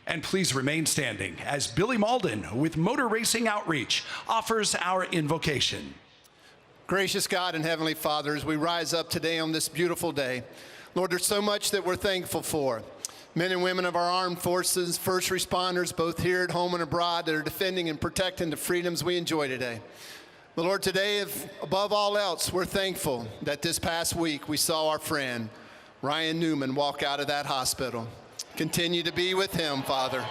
And please remain standing as Billy Malden with Motor Racing Outreach offers our invocation. Gracious God and Heavenly Father, as we rise up today on this beautiful day, Lord, there's so much that we're thankful for. Men and women of our armed forces, first responders, both here at home and abroad, that are defending and protecting the freedoms we enjoy today. But Lord, today, above all else, we're thankful that this past week we saw our friend Ryan Newman walk out of that hospital. Continue to be with him, Father.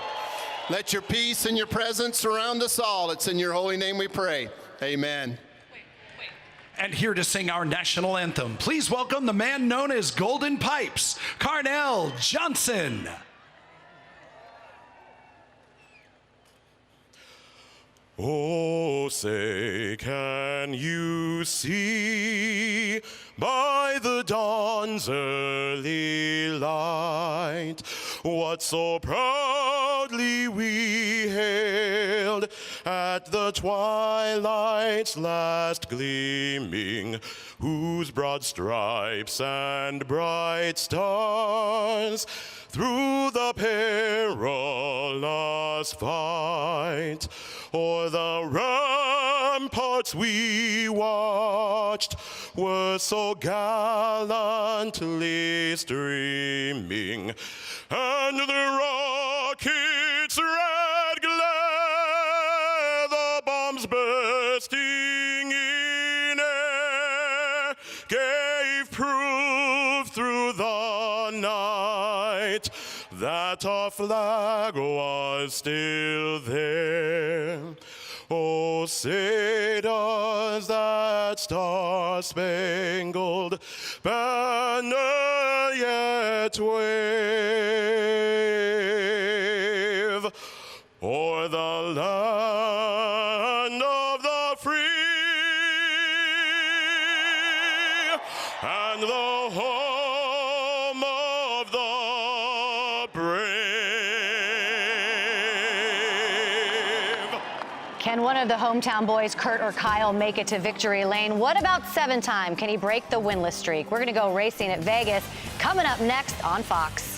Let your peace and your presence surround us all. It's in your holy name we pray. Amen. And here to sing our national anthem, please welcome the man known as Golden Pipes, Carnell Johnson. Oh, say, can you see by the dawn's early light what so proudly we hailed at the twilight's last gleaming, whose broad stripes and bright stars through the perilous fight o'er the ramparts we watched were so gallantly streaming, and the rockets' red glare, the bombs bursting in air, gave proof through the night that our flag was still there. Oh, say does that star-spangled banner yet wave o'er the land of the free and the home of the brave? Can one of the hometown boys, Kurt or Kyle, make it to victory lane? What about 7-time? Can he break the winless streak? We're going to go racing at Vegas. Coming up next on Fox.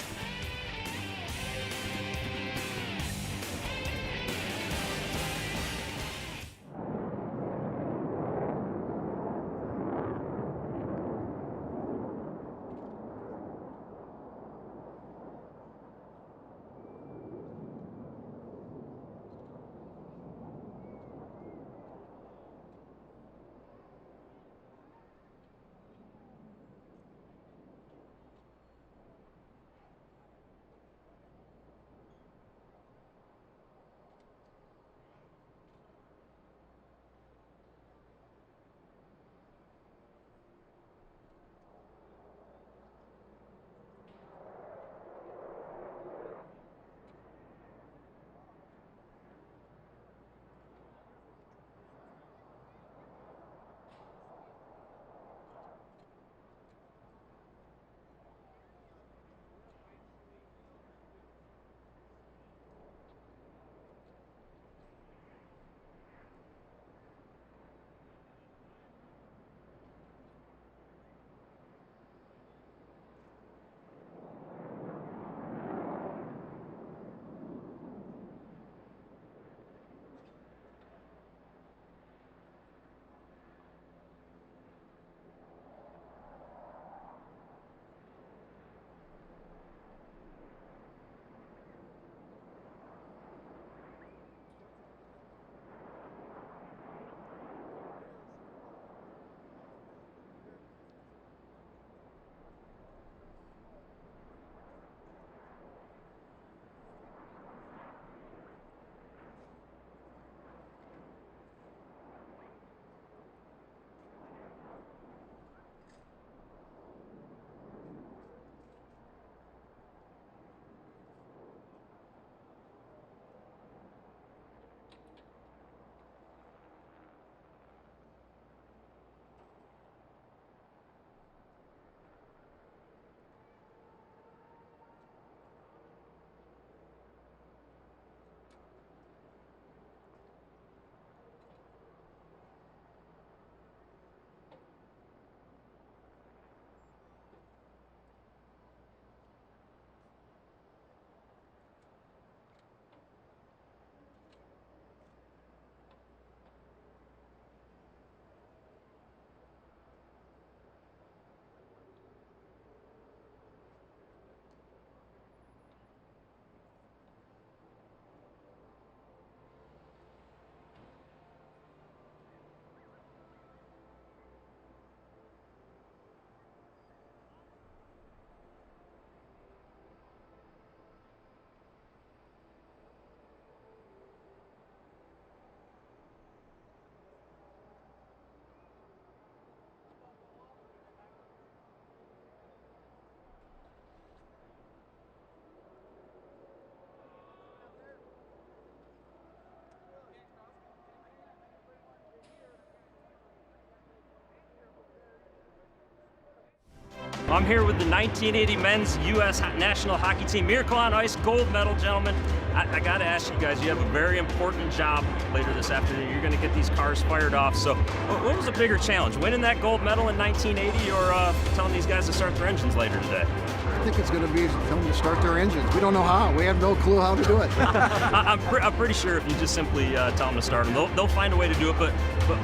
I'm here with the 1980 men's U.S. national hockey team. Miracle on Ice, gold medal, gentlemen. I got to ask you guys, you have a very important job later this afternoon. You're going to get these cars fired off. So what was a bigger challenge, winning that gold medal in 1980 or telling these guys to start their engines later today? I think it's going to be telling them to start their engines. We don't know how. We have no clue how to do it. I'm pretty sure if you just simply tell them to start them, they'll find a way to do it. But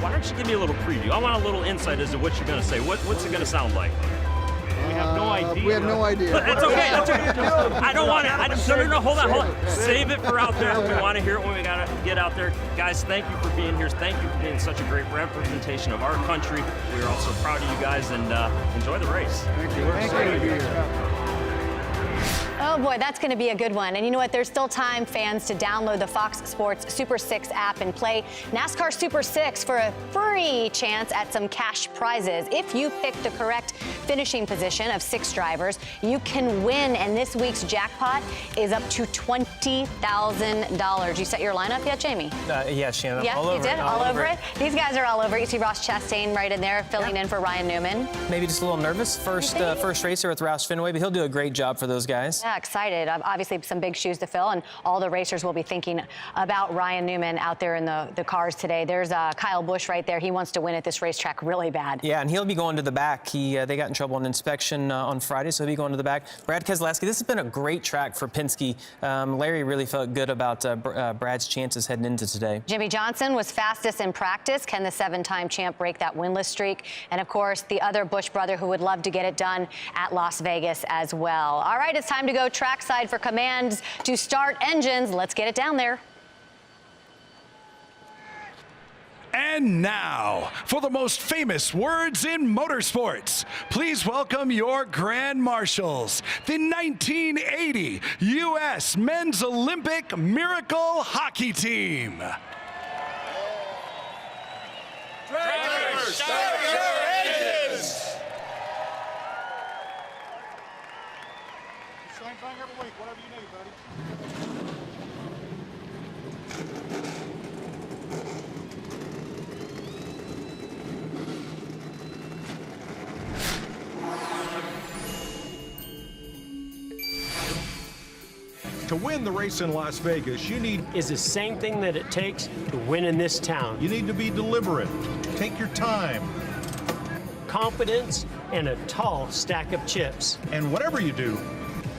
why don't you give me a little preview? I want a little insight as to what you're going to say. What's it going to sound like? We have no idea. We have no idea. That's okay. That's okay. I don't want it. No, hold on. Save it for out there. We want to hear it when we got to get out there. Guys, thank you for being here. Thank you for being such a great representation of our country. We are also proud of you guys, and enjoy the race. Thank you. We're excited to be here. Oh boy, that's going to be a good one. And you know what? There's still time, fans, to download the Fox Sports Super 6 app and play NASCAR Super 6 for a free chance at some cash prizes. If you pick the correct finishing position of 6 drivers, you can win. And this week's jackpot is up to $20,000. You set your lineup yet, Jamie? Yeah, Shannon. Yeah, all over you did? it. All over it? These guys are all over it. You see Ross Chastain right in there, filling in for Ryan Newman. Maybe just a little nervous. First racer with Roush Fenway, but he'll do a great job for those guys. Yeah, excited. Obviously, some big shoes to fill, and all the racers will be thinking about Ryan Newman out there in the cars today. There's Kyle Busch right there. He wants to win at this racetrack really bad. Yeah, and he'll be going to the back. They got in trouble in inspection on Friday, so he'll be going to the back. Brad Keselowski, this has been a great track for Penske. Larry really felt good about Brad's chances heading into today. Jimmy Johnson was fastest in practice. Can the 7-time champ break that winless streak? And, of course, the other Busch brother who would love to get it done at Las Vegas as well. All right, it's time to go trackside for commands to start engines. Let's get it down there. And now, for the most famous words in motorsports, please welcome your grand marshals, the 1980 U.S. Men's Olympic Miracle Hockey Team. Drivers, start your engines! Same thing every week, whatever you need, buddy. To win the race in Las Vegas, you need is the same thing that it takes to win in this town. to be deliberate. Take your time. Confidence and a tall stack of chips. And whatever you do,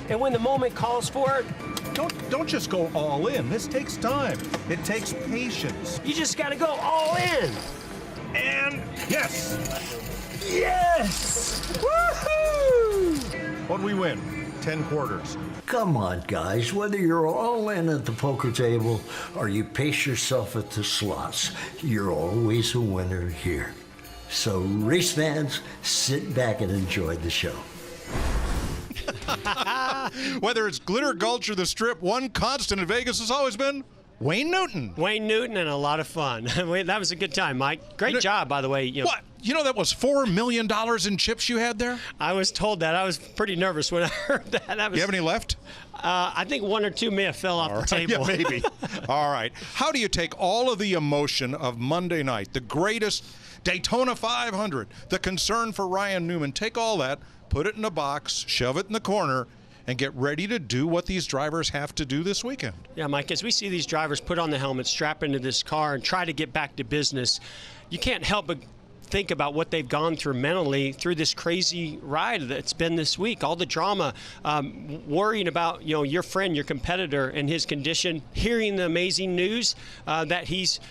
And when the moment calls for it, don't just go all in. This takes time. It takes patience. you just got to go all in. And yes! Yes! Woohoo! What'd we win? 10 quarters. Come on, guys. Whether you're all in at the poker table or you pace yourself at the slots, you're always a winner here. So, race fans, sit back and enjoy the show. Whether it's Glitter Gulch or the Strip, one constant in Vegas has always been Wayne Newton. Wayne Newton and a lot of fun. That was a good time, Mike. Great job, by the way. What? You know that was $4 million in chips you had there? I was told that. I was pretty nervous when I heard that. You have any left? I think 1 or 2 may have fell off the table. Yeah, maybe. All right. How do you take all of the emotion of Monday night, the greatest Daytona 500, the concern for Ryan Newman, take all that, put it in a box, shove it in the corner, and get ready to do what these drivers have to do this weekend? Yeah, Mike, as we see these drivers put on the helmet, strap into this car, and try to get back to business, you can't help but think about what they've gone through mentally through this crazy ride that's been this week. All the drama, worrying about your friend, your competitor, and his condition, hearing the amazing news that he's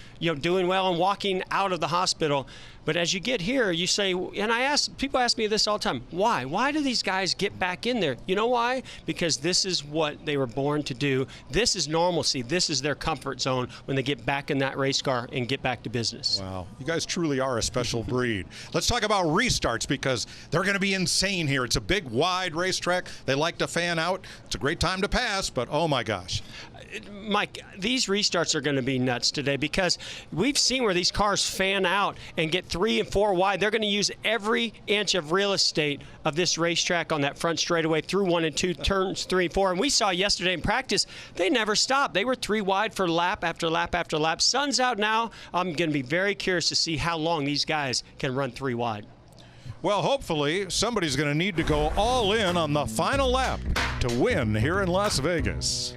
doing well and walking out of the hospital. But as you get here, you say, and people ask me this all the time, why? Why do these guys get back in there? You know why? Because this is what they were born to do. This is normalcy. This is their comfort zone when they get back in that race car and get back to business. Wow. You guys truly are a special breed. Let's talk about restarts because they're going to be insane here. It's a big, wide racetrack. They like to fan out. It's a great time to pass, but oh my gosh. Mike, these restarts are going to be nuts today because we've seen where these cars fan out and get 3 and 4 wide. They're going to use every inch of real estate of this racetrack on that front straightaway through 1 and 2, turns 3 and 4. And we saw yesterday in practice, they never stopped. They were 3 wide for lap after lap after lap. Sun's out now. I'm going to be very curious to see how long these guys can run 3 wide. Well, hopefully somebody's going to need to go all in on the final lap to win here in Las Vegas.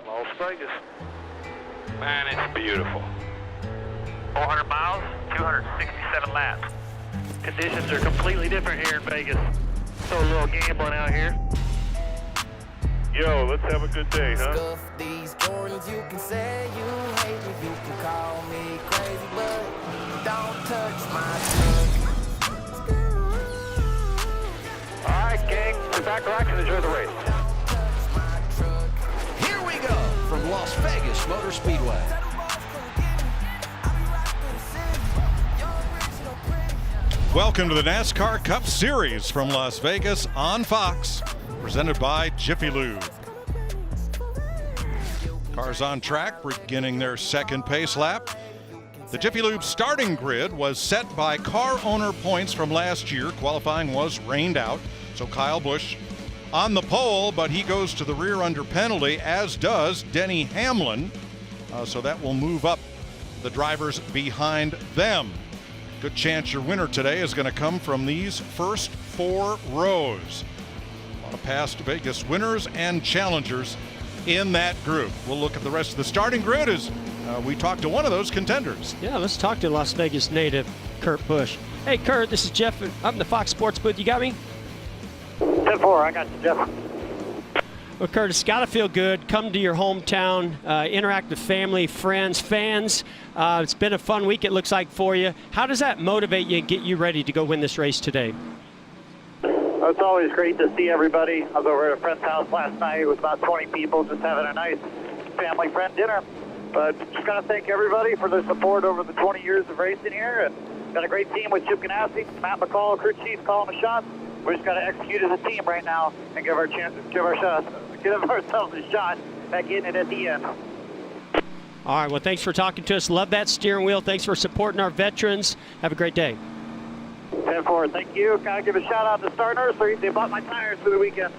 Las Vegas. Man, it's beautiful. 400 miles, 267 laps. Conditions are completely different here in Vegas. So a little gambling out here. Yo, let's have a good day, huh? Stuff these Jordans, you can say you hate me, you can call me crazy, but don't touch my truck. All right, gang, sit back, relax, and enjoy the race. Here we go from Las Vegas Motor Speedway. Welcome to the NASCAR Cup Series from Las Vegas on Fox, presented by Jiffy Lube. Cars on track, beginning their second pace lap. The Jiffy Lube starting grid was set by car owner points from last year. Qualifying was rained out, so Kyle Busch on the pole, but he goes to the rear under penalty, as does Denny Hamlin. So that will move up the drivers behind them. Good chance your winner today is going to come from these first four rows. A lot of past Vegas winners and challengers in that group. We'll look at the rest of the starting grid as we talk to one of those contenders. Yeah, let's talk to Las Vegas native Kurt Busch. Hey, Kurt, this is Jeff. I'm in the Fox Sports booth. You got me? 10-4, I got you, Jeff. Well, Kurt, it's got to feel good. Come to your hometown, interact with family, friends, fans. It's been a fun week, it looks like, for you. How does that motivate you and get you ready to go win this race today? It's always great to see everybody. I was over at a friend's house last night with about 20 people, just having a nice family friend dinner. But just got to thank everybody for their support over the 20 years of racing here. And got a great team with Chip Ganassi, Matt McCall, crew chief calling the shots. We just got to execute as a team right now and give ourselves a shot at getting it at the end. All right, well, thanks for talking to us. Love that steering wheel. Thanks for supporting our veterans. Have a great day. 10-4, thank you. Got to give a shout out to Star Nursery. They bought my tires for the weekend.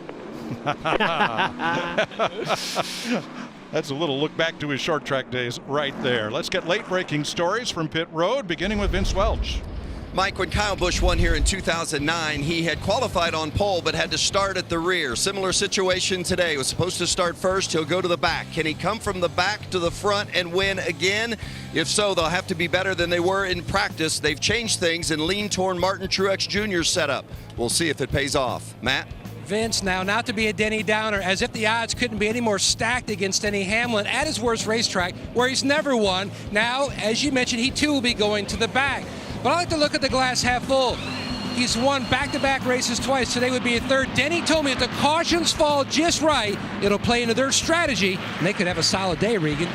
That's a little look back to his short track days right there. Let's get late breaking stories from pit road, beginning with Vince Welch. Mike, when Kyle Busch won here in 2009, he had qualified on pole but had to start at the rear. Similar situation today. He was supposed to start first. He'll go to the back. Can he come from the back to the front and win again? If so, they'll have to be better than they were in practice. They've changed things and leaned toward Martin Truex Jr.'s setup. We'll see if it pays off. Matt? Vince, now not to be a Denny Downer, as if the odds couldn't be any more stacked against Denny Hamlin at his worst racetrack where he's never won. Now, as you mentioned, he too will be going to the back. But I like to look at the glass half full. He's won back-to-back races twice. Today would be a third. Denny told me if the cautions fall just right, it'll play into their strategy, and they could have a solid day, Regan.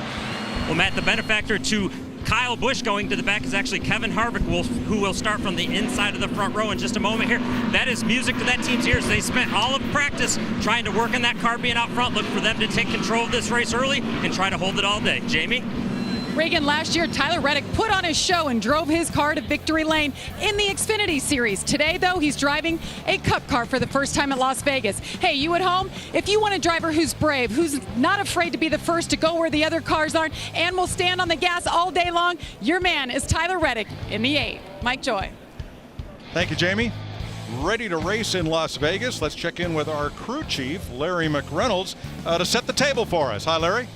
Well, Matt, the benefactor to Kyle Busch going to the back is actually Kevin Harvick, who will start from the inside of the front row in just a moment here. That is music to that team's ears. They spent all of practice trying to work on that car being out front. Look for them to take control of this race early and try to hold it all day. Jamie? Reagan, last year, Tyler Reddick put on his show and drove his car to victory lane in the Xfinity Series. Today, though, he's driving a Cup car for the first time at Las Vegas. Hey, you at home, if you want a driver who's brave, who's not afraid to be the first to go where the other cars aren't, and will stand on the gas all day long, your man is Tyler Reddick in the 8. Mike Joy. Thank you, Jamie. Ready to race in Las Vegas. Let's check in with our crew chief, Larry McReynolds, to set the table for us. Hi, Larry.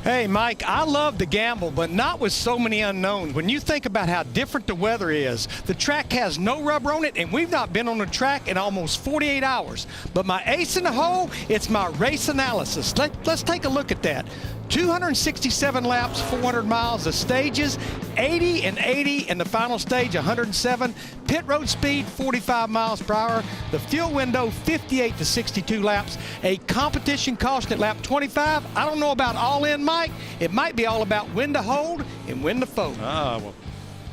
Hey, Mike, I love to gamble, but not with so many unknowns. When you think about how different the weather is, the track has no rubber on it, and we've not been on the track in almost 48 hours. But my ace in the hole, it's my race analysis. Let's take a look at that. 267 laps, 400 miles. The stages, 80 and 80 in the final stage, 107. Pit road speed, 45 miles per hour. The fuel window, 58 to 62 laps. A competition caution at lap 25. I don't know about all in, Mike. It might be all about when to hold and when to fold. Ah, well,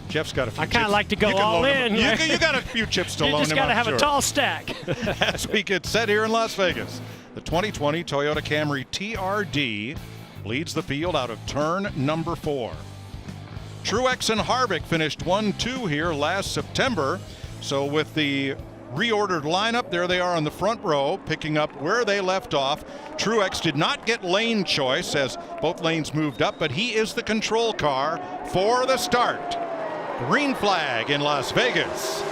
Jeff's got a few I kind of like to go all in. You got a few chips to loan him. You just got to have a tall stack. As we get set here in Las Vegas, the 2020 Toyota Camry TRD leads the field out of turn number 4. Truex and Harvick finished 1-2 here last September. So with the reordered lineup, there they are on the front row, picking up where they left off. Truex did not get lane choice as both lanes moved up, but he is the control car for the start. Green flag in Las Vegas.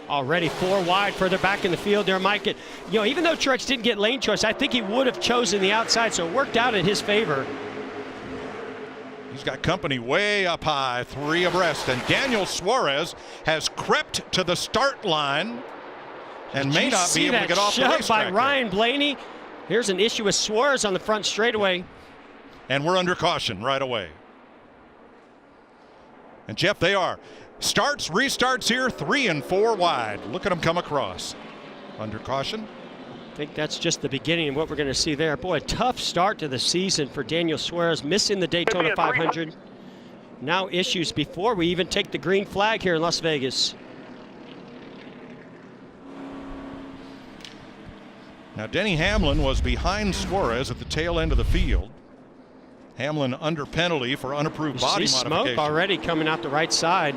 Already 4 wide further back in the field there, Mike. Even though Truex didn't get lane choice, I think he would have chosen the outside, so it worked out in his favor. He's got company way up high, 3 abreast, and Daniel Suarez has crept to the start line and may not be able to get off the racetrack. By Ryan Blaney. Here's an issue with Suarez on the front straightaway. And we're under caution right away. And Jeff, they are. Starts, restarts here, 3 and 4 wide. Look at them come across. Under caution. I think that's just the beginning of what we're going to see there. Boy, a tough start to the season for Daniel Suarez, missing the Daytona 500. Now issues before we even take the green flag here in Las Vegas. Now, Denny Hamlin was behind Suarez at the tail end of the field. Hamlin under penalty for unapproved body modification. Smoke already coming out the right side.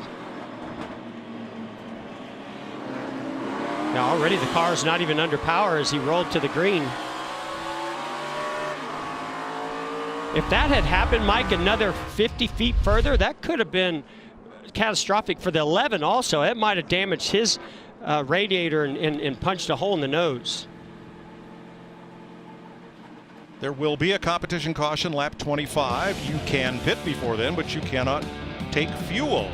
Now already the car is not even under power as he rolled to the green. If that had happened, Mike, another 50 feet further, that could have been catastrophic for the 11 also. It might have damaged his radiator and punched a hole in the nose. There will be a competition caution lap 25. You can pit before then, but you cannot take fuel.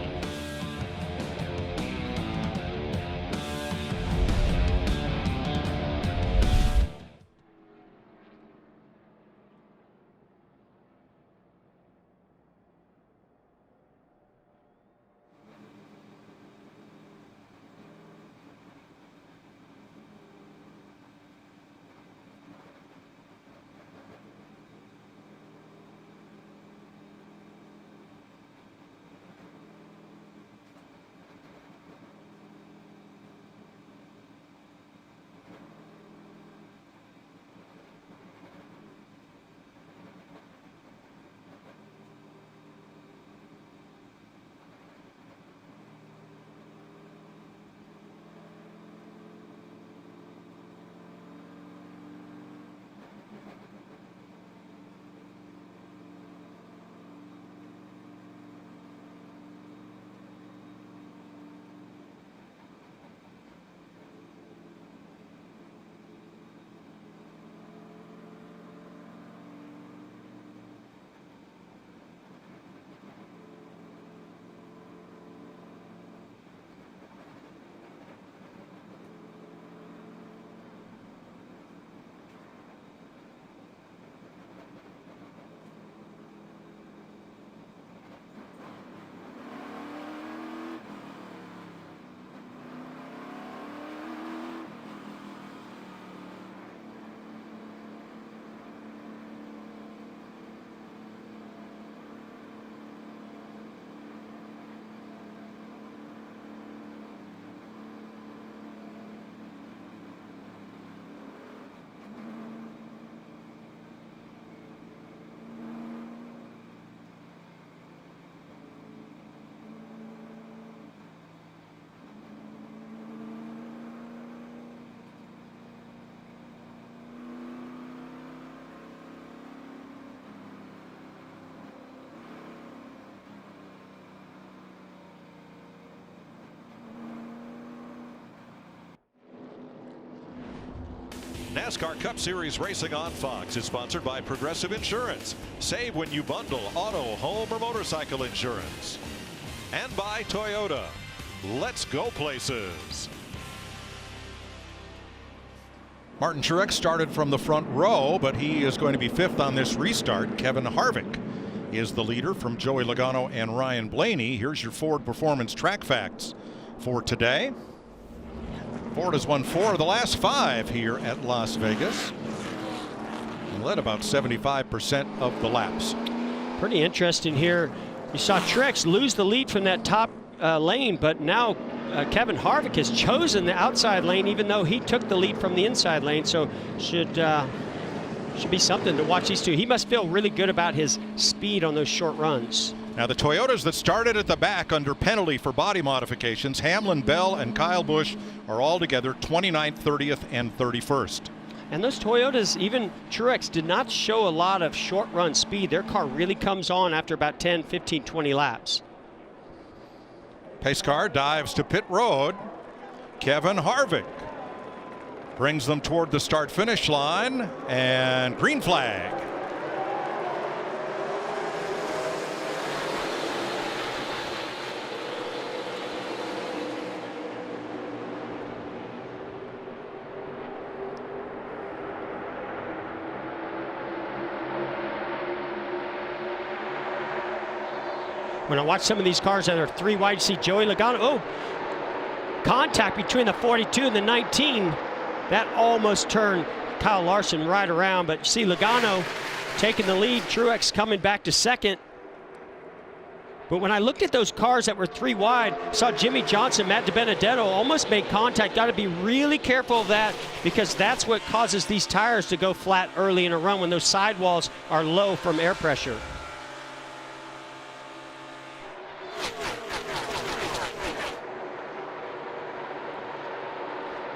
NASCAR Cup Series racing on Fox is sponsored by Progressive Insurance. Save when you bundle auto, home, or motorcycle insurance. And by Toyota. Let's go places. Martin Truex started from the front row, but he is going to be fifth on this restart. Kevin Harvick is the leader from Joey Logano and Ryan Blaney. Here's your Ford Performance track facts for today. Ford has won 4 of the last 5 here at Las Vegas and led about 75% of the laps. Pretty interesting here. You saw Truex lose the lead from that top lane, but now Kevin Harvick has chosen the outside lane, even though he took the lead from the inside lane. So should be something to watch these two. He must feel really good about his speed on those short runs. Now the Toyotas that started at the back under penalty for body modifications, Hamlin, Bell, and Kyle Busch, are all together 29th, 30th, and 31st. And those Toyotas, even Truex, did not show a lot of short run speed. Their car really comes on after about 10, 15, 20 laps. Pace car dives to pit road. Kevin Harvick brings them toward the start-finish line, and green flag. When I watch some of these cars that are 3 wide, you see Joey Logano. Oh, contact between the 42 and the 19. That almost turned Kyle Larson right around, but you see Logano taking the lead. Truex coming back to second. But when I looked at those cars that were 3 wide, saw Jimmy Johnson, Matt DiBenedetto almost made contact. Got to be really careful of that, because that's what causes these tires to go flat early in a run when those sidewalls are low from air pressure.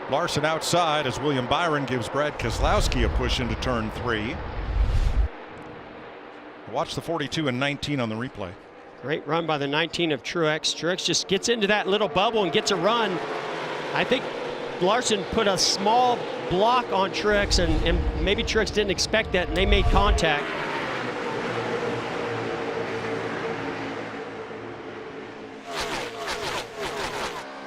Larson outside as William Byron gives Brad Keselowski a push into turn 3. Watch the 42 and 19 on the replay. Great run by the 19 of Truex. Truex just gets into that little bubble and gets a run. I think Larson put a small block on Truex, and maybe Truex didn't expect that, and they made contact.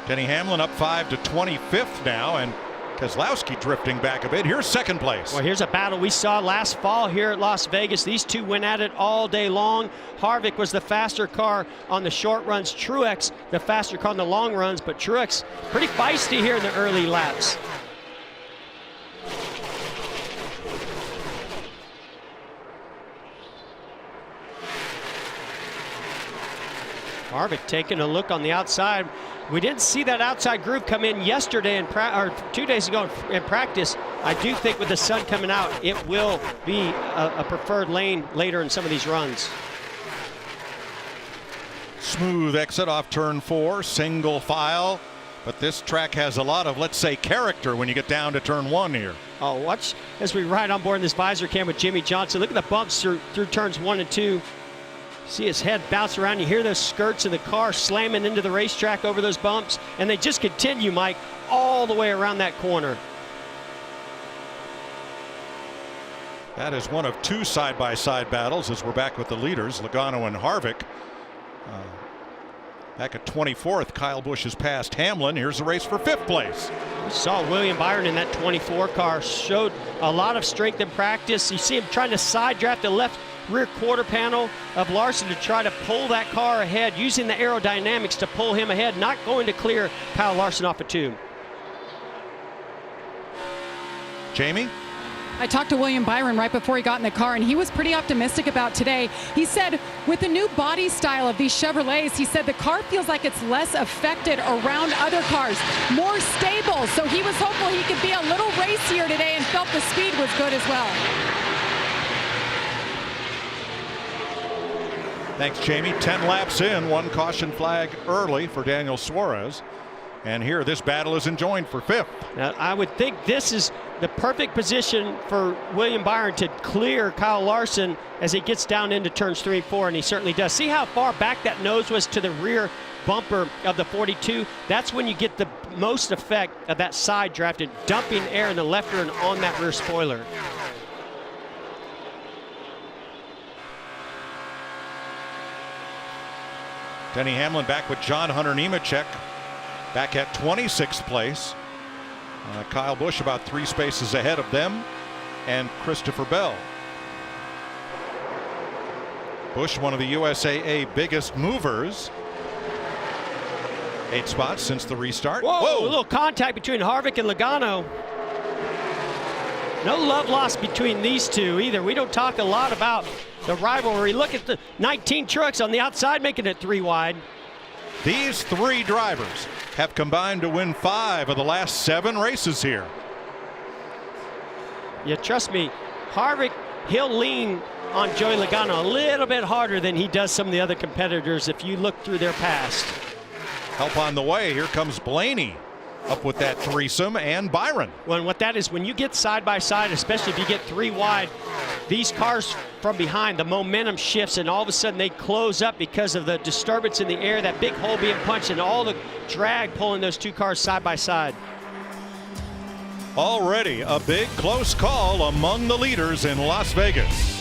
Denny Hamlin up 5 to 25th now, and Keselowski drifting back a bit. Here's second place. Well, here's a battle we saw last fall here at Las Vegas. These two went at it all day long. Harvick was the faster car on the short runs. Truex the faster car on the long runs, but Truex pretty feisty here in the early laps. Harvick taking a look on the outside. We didn't see that outside groove come in yesterday or 2 days ago in practice. I do think with the sun coming out, it will be a preferred lane later in some of these runs. Smooth exit off turn 4, single file. But this track has a lot of, let's say, character when you get down to turn 1 here. Oh, watch as we ride on board in this visor cam with Jimmy Johnson. Look at the bumps through turns 1 and 2. See his head bounce around. You hear those skirts in the car slamming into the racetrack over those bumps, and they just continue, Mike, all the way around that corner. That is one of 2 side-by-side battles as we're back with the leaders, Logano and Harvick. Back at 24th, Kyle Busch has passed Hamlin. Here's the race for 5th place. We saw William Byron in that 24 car, showed a lot of strength in practice. You see him trying to side draft the left rear quarter panel of Larson to try to pull that car ahead, using the aerodynamics to pull him ahead, not going to clear Kyle Larson off a tube. Jamie? I talked to William Byron right before he got in the car, and he was pretty optimistic about today. He said with the new body style of these Chevrolets, he said the car feels like it's less affected around other cars, more stable. So he was hopeful he could be a little racier today and felt the speed was good as well. Thanks, Jamie. 10 laps in, 1 caution flag early for Daniel Suarez. And here, this battle is enjoined for 5th. Now, I would think this is the perfect position for William Byron to clear Kyle Larson as he gets down into turns 3 and 4, and he certainly does. See how far back that nose was to the rear bumper of the 42? That's when you get the most effect of that side draft and dumping air in the left rear and on that rear spoiler. Denny Hamlin back with John Hunter Nemechek back at 26th place. Kyle Busch about 3 spaces ahead of them, and Christopher Bell. Busch, one of the USAA biggest movers. 8 spots since the restart. Whoa! A little contact between Harvick and Logano. No love lost between these two either. We don't talk a lot about the rivalry. Look at the 19 trucks on the outside making it 3 wide. These 3 drivers have combined to win 5 of the last 7 races here. Yeah, trust me, Harvick, he'll lean on Joey Logano a little bit harder than he does some of the other competitors if you look through their past. Help on the way. Here comes Blaney up with that threesome, and Byron. Well, and what that is, when you get side by side, especially if you get 3 wide, these cars from behind, the momentum shifts and all of a sudden they close up because of the disturbance in the air, that big hole being punched and all the drag pulling those 2 cars side by side. Already a big close call among the leaders in Las Vegas.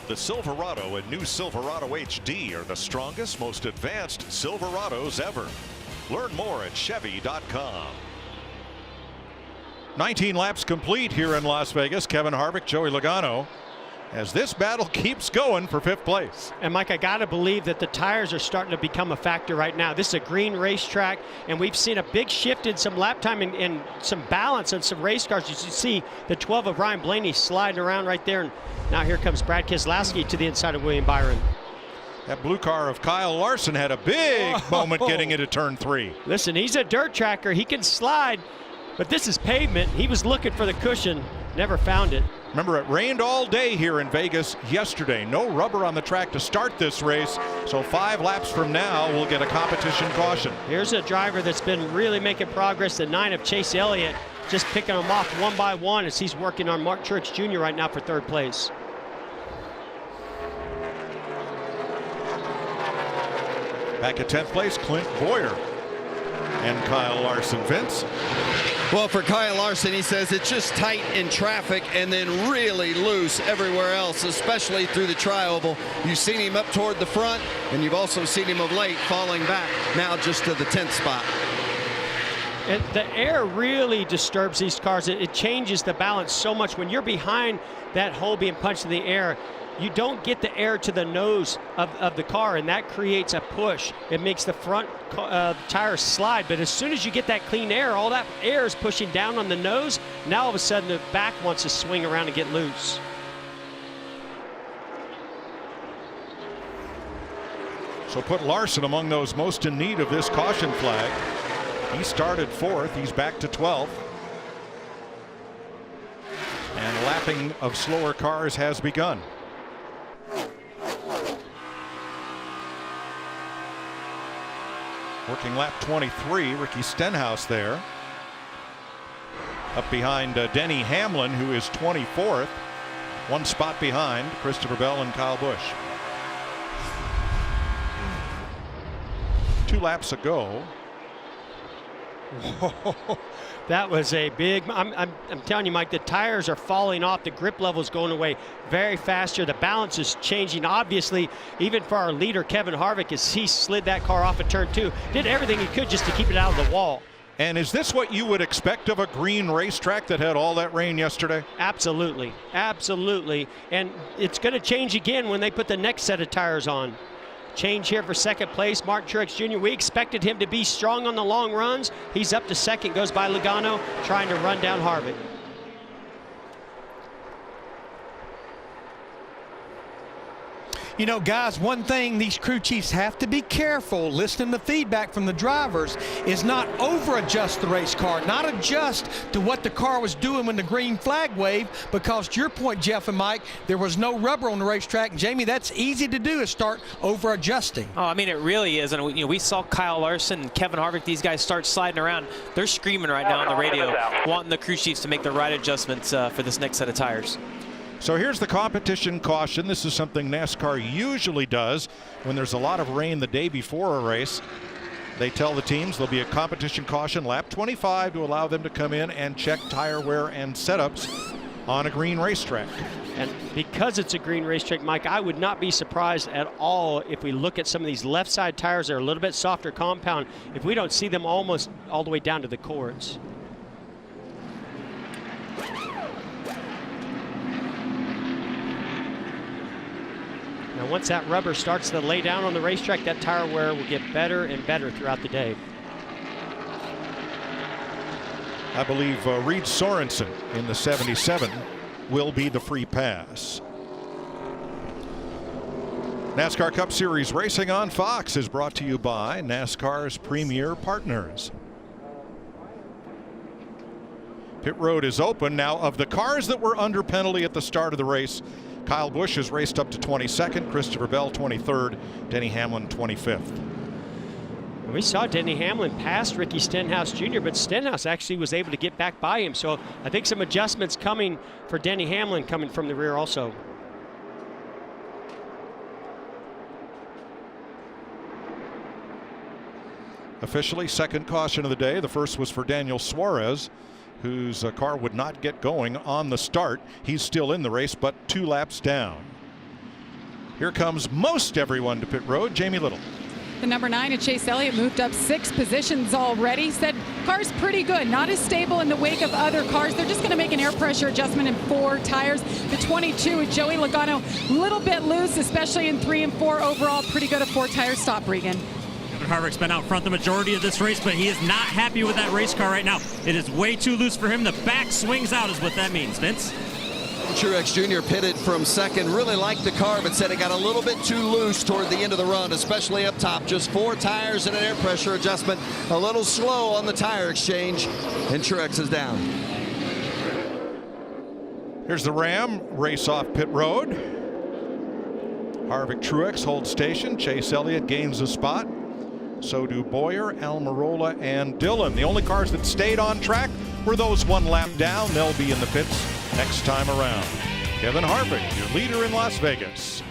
The Silverado and new Silverado HD are the strongest, most advanced Silverados ever. Learn more at Chevy.com. 19 laps complete here in Las Vegas. Kevin Harvick, Joey Logano, as this battle keeps going for 5th place. And Mike, I got to believe that the tires are starting to become a factor right now. This is a green racetrack, and we've seen a big shift in some lap time and some balance on some race cars. You see the 12 of Ryan Blaney sliding around right there. And now here comes Brad Keselowski to the inside of William Byron. That blue car of Kyle Larson had a big moment getting into turn 3. Listen, he's a dirt tracker. He can slide, but this is pavement. He was looking for the cushion, never found it. Remember, it rained all day here in Vegas yesterday. No rubber on the track to start this race. So 5 laps from now, we'll get a competition caution. Here's a driver that's been really making progress. The 9 of Chase Elliott, just picking them off one by one as he's working on Mark Truex Jr. right now for 3rd place. Back at 10th place, Clint Boyer and Kyle Larson. Vince? Well, for Kyle Larson, he says it's just tight in traffic and then really loose everywhere else, especially through the tri-oval. You've seen him up toward the front, and you've also seen him of late falling back, now just to the 10th spot. And the air really disturbs these cars. It changes the balance so much. When you're behind that hole being punched in the air, you don't get the air to the nose of the car, and that creates a push. It makes the front tires slide, but as soon as you get that clean air, all that air is pushing down on the nose. Now all of a sudden the back wants to swing around and get loose. So put Larson among those most in need of this caution flag. He started 4th. He's back to 12th. And lapping of slower cars has begun. Working lap 23, Ricky Stenhouse there. Up behind Denny Hamlin, who is 24th. 1 spot behind Christopher Bell and Kyle Busch. 2 laps ago. That was a big, I'm telling you, Mike, the tires are falling off. The grip level is going away very fast here. The balance is changing, obviously, even for our leader, Kevin Harvick, as he slid that car off at turn 2. Did everything he could just to keep it out of the wall. And is this what you would expect of a green racetrack that had all that rain yesterday? Absolutely. Absolutely. And it's going to change again when they put the next set of tires on. Change here for 2nd place, Mark Truex Jr. We expected him to be strong on the long runs. He's up to 2nd, goes by Logano, trying to run down Harvick. You know, guys, one thing these crew chiefs have to be careful, listening to feedback from the drivers, is not over-adjust the race car, not adjust to what the car was doing when the green flag waved, because to your point, Jeff and Mike, there was no rubber on the racetrack. And Jamie, that's easy to do, is start over-adjusting. Oh, I mean, it really is. And we saw Kyle Larson and Kevin Harvick, these guys start sliding around. They're screaming right now on the radio, wanting the crew chiefs to make the right adjustments for this next set of tires. So here's the competition caution. This is something NASCAR usually does when there's a lot of rain the day before a race. They tell the teams there'll be a competition caution lap 25 to allow them to come in and check tire wear and setups on a green racetrack. And because it's a green racetrack, Mike, I would not be surprised at all if we look at some of these left side tires that are a little bit softer compound, if we don't see them almost all the way down to the cords. Now, once that rubber starts to lay down on the racetrack, that tire wear will get better and better throughout the day. I believe Reed Sorensen in the 77 will be the free pass. NASCAR Cup Series racing on Fox is brought to you by NASCAR's premier partners. Pit road is open now. Of the cars that were under penalty at the start of the race, Kyle Busch has raced up to 22nd, Christopher Bell 23rd, Denny Hamlin 25th. We saw Denny Hamlin pass Ricky Stenhouse Jr., but Stenhouse actually was able to get back by him. So I think some adjustments coming for Denny Hamlin coming from the rear also. Officially, 2nd caution of the day. The first was for Daniel Suarez, whose car would not get going on the start. He's still in the race, but 2 laps down. Here comes most everyone to pit road. Jamie Little. The number 9 of Chase Elliott moved up 6 positions already. Said car's pretty good, not as stable in the wake of other cars. They're just going to make an air pressure adjustment in 4 tires. The 22 with Joey Logano, a little bit loose, especially in 3 and 4. Overall, pretty good. A 4-tire stop, Regan. Harvick's been out front the majority of this race, but he is not happy with that race car right now. It is way too loose for him. The back swings out is what that means. Vince? Truex Jr. pitted from 2nd, really liked the car, but said it got a little bit too loose toward the end of the run, especially up top. Just 4 tires and an air pressure adjustment. A little slow on the tire exchange, and Truex is down. Here's the Ram race off pit road. Harvick Truex holds station. Chase Elliott gains a spot. So do Boyer, Almirola, and Dillon. The only cars that stayed on track were those one lap down. They'll be in the pits next time around. Kevin Harvick, your leader in Las Vegas.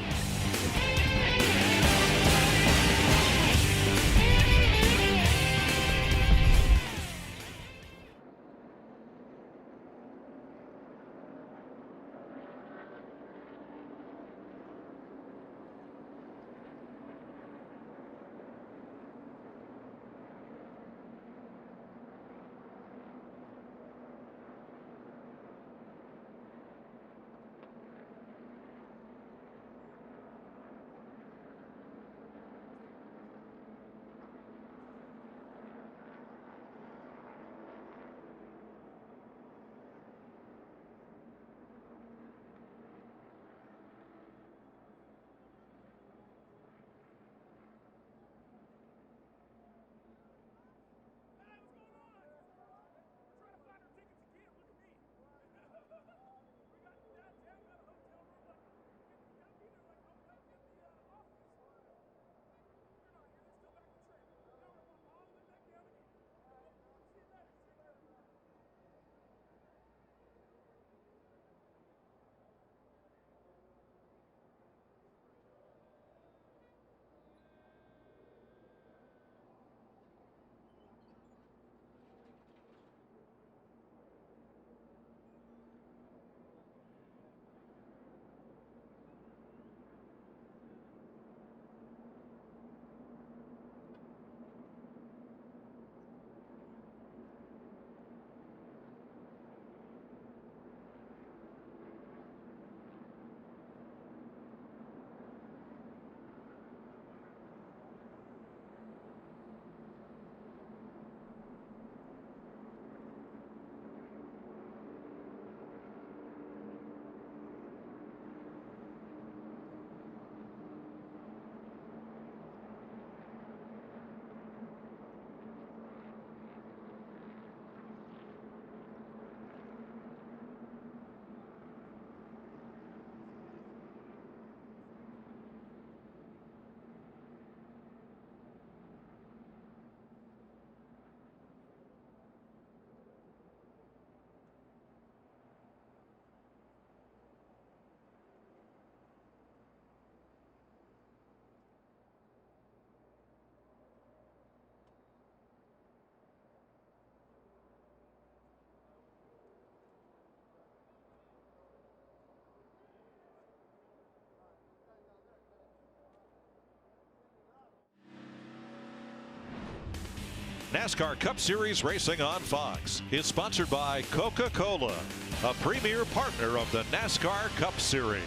NASCAR Cup Series racing on Fox is sponsored by Coca-Cola, a premier partner of the NASCAR Cup Series.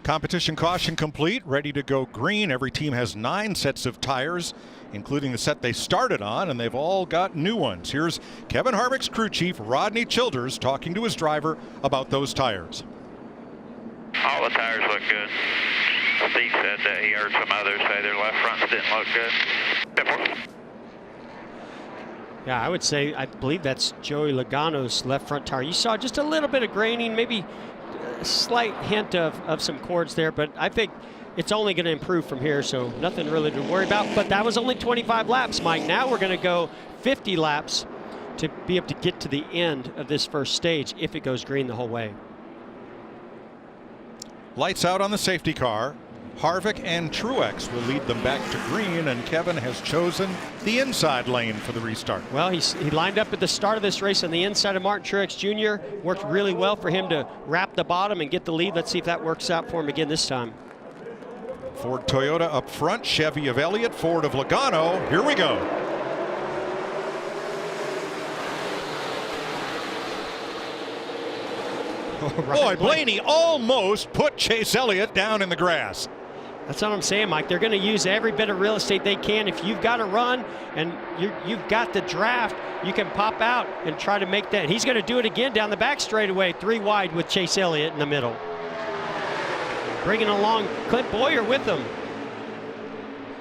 Competition caution complete, ready to go green. Every team has 9 sets of tires, including the set they started on, and they've all got new ones. Here's Kevin Harvick's crew chief, Rodney Childers, talking to his driver about those tires. All the tires look good. Steve said that he heard some others say their left fronts didn't look good. Yeah, I would say, I believe that's Joey Logano's left front tire. You saw just a little bit of graining, maybe a slight hint of some cords there, but I think it's only going to improve from here, so nothing really to worry about. But that was only 25 laps, Mike. Now we're going to go 50 laps to be able to get to the end of this first stage if it goes green the whole way. Lights out on the safety car. Harvick and Truex will lead them back to green, and Kevin has chosen the inside lane for the restart. Well, he lined up at the start of this race on the inside of Martin Truex Jr. Worked really well for him to wrap the bottom and get the lead. Let's see if that works out for him again this time. Ford Toyota up front, Chevy of Elliott, Ford of Logano. Here we go. Boy, Blaney almost put Chase Elliott down in the grass. That's what I'm saying, Mike. They're going to use every bit of real estate they can. If you've got to run and you've got the draft, you can pop out and try to make that. And he's going to do it again down the back straightaway, 3 wide with Chase Elliott in the middle. Bringing along Clint Boyer with them.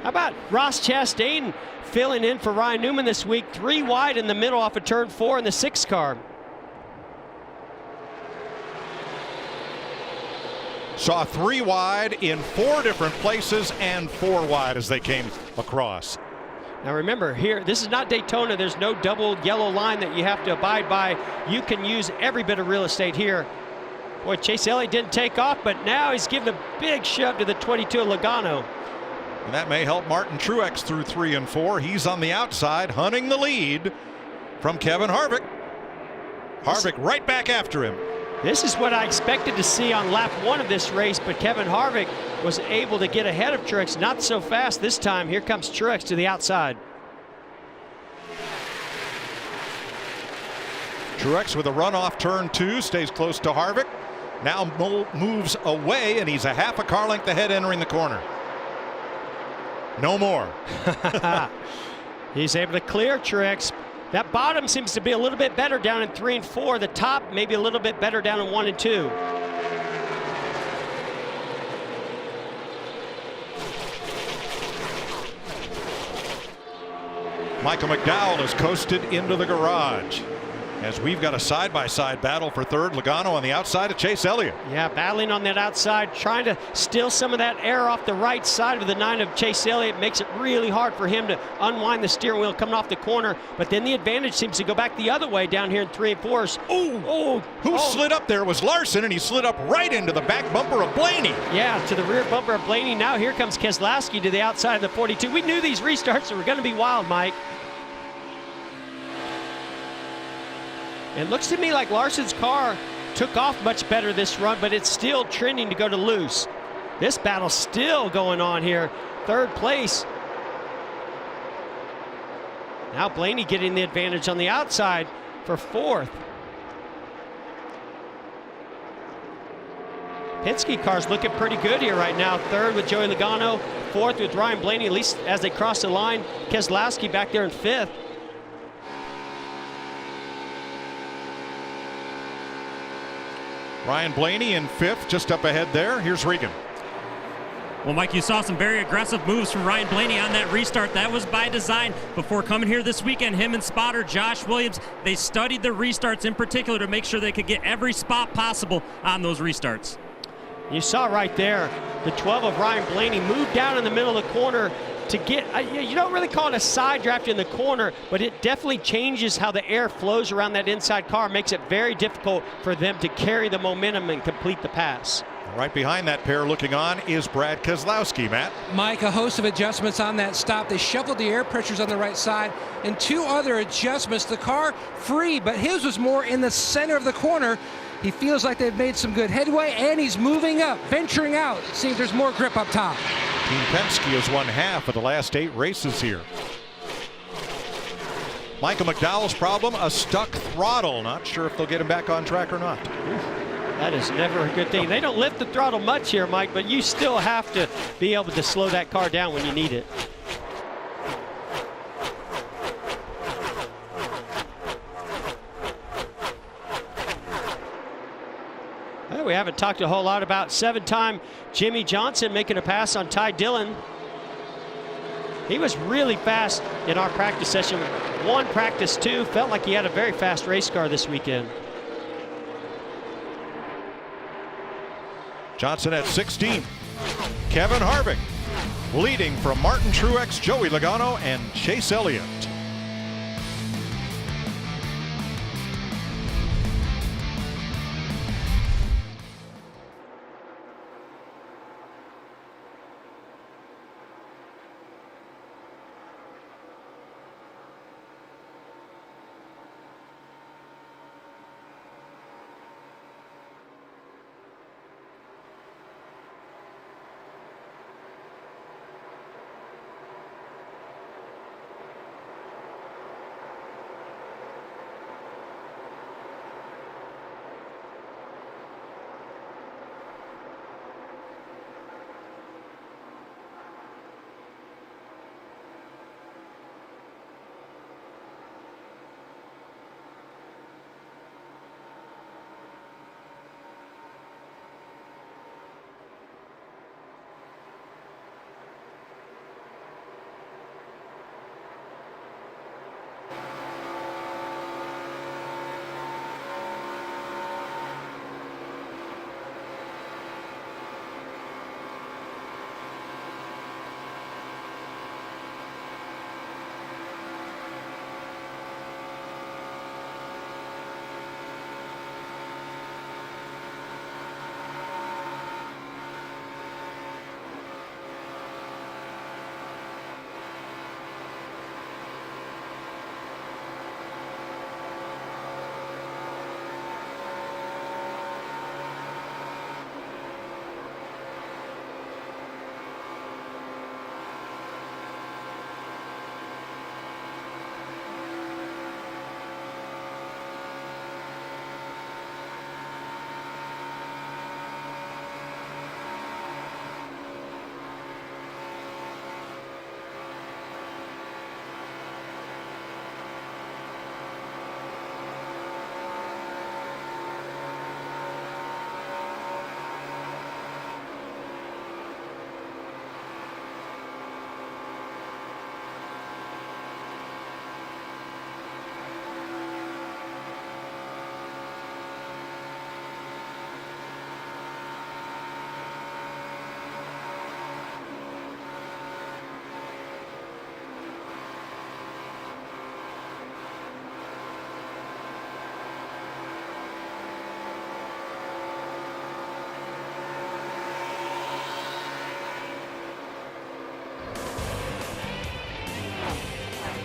How about Ross Chastain filling in for Ryan Newman this week, 3 wide in the middle off of turn 4 in the 6 car. saw 3 wide in 4 different places and 4 wide as they came across. Now remember, here, this is not Daytona. There's no double yellow line that you have to abide by. You can use every bit of real estate here. Boy, Chase Elliott didn't take off, but now he's giving a big shove to the 22 of Logano. And that may help Martin Truex through 3 and 4. He's on the outside, hunting the lead from Kevin Harvick. Harvick right back after him. This is what I expected to see on lap 1 of this race, but Kevin Harvick was able to get ahead of Truex. Not so fast this time. Here comes Truex to the outside. Truex with a run off turn 2, stays close to Harvick. Now moves away, and he's a half a car length ahead entering the corner. No more. He's able to clear Truex. That bottom seems to be a little bit better down in 3 and 4. The top maybe a little bit better down in 1 and 2. Michael McDowell has coasted into the garage as we've got a side-by-side battle for third. Logano on the outside of Chase Elliott. Yeah, battling on that outside, trying to steal some of that air off the right side of the 9 of Chase Elliott. Makes it really hard for him to unwind the steering wheel coming off the corner. But then the advantage seems to go back the other way down here in 3 and 4. Who slid up there was Larson, and he slid up right into the back bumper of Blaney. Yeah, to the rear bumper of Blaney. Now here comes Keselowski to the outside of the 42. We knew these restarts were going to be wild, Mike. It looks to me like Larson's car took off much better this run, but it's still trending to go to loose. This battle's still going on here. 3rd place. Now Blaney getting the advantage on the outside for 4th. Penske car's looking pretty good here right now. 3rd with Joey Logano, 4th with Ryan Blaney, at least as they cross the line. Keselowski back there in 5th. Ryan Blaney in 5th, just up ahead there. Here's Regan. Well, Mike, you saw some very aggressive moves from Ryan Blaney on that restart. That was by design. Before coming here this weekend, him and spotter Josh Williams, they studied the restarts in particular to make sure they could get every spot possible on those restarts. You saw right there, the 12 of Ryan Blaney moved down in the middle of the corner to get, you don't really call it a side draft in the corner, but it definitely changes how the air flows around that inside car, makes it very difficult for them to carry the momentum and complete the pass. Right behind that pair looking on is Brad Keselowski, Matt. Mike, a host of adjustments on that stop. They shuffled the air pressures on the right side and 2 other adjustments. The car free, but his was more in the center of the corner. He feels like they've made some good headway, and he's moving up, venturing out. See if there's more grip up top. Team Penske has won half of the last 8 races here. Michael McDowell's problem, a stuck throttle. Not sure if they'll get him back on track or not. That is never a good thing. They don't lift the throttle much here, Mike, but you still have to be able to slow that car down when you need it. We haven't talked a whole lot about 7-time Jimmy Johnson making a pass on Ty Dillon. He was really fast in our practice session. 1 practice 2, felt like he had a very fast race car this weekend. Johnson at 16. Kevin Harvick leading from Martin Truex, Joey Logano, and Chase Elliott.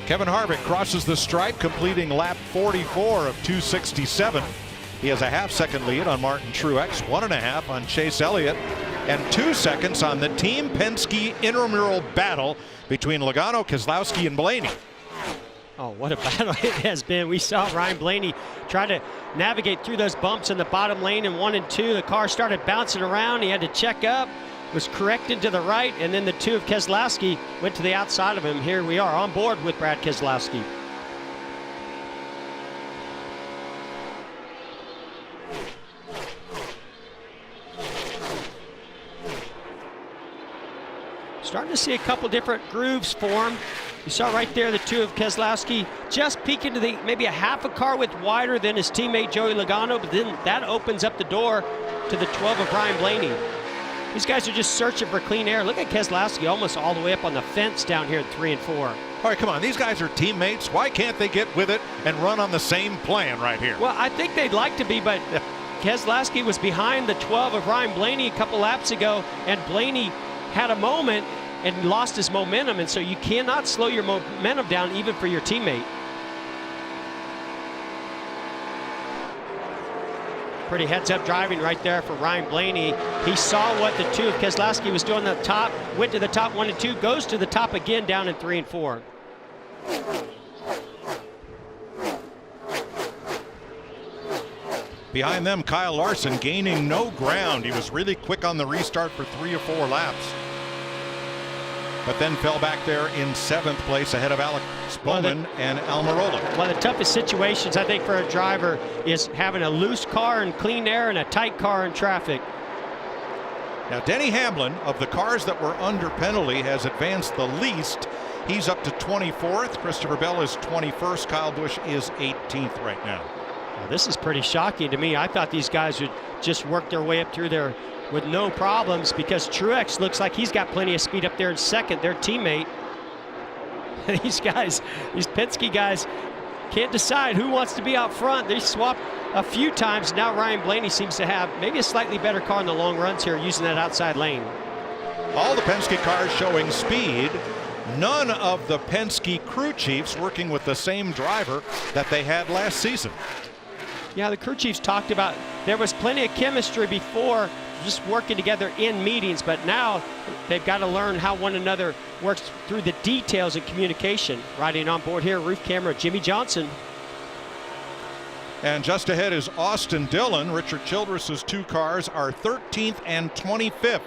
Kevin Harvick crosses the stripe, completing lap 44 of 267. He has a half-second lead on Martin Truex, 1.5 on Chase Elliott, and 2 seconds on the Team Penske intramural battle between Logano, Keselowski, and Blaney. Oh, what a battle it has been. We saw Ryan Blaney try to navigate through those bumps in the bottom lane in 1 and 2. The car started bouncing around. He had to check up, was corrected to the right, and then the 2 of Keselowski went to the outside of him. Here we are on board with Brad Keselowski. Starting to see a couple different grooves form. You saw right there the 2 of Keselowski just peeking to the maybe a half a car width wider than his teammate Joey Logano, but then that opens up the door to the 12 of Ryan Blaney. These guys are just searching for clean air. Look at Keselowski almost all the way up on the fence down here at 3 and 4. All right, come on. These guys are teammates. Why can't they get with it and run on the same plan right here? Well, I think they'd like to be, but Keselowski was behind the 12 of Ryan Blaney a couple laps ago, and Blaney had a moment and lost his momentum, and so you cannot slow your momentum down even for your teammate. Pretty heads-up driving right there for Ryan Blaney. He saw what the 2 of Keselowski was doing at the top, went to the top 1 and 2, goes to the top again down in 3 and 4. Behind them, Kyle Larson gaining no ground. He was really quick on the restart for 3 or 4 laps, but then fell back there in 7th place ahead of Alex Bowman and Almirola. One of the toughest situations, I think, for a driver is having a loose car in clean air and a tight car in traffic. Now, Denny Hamlin, of the cars that were under penalty, has advanced the least. He's up to 24th. Christopher Bell is 21st. Kyle Busch is 18th right now. Well, this is pretty shocking to me. I thought these guys would just work their way up through there with no problems, because Truex looks like he's got plenty of speed up there in second, their teammate. These guys, these Penske guys, can't decide who wants to be out front. They swapped a few times. Now Ryan Blaney seems to have maybe a slightly better car in the long runs here, using that outside lane. All the Penske cars showing speed. None of the Penske crew chiefs working with the same driver that they had last season. Yeah, the crew chiefs talked about there was plenty of chemistry before, just working together in meetings, but now they've got to learn how one another works through the details and communication. Riding on board here, roof camera, Jimmy Johnson. And just ahead is Austin Dillon. Richard Childress's 2 cars are 13th and 25th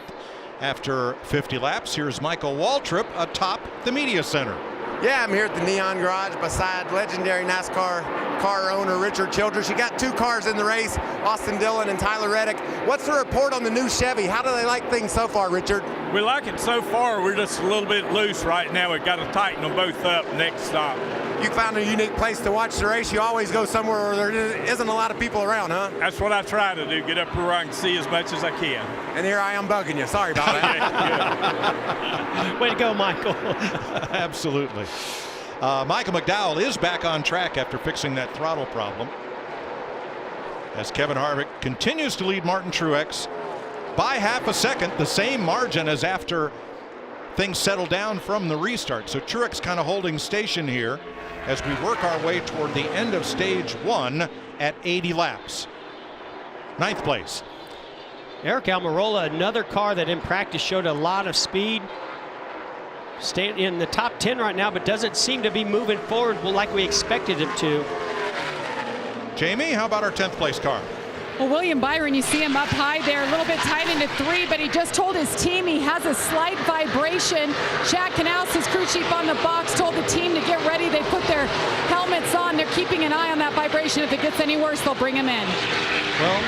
after 50 laps. Here's Michael Waltrip atop the media center. Yeah, I'm here at the Neon Garage beside legendary NASCAR car owner Richard Childress. You got 2 cars in the race, Austin Dillon and Tyler Reddick. What's the report on the new Chevy? How do they like things so far, Richard? We like it so far. We're just a little bit loose right now. We've got to tighten them both up next stop. You found a unique place to watch the race. You always go somewhere where there isn't a lot of people around, huh? That's what I try to do, get up where I can see as much as I can. And here I am bugging you. Sorry about that. Way to go, Michael. Absolutely. Michael McDowell is back on track after fixing that throttle problem, as Kevin Harvick continues to lead Martin Truex by half a second, the same margin as after things settle down from the restart. So Truex kind of holding station here as we work our way toward the end of stage 1 at 80 laps. 9th place. Eric Almirola, another car that in practice showed a lot of speed. Staying in the top 10 right now, but doesn't seem to be moving forward like we expected him to. Jamie, how about our 10th place car? Well, William Byron, you see him up high there, a little bit tight into 3, but he just told his team he has a slight vibration. Chad Knaus, his crew chief on the box, told the team to get ready. They put their helmets on. They're keeping an eye on that vibration. If it gets any worse, they'll bring him in. Well,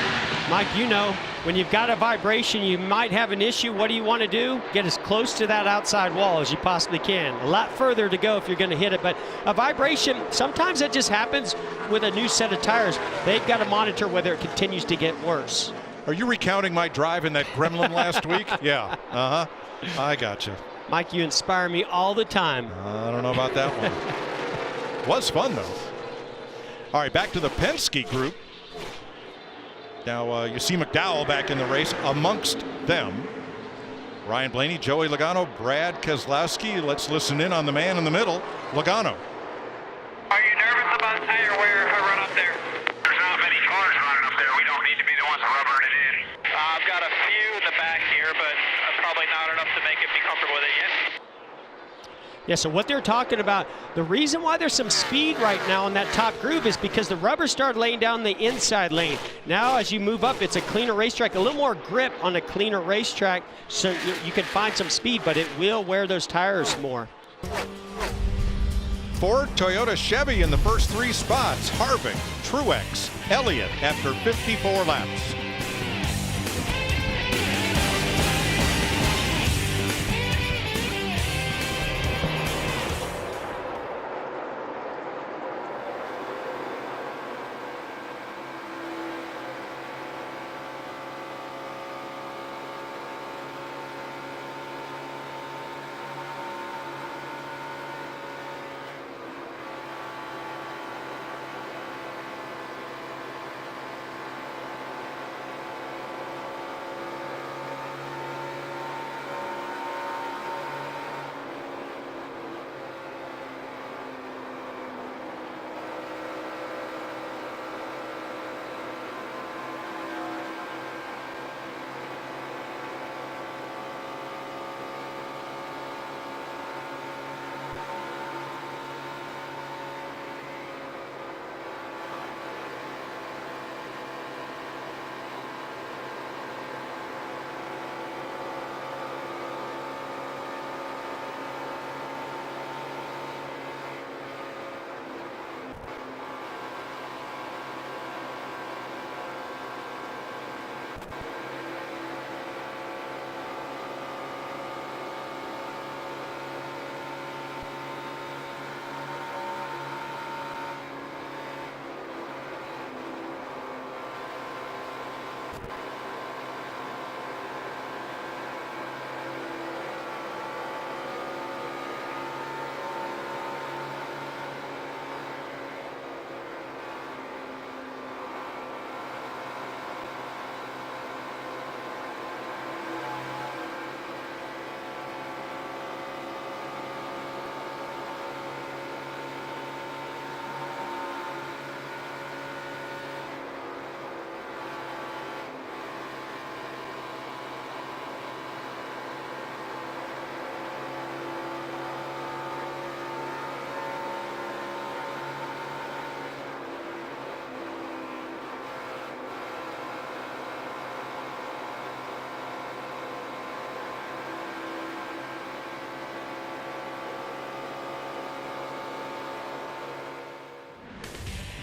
Mike, you know, when you've got a vibration, you might have an issue. What do you want to do? Get as close to that outside wall as you possibly can. A lot further to go if you're going to hit it, but a vibration, sometimes it just happens with a new set of tires. They've got to monitor whether it continues to get worse. Are you recounting my drive in that Gremlin last week? Yeah, I got you. Mike, you inspire me all the time. I don't know about that one. Was fun, though. All right, back to the Penske group. Now you see McDowell back in the race amongst them. Ryan Blaney, Joey Logano, Brad Keselowski. Let's listen in on the man in the middle, Logano. tire wear if I run up there? There's not many cars running up there. We don't need to be the ones rubbering it in. I've got a few in the back here, but probably not enough to make it be comfortable with it yet. Yeah, so what they're talking about, the reason why there's some speed right now on that top groove is because the rubber started laying down the inside lane. Now as you move up, it's a cleaner racetrack, a little more grip on a cleaner racetrack, so you can find some speed, but it will wear those tires more. Ford, Toyota, Chevy in the first 3 spots. Harvick, Truex, Elliott after 54 laps.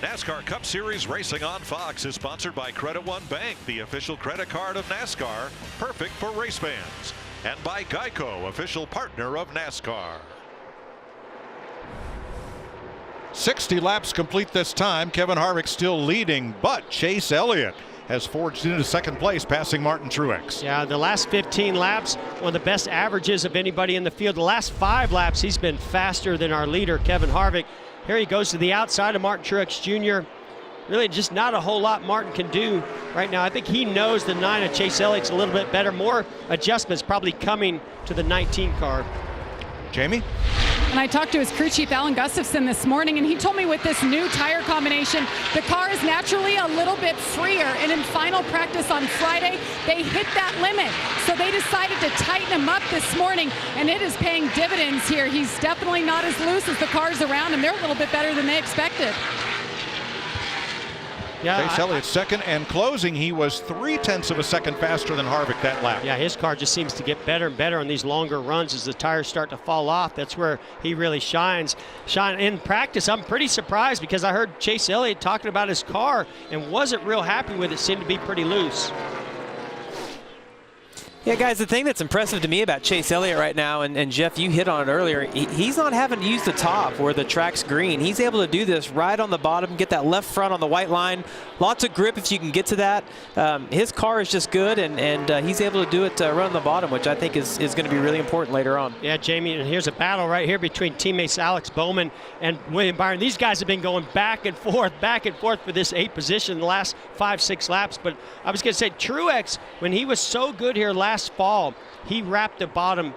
NASCAR Cup Series racing on Fox is sponsored by Credit One Bank, the official credit card of NASCAR, perfect for race fans, and by Geico, official partner of NASCAR. 60 laps complete this time. Kevin Harvick still leading, but Chase Elliott has forged into second place, passing Martin Truex. Yeah, the last 15 laps, one of the best averages of anybody in the field. The last 5 laps, he's been faster than our leader, Kevin Harvick. Here he goes to the outside of Martin Truex Jr. Really just not a whole lot Martin can do right now. I think he knows the 9 of Chase Elliott's a little bit better. More adjustments probably coming to the 19 car. Jamie? And I talked to his crew chief, Alan Gustafson, this morning, and he told me with this new tire combination, the car is naturally a little bit freer. And in final practice on Friday, they hit that limit. So they decided to tighten him up this morning, and it is paying dividends here. He's definitely not as loose as the cars around him. They're a little bit better than they expected. Yeah, Chase Elliott second, and closing, he was 0.3 of a second faster than Harvick that lap. Yeah, his car just seems to get better and better on these longer runs as the tires start to fall off. That's where he really shines. In practice, I'm pretty surprised because I heard Chase Elliott talking about his car and wasn't real happy with it. Seemed to be pretty loose. Yeah, guys, the thing that's impressive to me about Chase Elliott right now, and Jeff, you hit on it earlier, he's not having to use the top where the track's green. He's able to do this right on the bottom, get that left front on the white line. Lots of grip if you can get to that. His car is just good, and he's able to do it right on the bottom, which I think is going to be really important later on. Yeah, Jamie, and here's a battle right here between teammates Alex Bowman and William Byron. These guys have been going back and forth for this 8th position in the last 5-6 laps. But I was going to say, Truex, when he was so good here last fall, he wrapped the bottom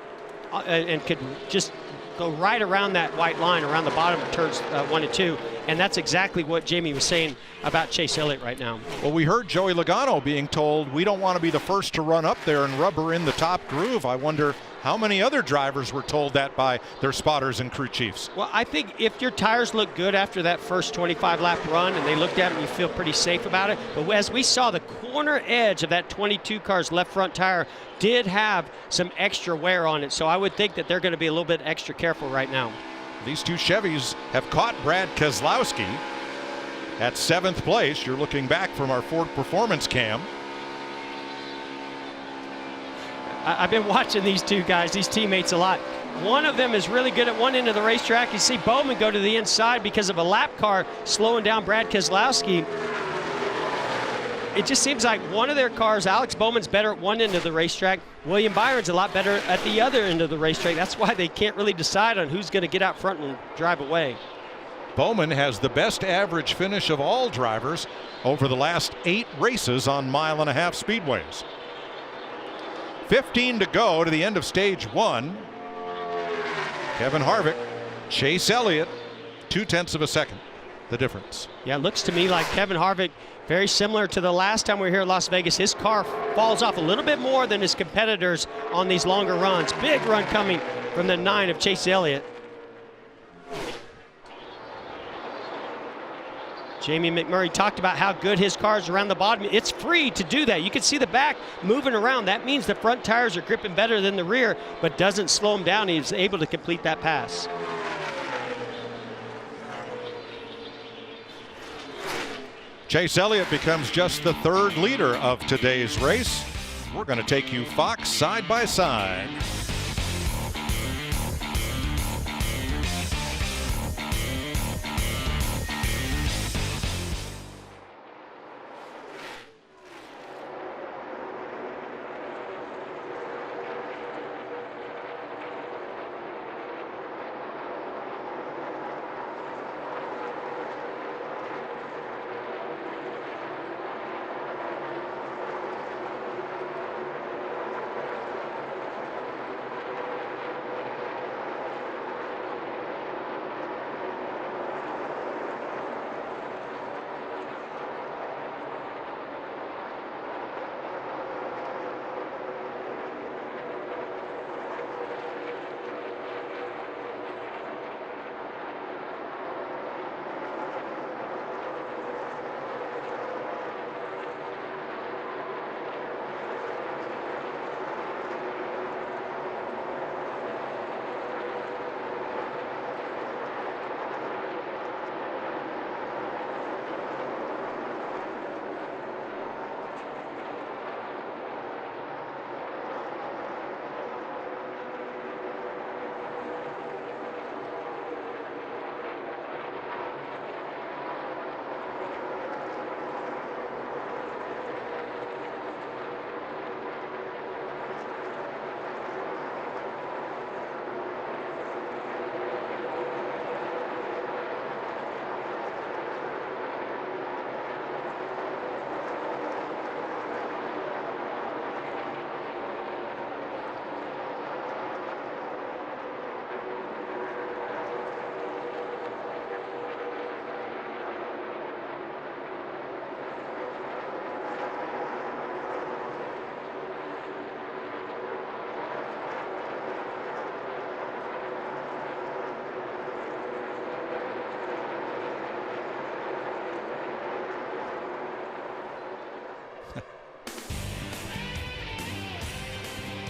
and could just go right around that white line, around the bottom of turns 1 and 2. and that's exactly what Jamie was saying about Chase Elliott right now. Well, we heard Joey Logano being told we don't want to be the first to run up there and rubber in the top groove. I wonder how many other drivers were told that by their spotters and crew chiefs. Well, I think if your tires look good after that first 25-lap run and they looked at it and you feel pretty safe about it, but as we saw, the corner edge of that 22 car's left front tire did have some extra wear on it, so I would think that they're going to be a little bit extra careful right now. These two Chevys have caught Brad Keselowski at 7th place. You're looking back from our Ford Performance Cam. I've been watching these two guys, these teammates, a lot. One of them is really good at one end of the racetrack. You see Bowman go to the inside because of a lap car slowing down Brad Keselowski. It just seems like one of their cars, Alex Bowman's better at one end of the racetrack. William Byron's a lot better at the other end of the racetrack. That's why they can't really decide on who's going to get out front and drive away. Bowman has the best average finish of all drivers over the last 8 races on 1.5 mile speedways. 15 to go to the end of stage 1. Kevin Harvick, Chase Elliott, 0.2 of a second, the difference. Yeah, it looks to me like Kevin Harvick, very similar to the last time we were here at Las Vegas. His car falls off a little bit more than his competitors on these longer runs. Big run coming from the 9 of Chase Elliott. Jamie McMurray talked about how good his car is around the bottom. It's free to do that. You can see the back moving around. That means the front tires are gripping better than the rear, but doesn't slow him down. He's able to complete that pass. Chase Elliott becomes just the 3rd leader of today's race. We're going to take you Fox side by side.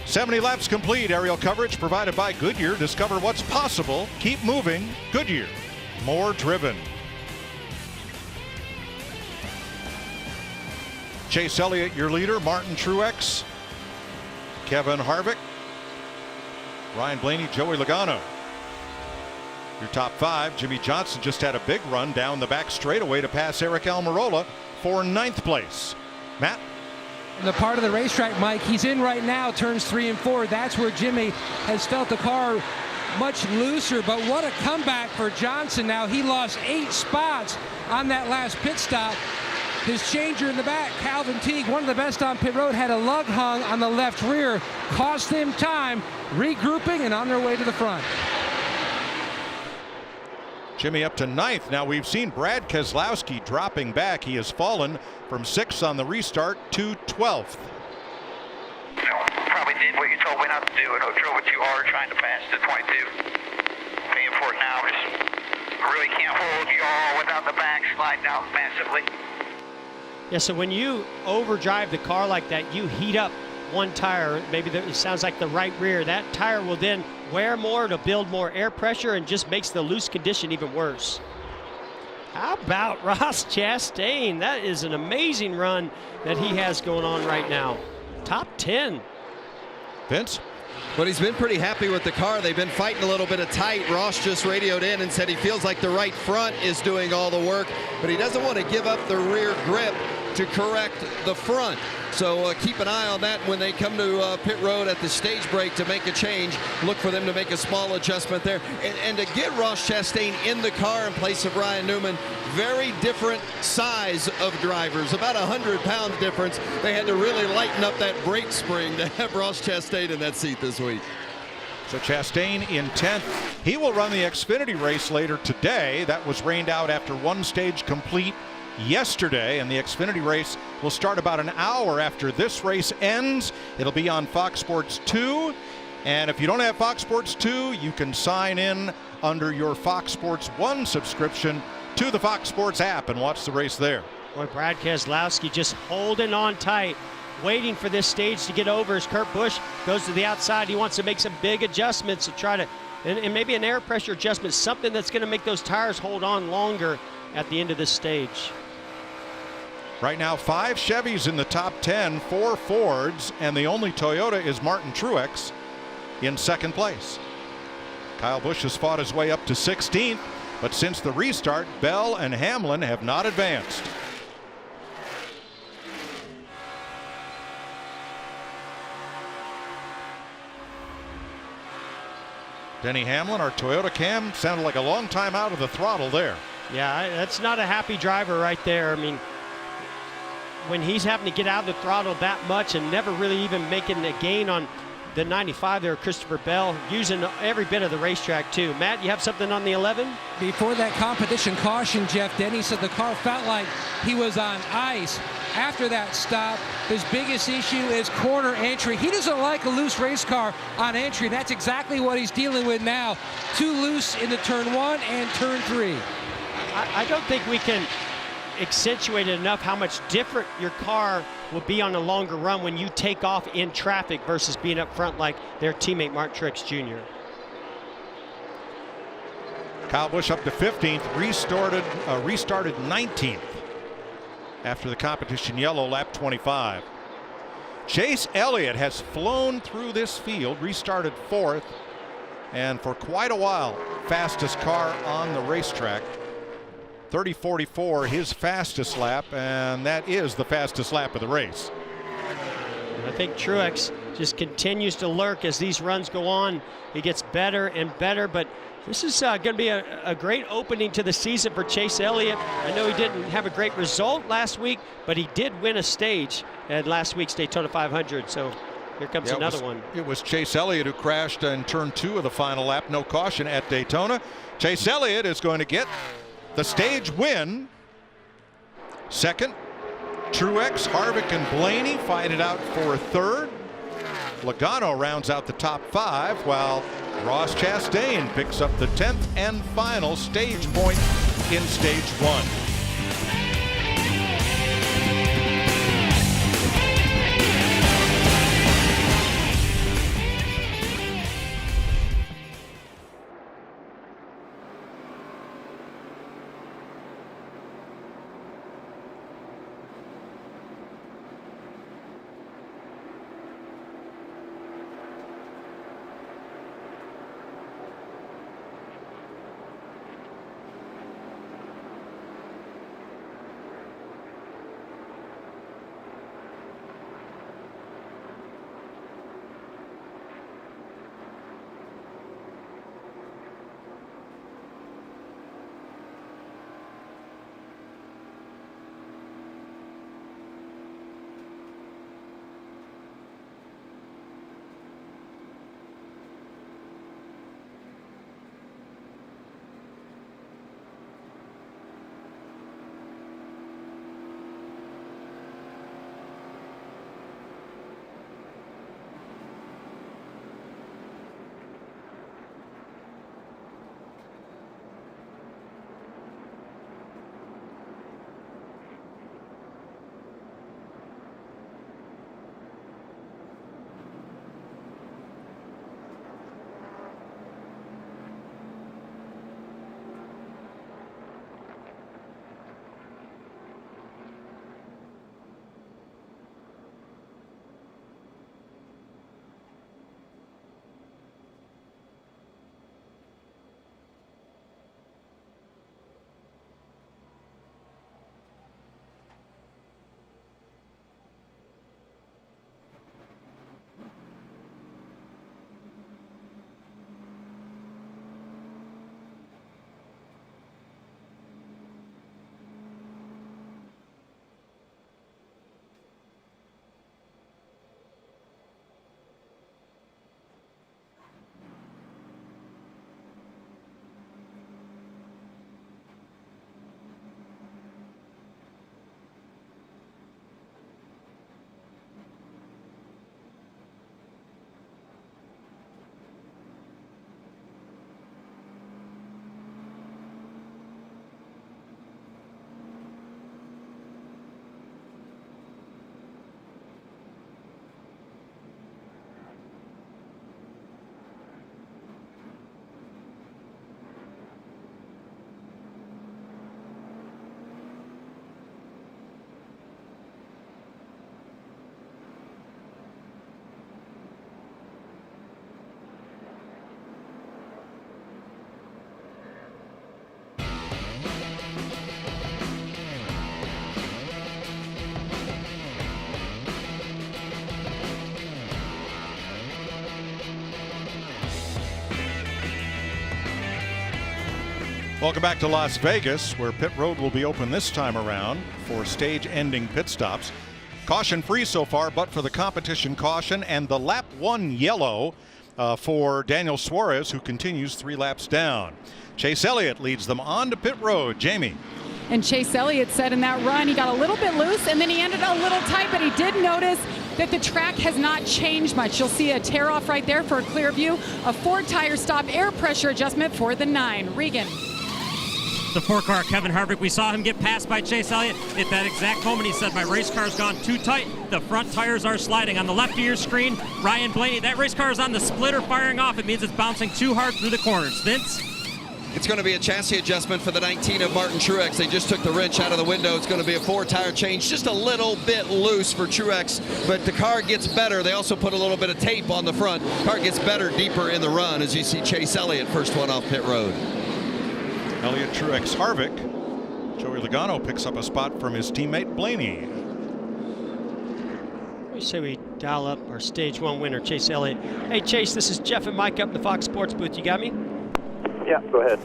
"70 laps complete." Aerial coverage provided by Goodyear. Discover what's possible. Keep moving. Goodyear. More driven. Chase Elliott, your leader. Martin Truex. Kevin Harvick. Ryan Blaney, Joey Logano. Your top 5. Jimmy Johnson just had a big run down the back straightaway to pass Eric Almirola for 9th place. Matt? The part of the racetrack, Mike, he's in right now, turns 3 and 4. That's where Jimmy has felt the car much looser, but what a comeback for Johnson. Now he lost 8 spots on that last pit stop. His changer in the back, Calvin Teague, one of the best on pit road, had a lug hung on the left rear, cost them time, regrouping and on their way to the front. Jimmy up to 9th. Now we've seen Brad Keselowski dropping back. He has fallen from 6th on the restart to 12th. Probably did what you told me not to do and drove it too hard trying to pass to 22. Paying for it now. Just really can't hold you all without the back sliding out massively. Yeah, so when you overdrive the car like that, you heat up one tire. Maybe it sounds like the right rear. That tire will then wear more to build more air pressure and just makes the loose condition even worse. How about Ross Chastain? That is an amazing run that he has going on right now. Top 10. Vince? But he's been pretty happy with the car. They've been fighting a little bit of tight. Ross just radioed in and said he feels like the right front is doing all the work, but he doesn't want to give up the rear grip to correct the front. So keep an eye on that when they come to pit road at the stage break to make a change. Look for them to make a small adjustment there. And to get Ross Chastain in the car in place of Ryan Newman, very different size of drivers, about 100-pound difference. They had to really lighten up that brake spring to have Ross Chastain in that seat this week. So Chastain in 10th. He will run the Xfinity race later today. That was rained out after one stage complete yesterday, and the Xfinity race will start about an hour after this race ends. It'll be on Fox Sports 2, and if you don't have Fox Sports 2, you can sign in under your Fox Sports 1 subscription to the Fox Sports app and watch the race there. Boy, Brad Keselowski just holding on tight, waiting for this stage to get over as Kurt Busch goes to the outside. He wants to make some big adjustments to try to, and maybe an air pressure adjustment, something that's going to make those tires hold on longer at the end of this stage. Right now, 5 Chevys in the top 10, 4 Fords, and the only Toyota is Martin Truex in 2nd place. Kyle Busch has fought his way up to 16th, but since the restart, Bell and Hamlin have not advanced. Denny Hamlin, our Toyota cam, sounded like a long time out of the throttle there. Yeah, that's not a happy driver right there. I mean, when he's having to get out of the throttle that much and never really even making a gain on the 95 there, Christopher Bell, using every bit of the racetrack too. Matt, you have something on the 11? Before that competition caution, Jeff, Denny said the car felt like he was on ice. After that stop, his biggest issue is corner entry. He doesn't like a loose race car on entry. That's exactly what he's dealing with now. Too loose in the turn 1 and turn 3. I don't think we can accentuate it enough how much different your car will be on a longer run when you take off in traffic versus being up front like their teammate Mark Truex Jr. Kyle Busch up to 15th, restarted 19th after the competition yellow, lap 25. Chase Elliott has flown through this field, restarted 4th, and for quite a while, fastest car on the racetrack. 30:44, his fastest lap, and that is the fastest lap of the race. I think Truex just continues to lurk as these runs go on. He gets better and better, but this is going to be a great opening to the season for Chase Elliott. I know he didn't have a great result last week, but he did win a stage at last week's Daytona 500, so here comes another one. It was Chase Elliott who crashed in turn 2 of the final lap, no caution at Daytona. Chase Elliott is going to get the stage win. 2nd, Truex, Harvick, and Blaney fight it out for 3rd. Logano rounds out the top 5, while Ross Chastain picks up the 10th and final stage point in stage 1. Welcome back to Las Vegas, where pit road will be open this time around for stage-ending pit stops. Caution-free so far, but for the competition caution and the lap 1 yellow for Daniel Suarez, who continues 3 laps down. Chase Elliott leads them on to pit road. Jamie. And Chase Elliott said in that run he got a little bit loose and then he ended a little tight, but he did notice that the track has not changed much. You'll see a tear off right there for a clear view. A 4-tire stop, air pressure adjustment for the 9. Regan. The 4-car, Kevin Harvick, we saw him get passed by Chase Elliott. At that exact moment, he said, my race car's gone too tight. The front tires are sliding. On the left of your screen, Ryan Blaney, that race car is on the splitter firing off. It means it's bouncing too hard through the corners. Vince? It's going to be a chassis adjustment for the 19 of Martin Truex. They just took the wrench out of the window. It's going to be a 4-tire change, just a little bit loose for Truex, but the car gets better. They also put a little bit of tape on the front. Car gets better deeper in the run as you see Chase Elliott, first one off pit road. Elliott, Truex, Harvick. Joey Logano picks up a spot from his teammate Blaney. We say we dial up our stage 1 winner, Chase Elliott. Hey Chase, this is Jeff and Mike up in the Fox Sports booth. You got me? Yeah, go ahead.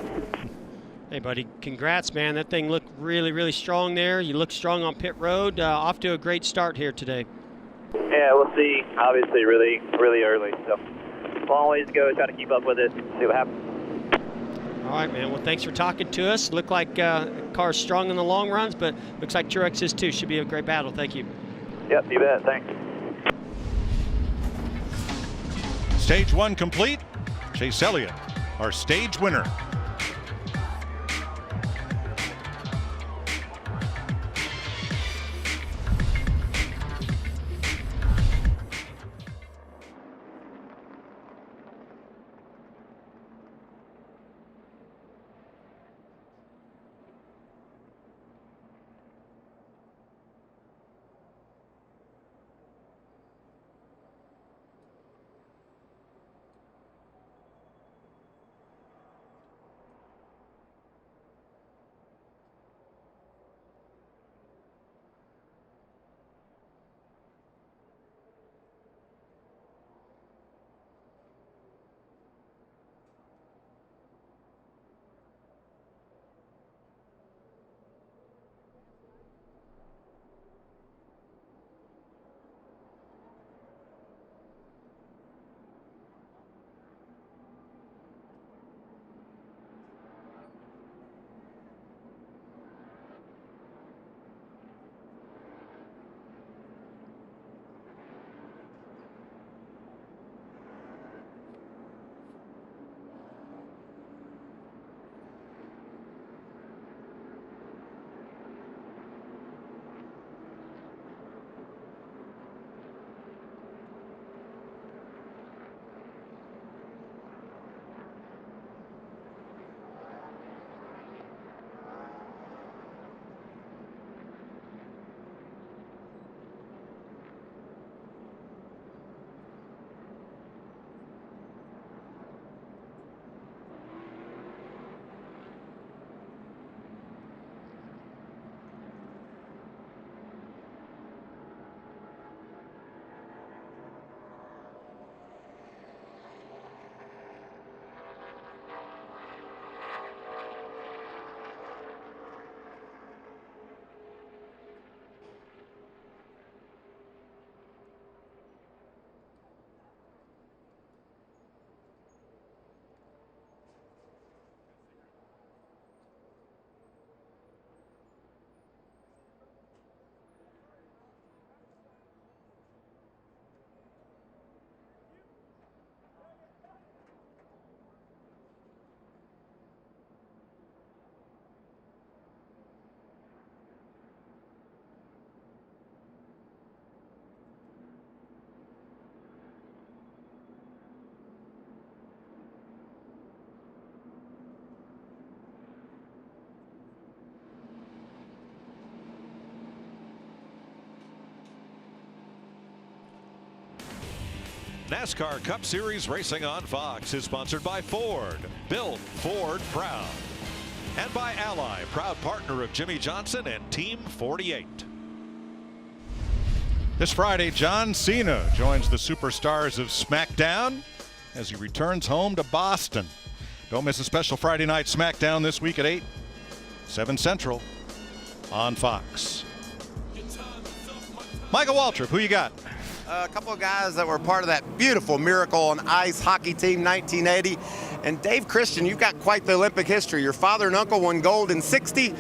Hey buddy, congrats man. That thing looked really, really strong there. You look strong on pit road. Off to a great start here today. Yeah, we'll see. Obviously, really, really early. So, long ways to go. Try to keep up with it. See what happens. All right, man. Well, thanks for talking to us. Looked like car's strong in the long runs, but looks like Truex is too. Should be a great battle. Thank you. Yep, you bet. Thanks. Stage 1 complete. Chase Elliott, our stage winner. NASCAR Cup Series racing on Fox is sponsored by Ford. Built Ford proud. And by Ally, proud partner of Jimmy Johnson and Team 48. This Friday, John Cena joins the superstars of SmackDown as he returns home to Boston. Don't miss a special Friday night SmackDown this week at 8, 7 Central on Fox. Michael Waltrip, who you got? A couple of guys that were part of that beautiful Miracle on Ice hockey team 1980. And Dave Christian, you've got quite the Olympic history. Your father and uncle won gold in 60.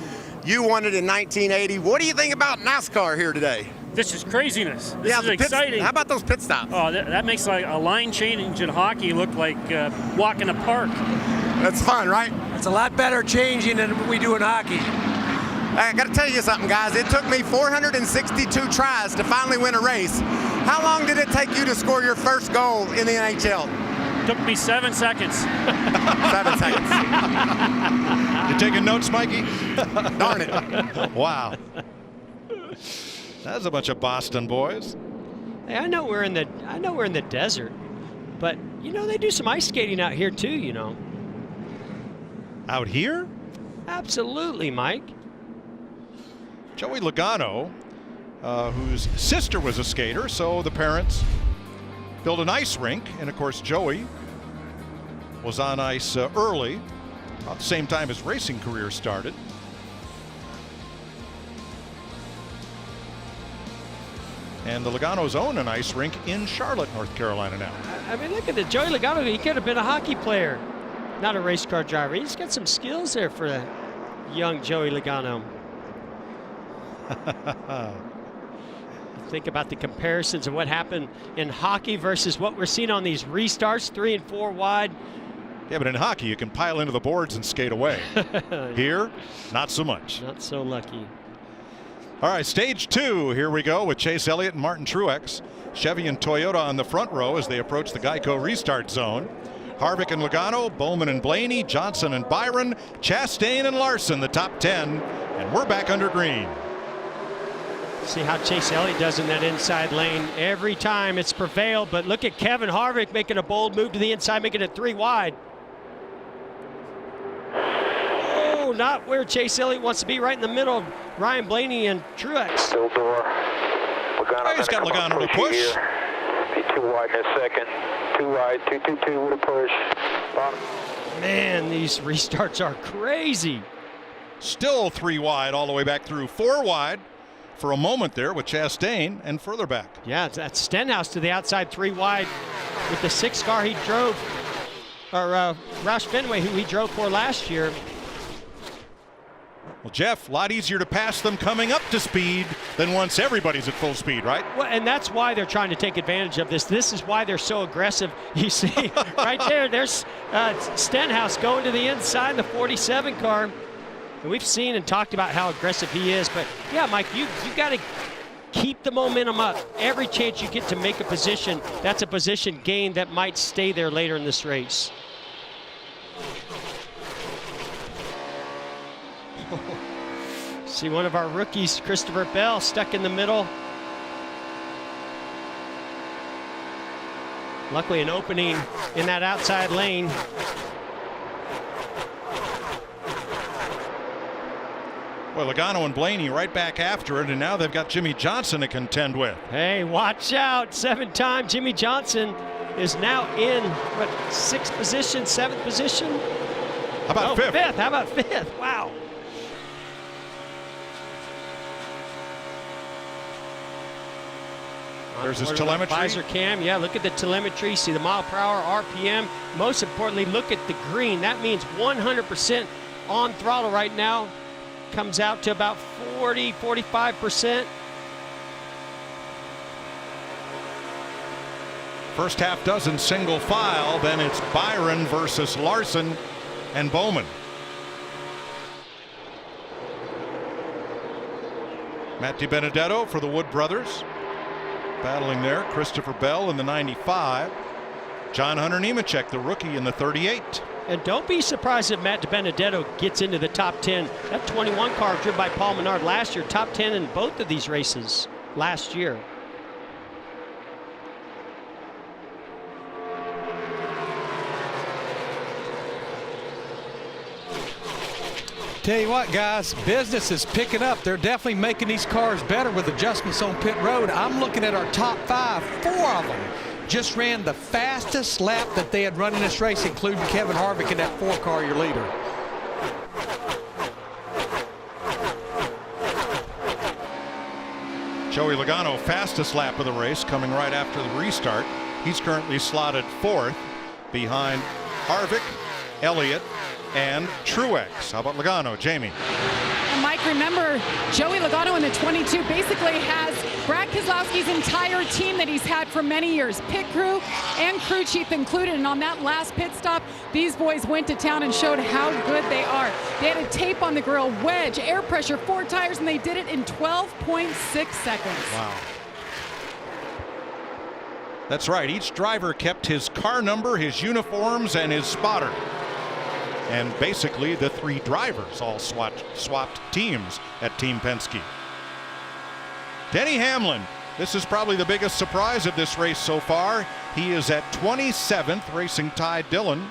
You won it in 1980. What do you think about NASCAR here today? This is craziness. This is exciting. How about those pit stops? Oh, that makes like a line change in hockey look like walking a park. That's fun, right? It's a lot better changing than we do in hockey. I got to tell you something, guys. It took me 462 tries to finally win a race. How long did it take you to score your first goal in the NHL? Took me 7 seconds. 7 seconds. You taking notes, Mikey? Darn it. Wow. That's a bunch of Boston boys. Hey, I know we're in the desert, but you know they do some ice skating out here too, you know. Out here? Absolutely, Mike. Joey Logano, whose sister was a skater, so the parents built an ice rink, and of course Joey was on ice early, about the same time his racing career started. And the Logano's own an ice rink in Charlotte, North Carolina now. I mean, look at it. Joey Logano, he could have been a hockey player, not a race car driver. He's got some skills there for a young Joey Logano. Think about the comparisons of what happened in hockey versus what we're seeing on these restarts, 3 and 4 wide. Yeah, but in hockey, you can pile into the boards and skate away. Here, not so much. Not so lucky. All right, stage 2. Here we go with Chase Elliott and Martin Truex. Chevy and Toyota on the front row as they approach the Geico restart zone. Harvick and Logano, Bowman and Blaney, Johnson and Byron, Chastain and Larson, the top 10. And we're back under green. See how Chase Elliott does in that inside lane. Every time it's prevailed, but look at Kevin Harvick making a bold move to the inside, making it 3 wide. Oh, not where Chase Elliott wants to be, right in the middle of Ryan Blaney and Truex. Still door. Logano, he's got Logano to push. Be 2 wide in a second. 2 wide, 2-2-2 with a push. Bottom. Man, these restarts are crazy. Still 3 wide all the way back through 4 wide. For a moment there with Chastain and further back. Yeah, that's Stenhouse to the outside 3 wide with the 6 car he drove, or Roush Fenway, who he drove for last year. Well, Jeff, a lot easier to pass them coming up to speed than once everybody's at full speed, right? Well, and that's why they're trying to take advantage of this. This is why they're so aggressive. You see right there, there's Stenhouse going to the inside, the 47 car. And we've seen and talked about how aggressive he is, but yeah, Mike, you got to keep the momentum up. Every chance you get to make a position, that's a position gain that might stay there later in this race. See one of our rookies, Christopher Bell, stuck in the middle. Luckily an opening in that outside lane. Well, Logano and Blaney right back after it, and now they've got Jimmy Johnson to contend with. Hey, watch out. 7-time Jimmy Johnson is now in, what, 6th position, 7th position? How about 5th? 5th. How about 5th? Wow. There's his telemetry. Visor cam, yeah, look at the telemetry. See the mile per hour, RPM. Most importantly, look at the green. That means 100% on throttle right now. Comes out to about 40, 45%. First half dozen single file, then it's Byron versus Larson and Bowman. Matt DiBenedetto for the Wood brothers. Battling there, Christopher Bell in the 95. John Hunter Nemechek, the rookie, in the 38. And don't be surprised if Matt DiBenedetto gets into the top 10. That 21 car driven by Paul Menard last year, top 10 in both of these races last year. Tell you what, guys, business is picking up. They're definitely making these cars better with adjustments on pit road. I'm looking at our top 5, 4 of them just ran the fastest lap that they had run in this race, including Kevin Harvick in that 4-car, your leader. Joey Logano, fastest lap of the race, coming right after the restart. He's currently slotted 4th behind Harvick, Elliott, and Truex. How about Logano, Jamie? And Mike, remember, Joey Logano in the 22 basically has Brad Keselowski's entire team that he's had for many years, pit crew and crew chief included. And on that last pit stop, these boys went to town and showed how good they are. They had a tape on the grill, wedge, air pressure, 4 tires, and they did it in 12.6 seconds. Wow. That's right. Each driver kept his car number, his uniforms, and his spotter. And basically, the 3 drivers all swapped teams at Team Penske. Denny Hamlin, this is probably the biggest surprise of this race so far. He is at 27th, racing Ty Dillon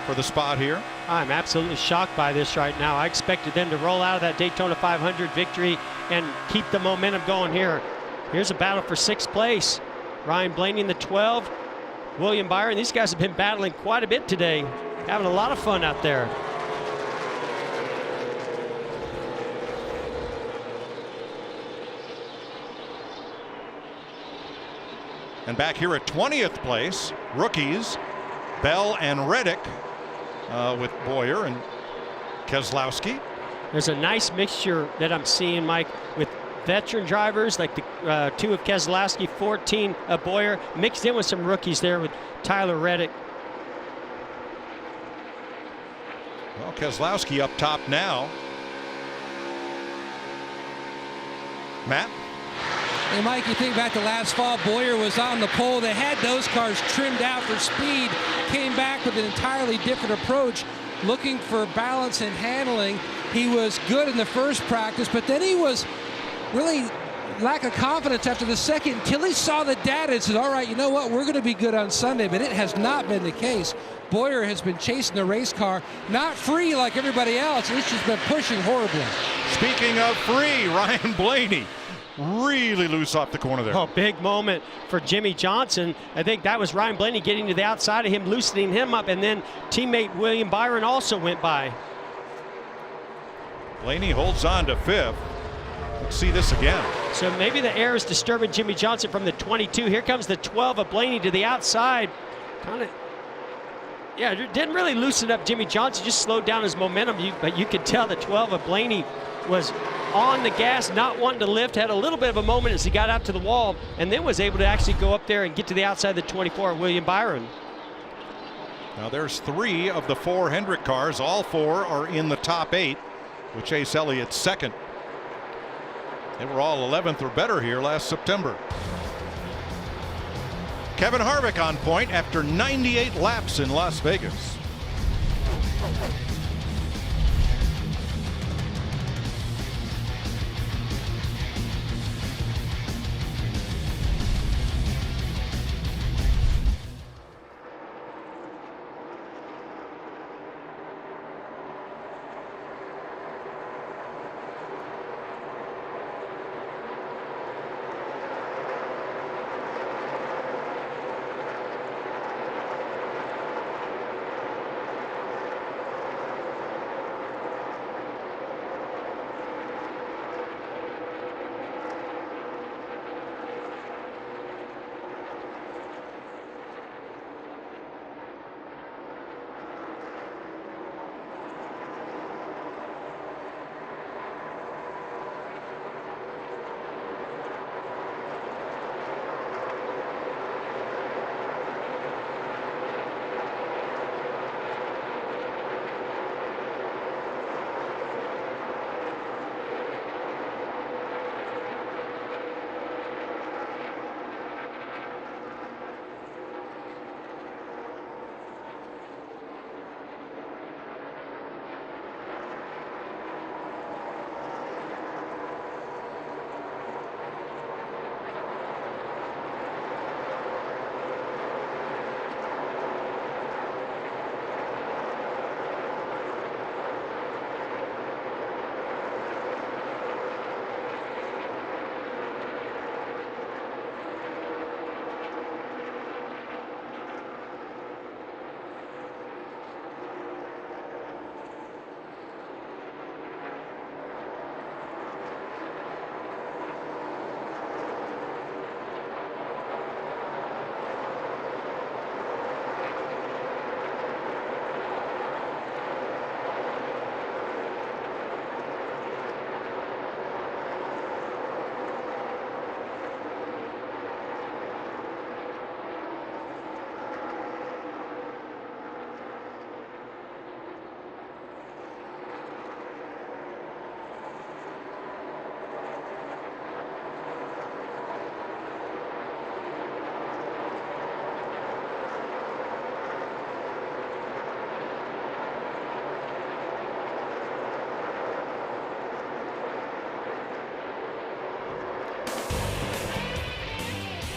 for the spot here. I'm absolutely shocked by this right now. I expected them to roll out of that Daytona 500 victory and keep the momentum going here. Here's a battle for 6th place. Ryan Blaney in the 12, William Byron. These guys have been battling quite a bit today. Having a lot of fun out there. And back here at 20th place, rookies Bell and Reddick with Boyer and Keselowski. There's a nice mixture that I'm seeing, Mike, with veteran drivers like the 2 of Keselowski, 14 of Boyer, mixed in with some rookies there with Tyler Reddick. Well, Keselowski up top now. Matt? And Mike, you think back to last fall, Boyer was on the pole. They had those cars trimmed out for speed, came back with an entirely different approach, looking for balance and handling. He was good in the first practice, but then he was really lack of confidence after the second until he saw the data and said, all right, you know what, we're going to be good on Sunday, but it has not been the case. Boyer has been chasing the race car, not free like everybody else. He's just been pushing horribly. Speaking of free, Ryan Blaney really loose off the corner there. Oh, big moment for Jimmy Johnson. I think that was Ryan Blaney getting to the outside of him, loosening him up, and then teammate William Byron also went by. Blaney holds on to 5th. Let's see this again. So maybe the air is disturbing Jimmy Johnson from the 22. Here comes the 12 of Blaney to the outside. Kind of, yeah, it didn't really loosen up Jimmy Johnson, just slowed down his momentum. But you could tell the 12 of Blaney was on the gas, not wanting to lift, had a little bit of a moment as he got out to the wall, and then was able to actually go up there and get to the outside of the 24 of William Byron. Now there's 3 of the 4 Hendrick cars. All 4 are in the top 8, with Chase Elliott 2nd. They were all 11th or better here last September. Kevin Harvick on point after 98 laps in Las Vegas.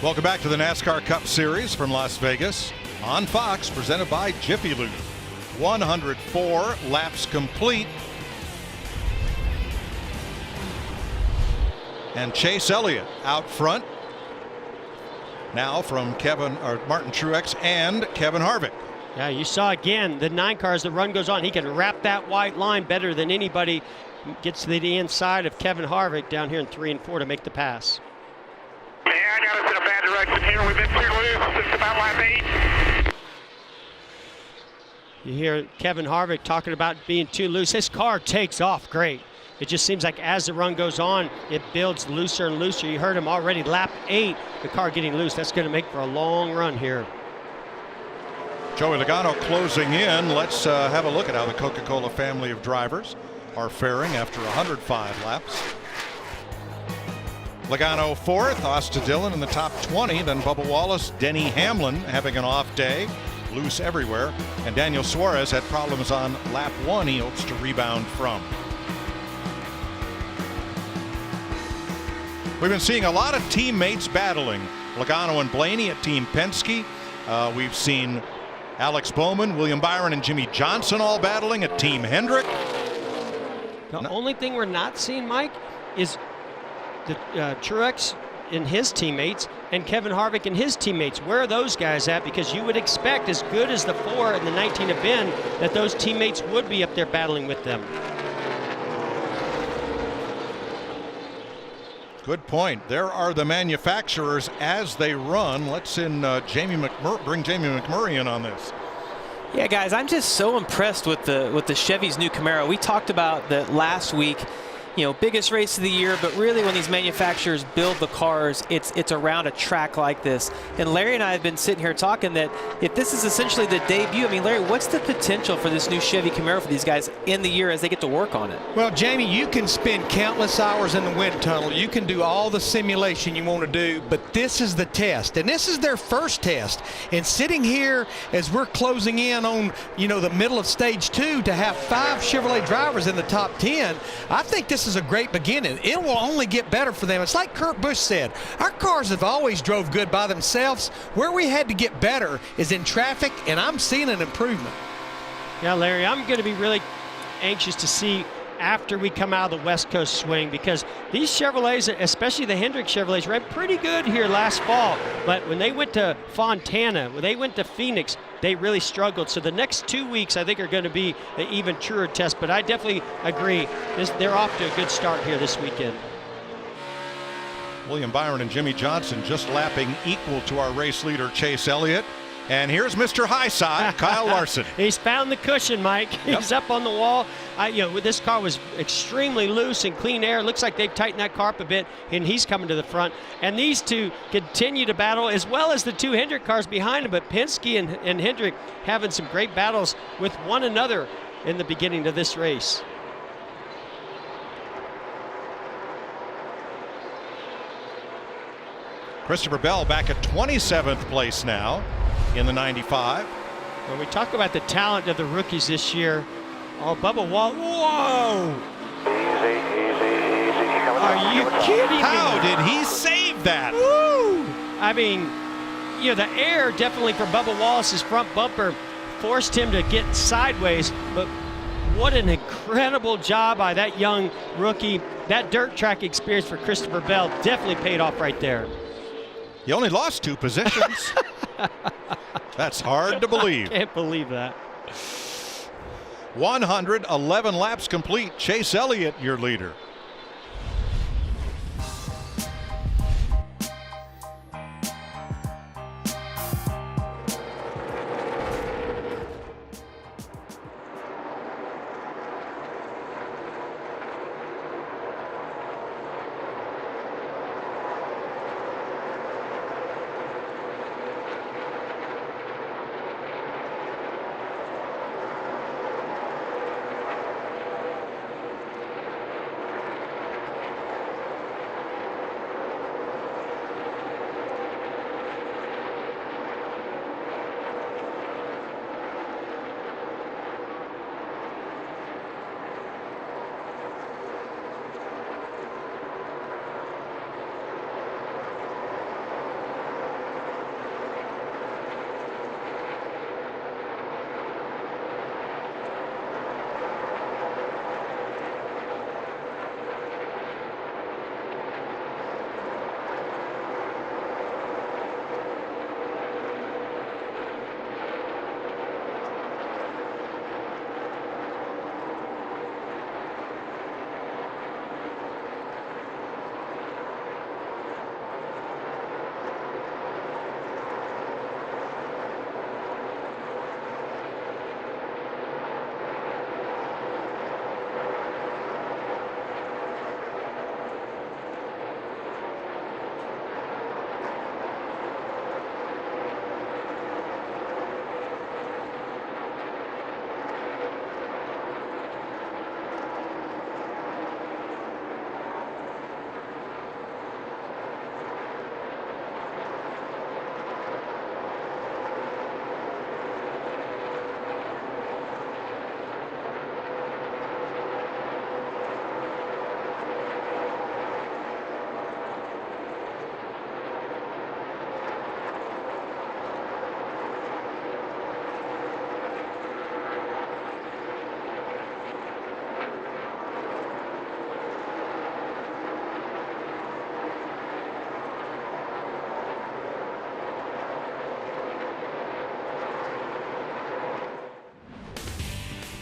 Welcome back to the NASCAR Cup Series from Las Vegas on Fox, presented by Jiffy Lube. 104 laps complete. And Chase Elliott out front. Now from Martin Truex and Kevin Harvick. Yeah, you saw again the 9 car as the run goes on. He can wrap that white line better than anybody. Gets to the inside of Kevin Harvick down here in 3 and 4 to make the pass. Yeah, I got us in a bad direction here. We've been too loose since about lap 8. You hear Kevin Harvick talking about being too loose. His car takes off great. It just seems like as the run goes on, it builds looser and looser. You heard him already, lap 8, the car getting loose. That's going to make for a long run here. Joey Logano closing in. Let's have a look at how the Coca-Cola family of drivers are faring after 105 laps. Logano 4th, Austin Dillon in the top 20, then Bubba Wallace, Denny Hamlin having an off day, loose everywhere, and Daniel Suarez had problems on lap 1 he hopes to rebound from. We've been seeing a lot of teammates battling. Logano and Blaney at Team Penske. We've seen Alex Bowman, William Byron, and Jimmy Johnson all battling at Team Hendrick. The only thing we're not seeing, Mike, is the Truex and his teammates and Kevin Harvick and his teammates. Where are those guys at? Because you would expect, as good as the 4 and the 19 have been, that those teammates would be up there battling with them. Good point. There are the manufacturers as they run. Let's bring Jamie McMurray in on this. Yeah, guys, I'm just so impressed with the Chevy's new Camaro. We talked about that last week. You know, biggest race of the year, but really when these manufacturers build the cars, it's around a track like this. And Larry and I have been sitting here talking that if this is essentially the debut, I mean, Larry, what's the potential for this new Chevy Camaro for these guys in the year as they get to work on it? Well, Jamie, you can spend countless hours in the wind tunnel. You can do all the simulation you want to do, but this is the test. And this is their first test. And sitting here as we're closing in on, you know, the middle of stage 2 to have 5 Chevrolet drivers in the top 10, I think this is a great beginning. It will only get better for them. It's like Kurt Busch said, our cars have always drove good by themselves. Where we had to get better is in traffic, and I'm seeing an improvement. Yeah, Larry, I'm going to be really anxious to see after we come out of the West Coast swing, because these Chevrolets, especially the Hendrick Chevrolets, ran pretty good here last fall. But when they went to Fontana, when they went to Phoenix, they really struggled. So the next 2 weeks, I think, are going to be an even truer test. But I definitely agree. They're off to a good start here this weekend. William Byron and Jimmy Johnson just lapping equal to our race leader, Chase Elliott. And here's Mr. High Side, Kyle Larson. He's found the cushion, Mike. He's up on the wall. This car was extremely loose and clean air. It looks like they've tightened that car up a bit, and he's coming to the front. And these two continue to battle, as well as the 2 Hendrick cars behind him. But Penske and Hendrick having some great battles with one another in the beginning of this race. Christopher Bell back at 27th place now in the 95. When we talk about the talent of the rookies this year, Bubba Wallace, whoa! Easy. Are you kidding me? How did he save that? Woo! I mean, the air definitely for Bubba Wallace's front bumper forced him to get sideways, but what an incredible job by that young rookie. That dirt track experience for Christopher Bell definitely paid off right there. He only lost 2 positions. That's hard to believe. I can't believe that. 111 laps complete. Chase Elliott, your leader.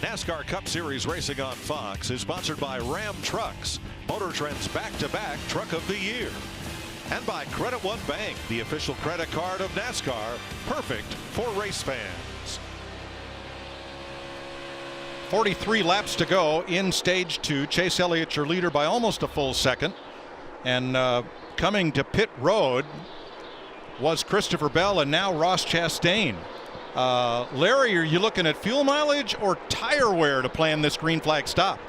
NASCAR Cup Series racing on Fox is sponsored by Ram Trucks, Motor Trend's back-to-back Truck of the Year. And by Credit One Bank, the official credit card of NASCAR, perfect for race fans. 43 laps to go in stage 2. Chase Elliott, your leader, by almost a full second. And coming to pit road was Christopher Bell and now Ross Chastain. Larry, are you looking at fuel mileage or tire wear to plan this green flag stop?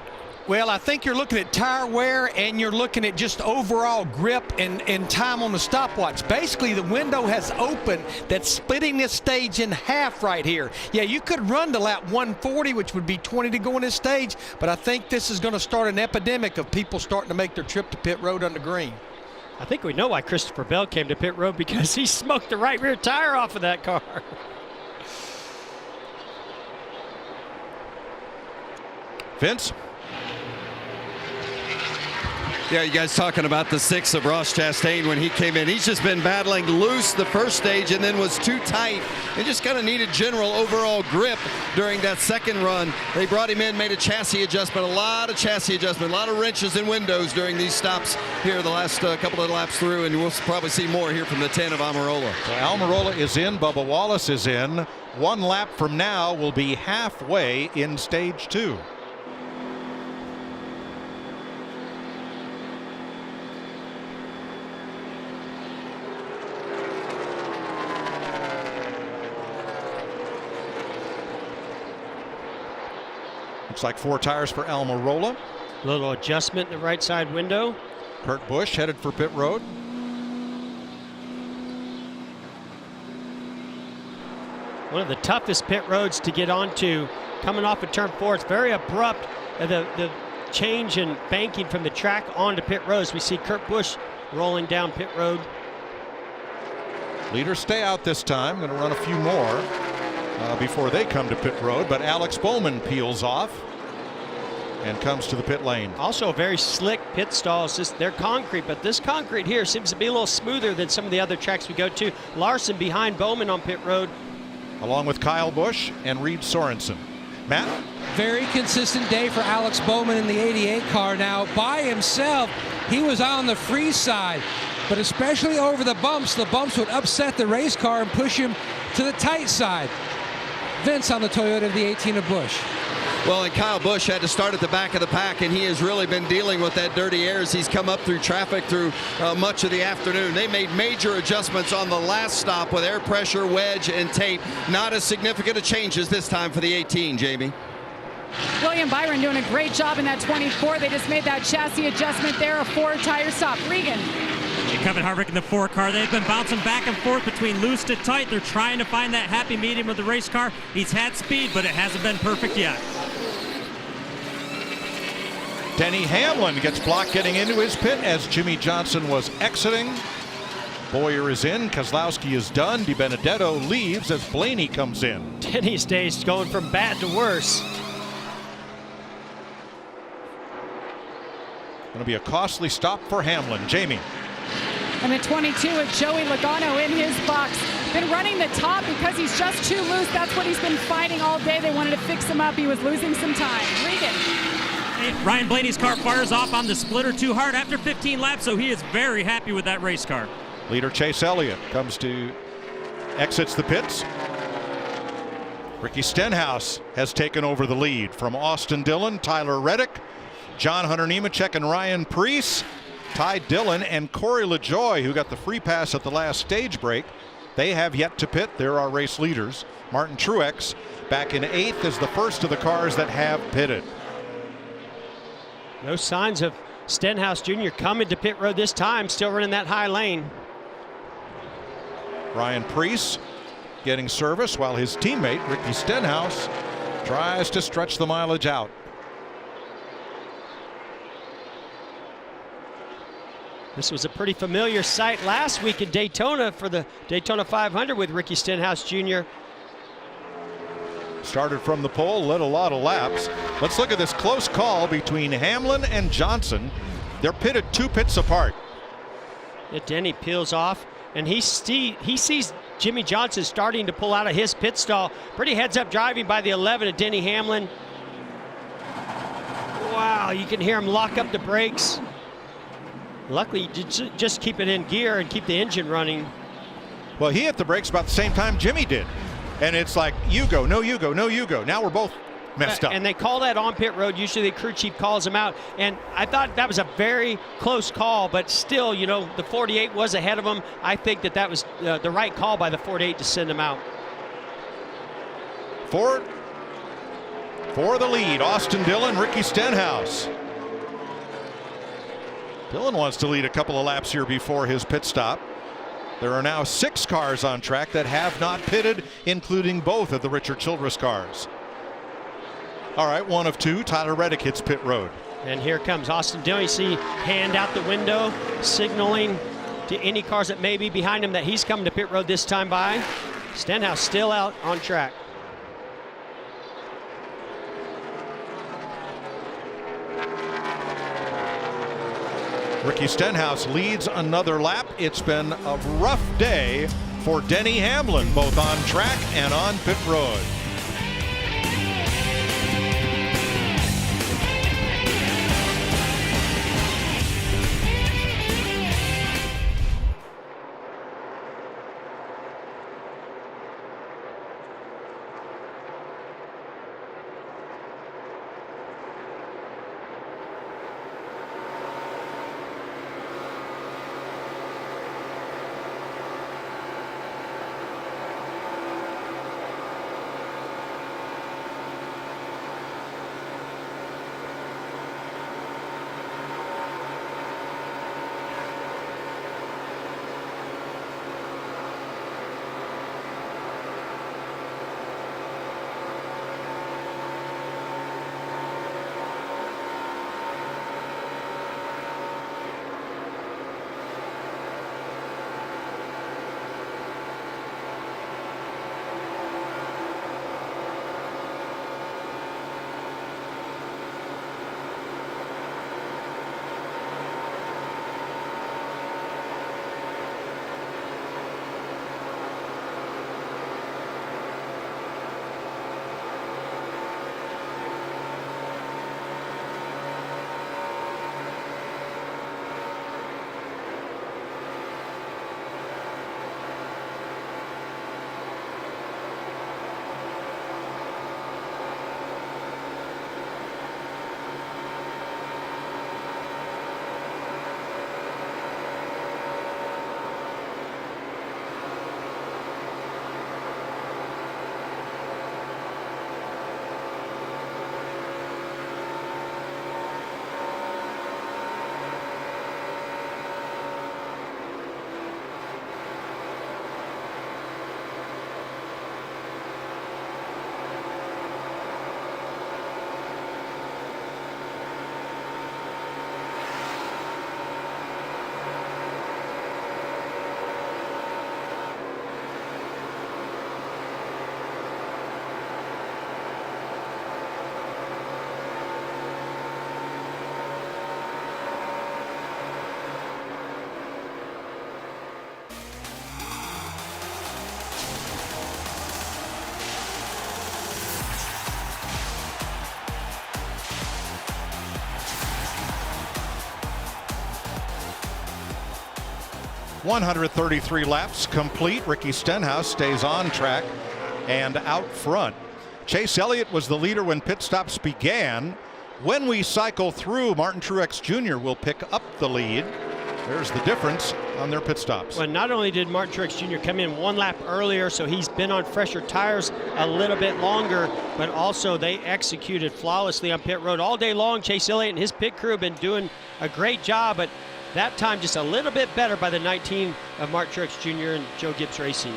Well, I think you're looking at tire wear and you're looking at just overall grip and time on the stopwatch. Basically, the window has opened that's splitting this stage in half right here. Yeah, you could run to lap 140, which would be 20 to go in this stage, but I think this is going to start an epidemic of people starting to make their trip to pit road on the green. I think we know why Christopher Bell came to pit road, because he smoked the right rear tire off of that car. Vince? Yeah, you guys talking about the 6 of Ross Chastain when he came in. He's just been battling loose the first stage and then was too tight and just kind of needed general overall grip during that second run. They brought him in, made a chassis adjustment, a lot of chassis adjustment, a lot of wrenches and windows during these stops here the last couple of laps through, and we'll probably see more here from the 10 of Almirola. So Almirola is in, Bubba Wallace is in. 1 lap from now will be halfway in stage 2. Looks like 4 tires for Almirola. A little adjustment in the right side window. Kurt Busch headed for pit road. One of the toughest pit roads to get onto coming off of turn 4. It's very abrupt, the change in banking from the track onto pit roads. We see Kurt Busch rolling down pit road. Leaders stay out this time. Going to run a few more before they come to pit road, but Alex Bowman peels off and comes to the pit lane. Also a very slick pit stall. It's just, they're concrete, but this concrete here seems to be a little smoother than some of the other tracks we go to. Larson behind Bowman on pit road. Along with Kyle Busch and Reed Sorensen. Matt? Very consistent day for Alex Bowman in the 88 car. Now, by himself, he was on the free side, but especially over the bumps would upset the race car and push him to the tight side. Vince on the Toyota of the 18 of Busch. Well, and Kyle Busch had to start at the back of the pack, and he has really been dealing with that dirty air as he's come up through traffic through much of the afternoon. They made major adjustments on the last stop with air pressure, wedge, and tape. Not as significant a changes this time for the 18, Jamie. William Byron doing a great job in that 24. They just made that chassis adjustment there, a 4-tire stop. Regan. Kevin Harvick in the 4 car. They've been bouncing back and forth between loose to tight. They're trying to find that happy medium with the race car. He's had speed, but it hasn't been perfect yet. Denny Hamlin gets blocked getting into his pit as Jimmy Johnson was exiting. Boyer is in, Keselowski is done, DiBenedetto leaves as Blaney comes in. Denny's days going from bad to worse. Going to be a costly stop for Hamlin. Jamie. And the 22 with Joey Logano in his box. Been running the top because he's just too loose. That's what he's been fighting all day. They wanted to fix him up. He was losing some time. Regan. Ryan Blaney's car fires off on the splitter too hard after 15 laps, so he is very happy with that race car. Leader Chase Elliott exits the pits. Ricky Stenhouse has taken over the lead from Austin Dillon, Tyler Reddick, John Hunter Nemechek, and Ryan Preece. Ty Dillon and Corey LaJoie, who got the free pass at the last stage break, they have yet to pit. They're our race leaders. Martin Truex back in 8th as the first of the cars that have pitted. No signs of Stenhouse Jr. coming to pit road this time, still running that high lane. Ryan Preece getting service while his teammate Ricky Stenhouse tries to stretch the mileage out. This was a pretty familiar sight last week in Daytona for the Daytona 500 with Ricky Stenhouse Jr. Started from the pole, led a lot of laps. Let's look at this close call between Hamlin and Johnson. They're pitted 2 pits apart. Yeah, Denny peels off, and he sees Jimmy Johnson starting to pull out of his pit stall. Pretty heads-up driving by the 11 of Denny Hamlin. Wow, you can hear him lock up the brakes. Luckily, just keep it in gear and keep the engine running. Well, he hit the brakes about the same time Jimmy did. And it's like, you go, no, you go, no, you go. Now we're both messed up. And they call that on pit road. Usually the crew chief calls them out. And I thought that was a very close call, but still, you know, the 48 was ahead of them. I think that was the right call by the 48 to send them out. For the lead, Austin Dillon, Ricky Stenhouse. Dillon wants to lead a couple of laps here before his pit stop. There are now 6 cars on track that have not pitted, including both of the Richard Childress cars. All right, 1 of 2. Tyler Reddick hits pit road. And here comes Austin Dillon. You see hand out the window, signaling to any cars that may be behind him that he's coming to pit road this time by. Stenhouse still out on track. Ricky Stenhouse leads another lap. It's been a rough day for Denny Hamlin, both on track and on pit road. .133 laps complete. Ricky Stenhouse stays on track and out front. Chase Elliott was the leader when pit stops began. When we cycle through, Martin Truex Jr. will pick up the lead. There's the difference on their pit stops. Well, not only did Martin Truex Jr. come in 1 lap earlier, so he's been on fresher tires a little bit longer, but also they executed flawlessly on pit road all day long. Chase Elliott and his pit crew have been doing a great job, but that time just a little bit better by the 19 of Martin Truex Jr. and Joe Gibbs Racing.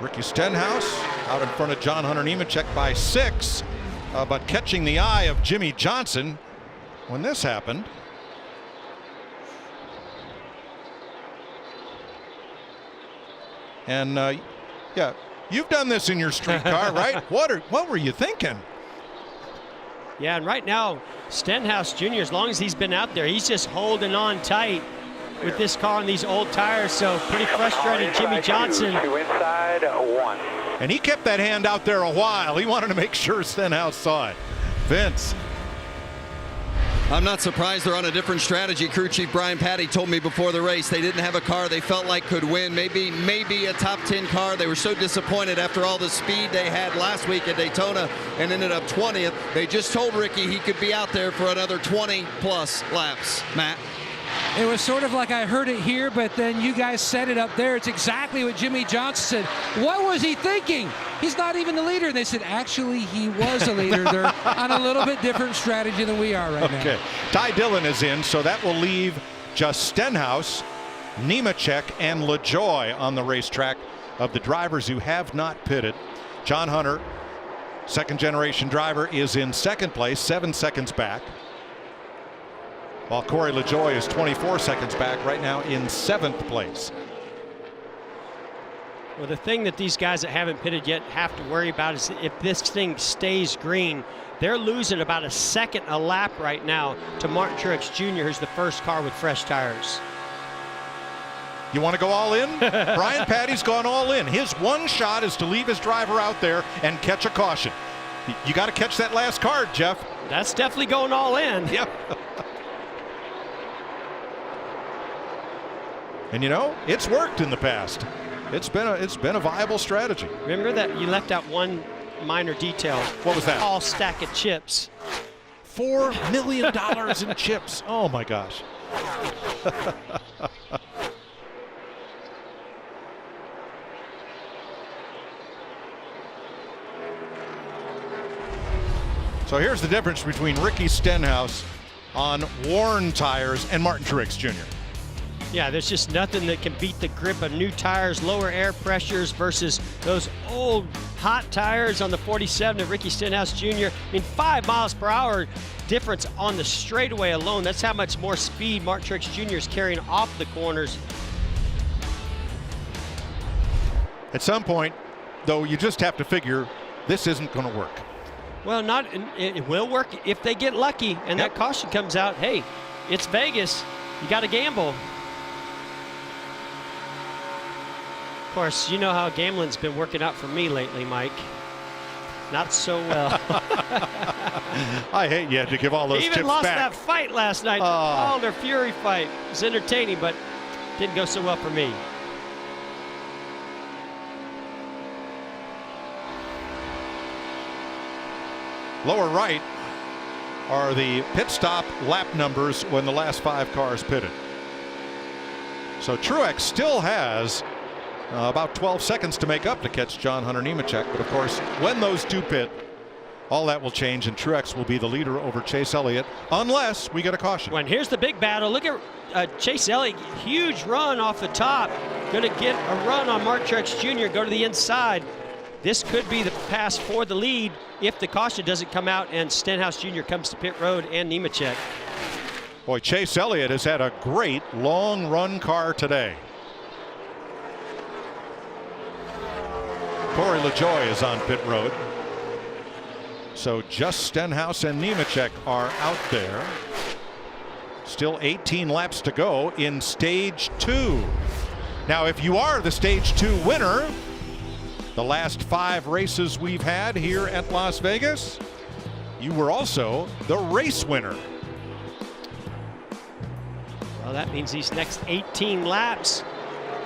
Ricky Stenhouse out in front of John Hunter Nemechek by 6, but catching the eye of Jimmy Johnson when this happened. And yeah, you've done this in your street car, right? What were you thinking? Yeah, and right now Stenhouse Jr., as long as he's been out there, he's just holding on tight. with this car and these old tires. So pretty frustrated, Jimmy Johnson. To inside 1. And he kept that hand out there a while. He wanted to make sure Stenhouse saw it. Vince. I'm not surprised they're on a different strategy. Crew Chief Brian Patty told me before the race they didn't have a car they felt like could win. Maybe a top 10 car. They were so disappointed after all the speed they had last week at Daytona and ended up 20th. They just told Ricky he could be out there for another 20-plus laps. Matt? It was sort of like I heard it here, but then you guys said it up there. It's exactly what Jimmy Johnson said. What was he thinking? He's not even the leader. And they said, actually, he was a leader. They're on a little bit different strategy than we are right now. Okay. Ty Dillon is in, so that will leave just Stenhouse, Nemechek, and LaJoie on the racetrack of the drivers who have not pitted. John Hunter, second-generation driver, is in second place, 7 seconds back. While Corey LaJoie is 24 seconds back right now in 7th place. Well, the thing that these guys that haven't pitted yet have to worry about is if this thing stays green, they're losing about a second a lap right now to Martin Truex Jr., who's the first car with fresh tires. You want to go all in? Brian Patty's gone all in. His one shot is to leave his driver out there and catch a caution. You got to catch that last card, Jeff. That's definitely going all in. Yep. And you know, it's worked in the past. It's been a viable strategy. Remember that you left out one minor detail. What was that? All stack of chips. $4 million in chips. Oh my gosh. So here's the difference between Ricky Stenhouse on worn tires and Martin Truex Jr. Yeah, there's just nothing that can beat the grip of new tires, lower air pressures versus those old hot tires on the 47 of Ricky Stenhouse Jr. I mean, 5 miles per hour difference on the straightaway alone. That's how much more speed Martin Truex Jr. is carrying off the corners. At some point, though, you just have to figure this isn't going to work. Well, it will work if they get lucky and that caution comes out. Hey, it's Vegas. You got to gamble. Of course, you know how gambling's been working out for me lately, Mike. Not so well. I hate you had to give all those tips back. Even lost that fight last night. Oh, their Fury fight. It was entertaining, but didn't go so well for me. Lower right are the pit stop lap numbers when the last 5 cars pitted. So Truex still has about 12 seconds to make up to catch John Hunter Nemechek. But of course, when those two pit, all that will change and Truex will be the leader over Chase Elliott unless we get a caution. When here's the big battle. Look at Chase Elliott. Huge run off the top. Going to get a run on Martin Truex Jr. Go to the inside. This could be the pass for the lead if the caution doesn't come out and Stenhouse Jr. comes to pit road and Nemechek. Boy, Chase Elliott has had a great long run car today. Corey LaJoie is on pit road. So just Stenhouse and Nemechek are out there. Still 18 laps to go in stage 2. Now, if you are the stage 2 winner, the last 5 races we've had here at Las Vegas, you were also the race winner. Well, that means these next 18 laps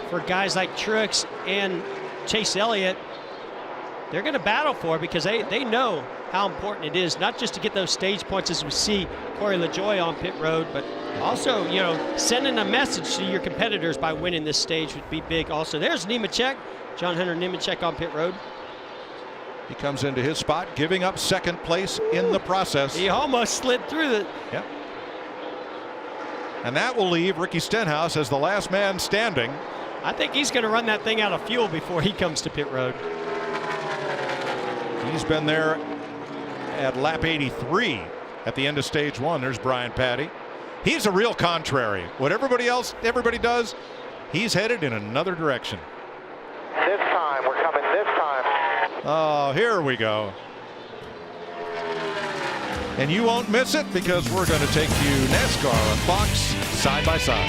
for guys like Truex and Chase Elliott, they're going to battle for because they know how important it is, not just to get those stage points as we see Corey LaJoie on pit road, but also, you know, sending a message to your competitors by winning this stage would be big also. There's Nemechek, John Hunter Nemechek on pit road. He comes into his spot, giving up second place in the process. He almost slid through it. Yep. And that will leave Ricky Stenhouse as the last man standing. I think he's going to run that thing out of fuel before he comes to pit road. He's been there at lap 83 at the end of stage 1. There's Brian Patty. He's a real contrary. What everybody does, he's headed in another direction. This time, we're coming this time. Oh, here we go. And you won't miss it because we're going to take you NASCAR on Fox side by side.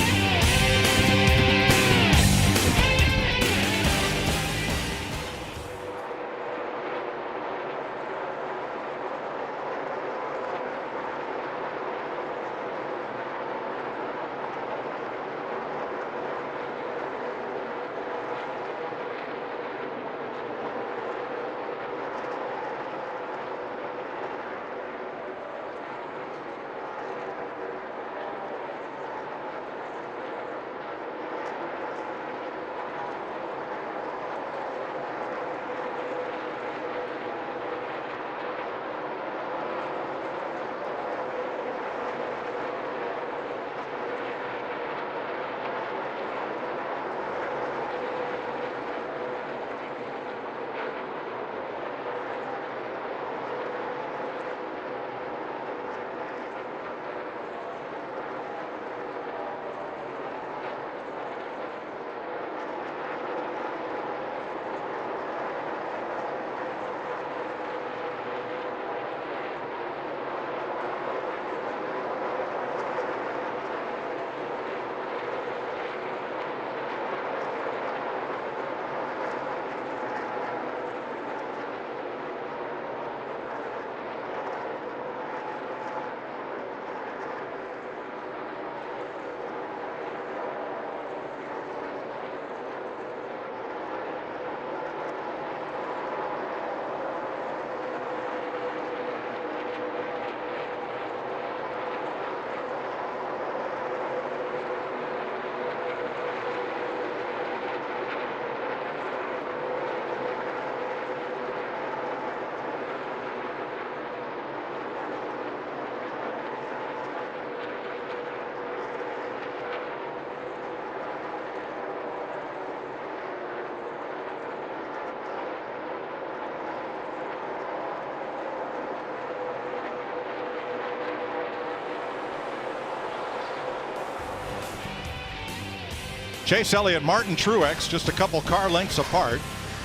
Chase Elliott, Martin Truex, just a couple car lengths apart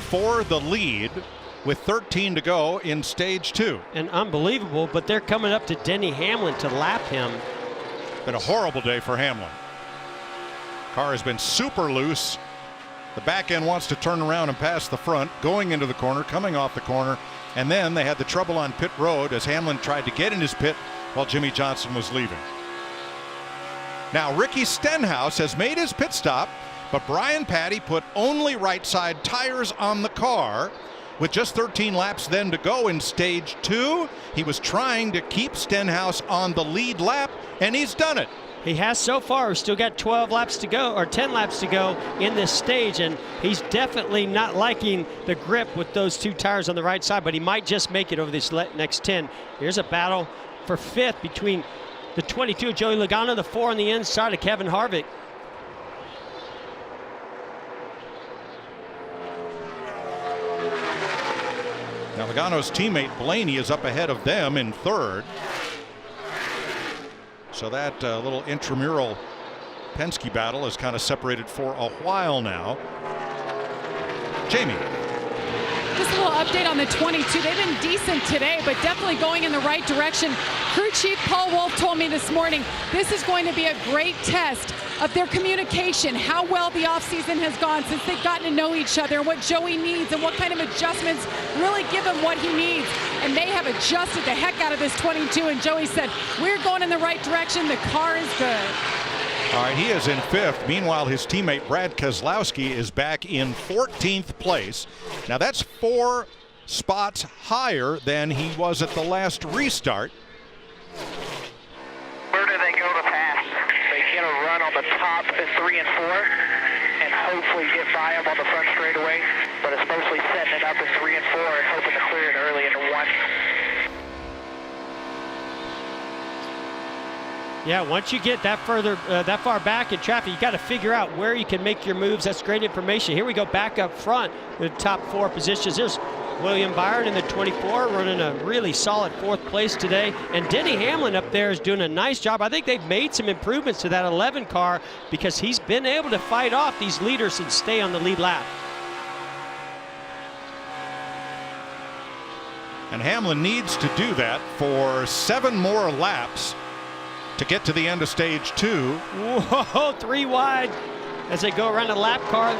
for the lead with 13 to go in stage 2. And unbelievable, but they're coming up to Denny Hamlin to lap him. Been a horrible day for Hamlin. Car has been super loose. The back end wants to turn around and pass the front, going into the corner, coming off the corner, and then they had the trouble on pit road as Hamlin tried to get in his pit while Jimmy Johnson was leaving. Now Ricky Stenhouse has made his pit stop, but Brian Patty put only right side tires on the car. With just 13 laps then to go in stage 2, he was trying to keep Stenhouse on the lead lap, and he's done it. He has so far. We've still got 12 laps to go, or 10 laps to go in this stage, and he's definitely not liking the grip with those 2 tires on the right side, but he might just make it over this next 10. Here's a battle for 5th between the 22 of Joey Logano, the 4 on the inside of Kevin Harvick. Now Logano's teammate Blaney is up ahead of them in 3rd. So that little intramural Penske battle is kind of separated for a while now. Jamie. Just a little update on the 22. They've been decent today, but definitely going in the right direction. Crew Chief Paul Wolf told me this morning this is going to be a great test of their communication, how well the offseason has gone since they've gotten to know each other, and what Joey needs and what kind of adjustments really give him what he needs. And they have adjusted the heck out of this 22, and Joey said, we're going in the right direction. The car is good. All right, he is in 5th. Meanwhile, his teammate Brad Keselowski is back in 14th place. Now that's 4 spots higher than he was at the last restart. Where do they go to pass? They get a run on the top at 3 and 4 and hopefully get by them on the front straightaway, but it's mostly setting it up at 3 and 4 and hoping to clear it early into 1. Yeah, once you get that far back in traffic, you got to figure out where you can make your moves. That's great information. Here we go back up front with the top 4 positions. There's William Byron in the 24 running a really solid 4th place today. And Denny Hamlin up there is doing a nice job. I think they've made some improvements to that 11 car because he's been able to fight off these leaders and stay on the lead lap. And Hamlin needs to do that for 7 more laps to get to the end of stage 2. Whoa, 3 wide as they go around the lap car.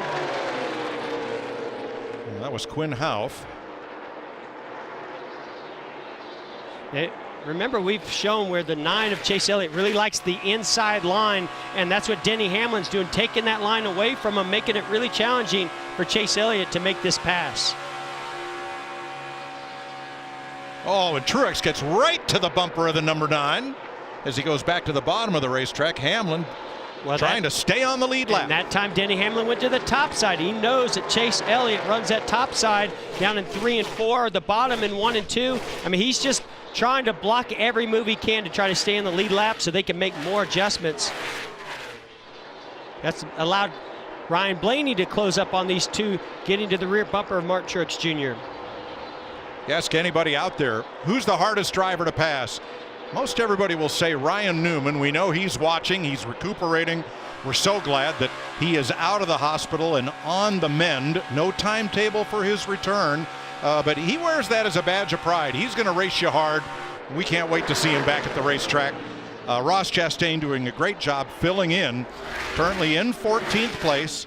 Well, that was Quinn Houff. Remember, we've shown where the 9 of Chase Elliott really likes the inside line, and that's what Denny Hamlin's doing, taking that line away from him, making it really challenging for Chase Elliott to make this pass. Oh, and Truex gets right to the bumper of the number 9. As he goes back to the bottom of the racetrack. Hamlin trying to stay on the lead lap. That time Denny Hamlin went to the top side. He knows that Chase Elliott runs that top side down in 3 and 4, the bottom in 1 and 2. I mean, he's just trying to block every move he can to try to stay in the lead lap so they can make more adjustments. That's allowed Ryan Blaney to close up on these 2, getting to the rear bumper of Martin Truex Jr. Ask anybody out there, who's the hardest driver to pass? Most everybody will say Ryan Newman. We know he's watching, he's recuperating. We're so glad that he is out of the hospital and on the mend. No timetable for his return, but he wears that as a badge of pride. He's going to race you hard. We can't wait to see him back at the racetrack. Ross Chastain doing a great job filling in, currently in 14th place.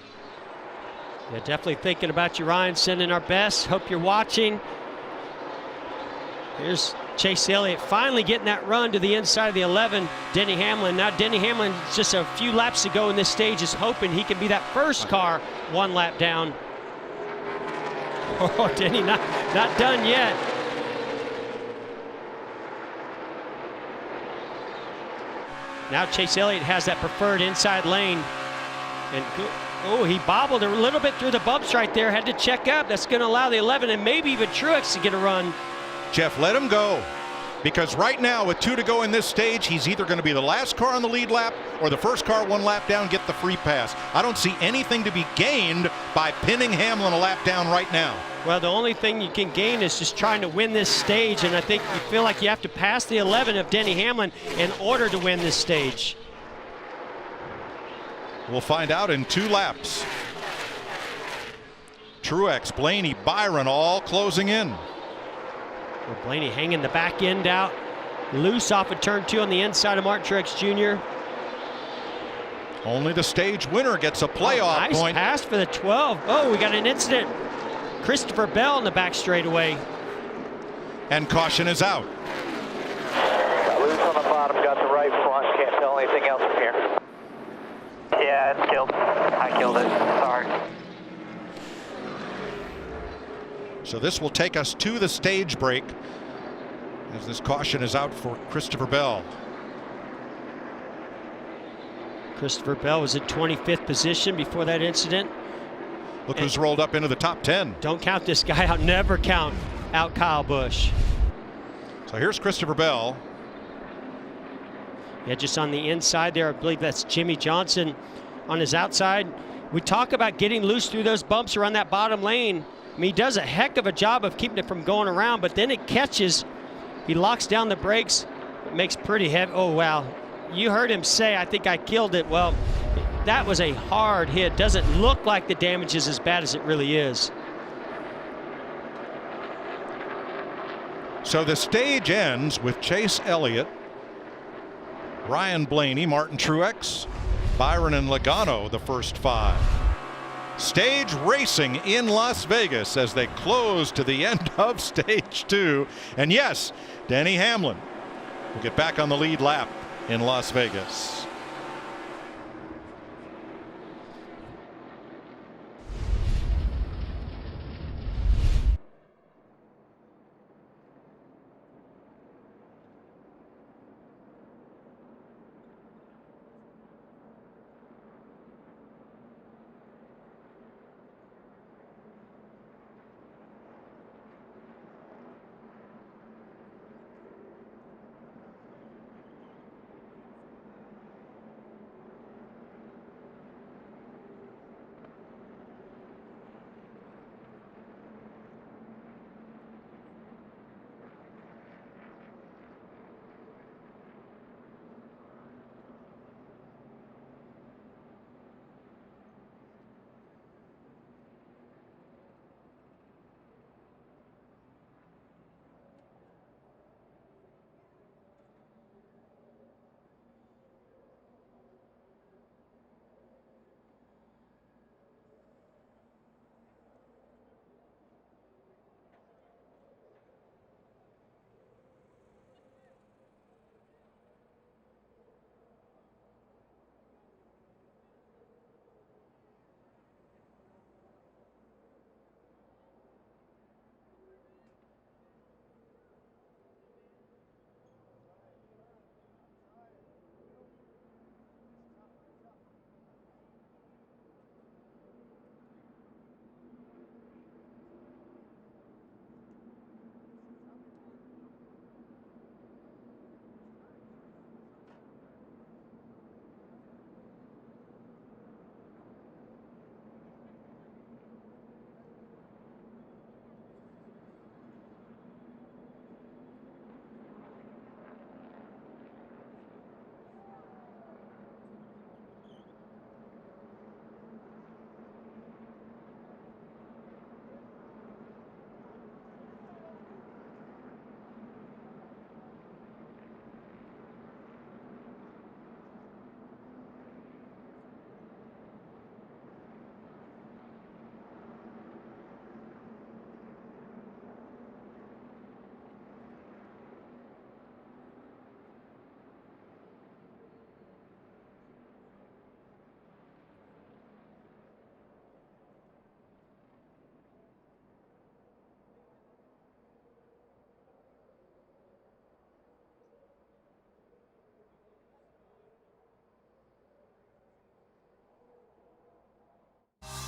Yeah, definitely thinking about you, Ryan. Sending our best. Hope you're watching. Here's Chase Elliott finally getting that run to the inside of the 11, Denny Hamlin. Now Denny Hamlin, just a few laps to go in this stage, is hoping he can be that first car 1 lap down. Oh, Denny not done yet. Now Chase Elliott has that preferred inside lane. And oh, he bobbled a little bit through the bumps right there. Had to check up. That's going to allow the 11 and maybe even Truex to get a run. Jeff, let him go. Because right now, with 2 to go in this stage, he's either going to be the last car on the lead lap or the first car 1 lap down, get the free pass. I don't see anything to be gained by pinning Hamlin a lap down right now. Well, the only thing you can gain is just trying to win this stage, and I think you feel like you have to pass the 11 of Denny Hamlin in order to win this stage. We'll find out in 2 laps. Truex, Blaney, Byron all closing in. Well, Blaney hanging the back end out. Loose off of turn 2 on the inside of Martin Truex Jr. Only the stage winner gets a playoff nice point. Pass for the 12. Oh, we got an incident. Christopher Bell in the back straightaway. And caution is out. Got loose on the bottom, got the right front. Can't tell anything else from here. Yeah, it's killed. I killed it. Sorry. So this will take us to the stage break as this caution is out for Christopher Bell. Christopher Bell was in 25th position before that incident. Look who's rolled up into the top 10. Don't count this guy out. Never count out Kyle Busch. So here's Christopher Bell. Yeah, just on the inside there, I believe that's Jimmy Johnson on his outside. We talk about getting loose through those bumps around that bottom lane. I mean, he does a heck of a job of keeping it from going around, but then it catches. He locks down the brakes. It makes pretty heavy. Oh, wow. You heard him say, I think I killed it. Well, that was a hard hit. Doesn't look like the damage is as bad as it really is. So the stage ends with Chase Elliott, Ryan Blaney, Martin Truex, Byron and Logano, the first 5. Stage racing in Las Vegas as they close to the end of stage 2. And yes, Denny Hamlin will get back on the lead lap in Las Vegas.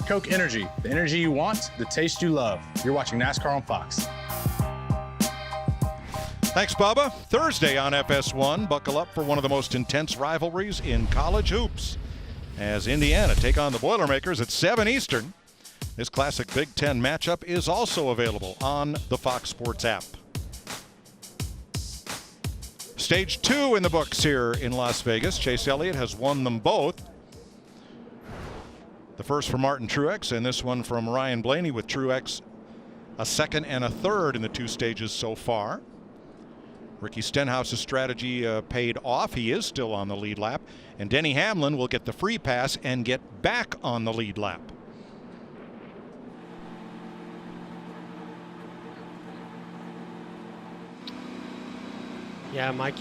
Coke Energy, the energy you want, the taste you love. You're watching NASCAR on Fox. Thanks, Bubba. Thursday on FS1, buckle up for one of the most intense rivalries in college hoops as Indiana take on the Boilermakers at 7 Eastern. This classic Big Ten matchup is also available on the Fox Sports app. Stage 2 in the books here in Las Vegas. Chase Elliott has won them both. The first from Martin Truex, and this one from Ryan Blaney, with Truex a second and a third in the 2 stages so far. Ricky Stenhouse's strategy paid off. He is still on the lead lap. And Denny Hamlin will get the free pass and get back on the lead lap. Yeah, Mike,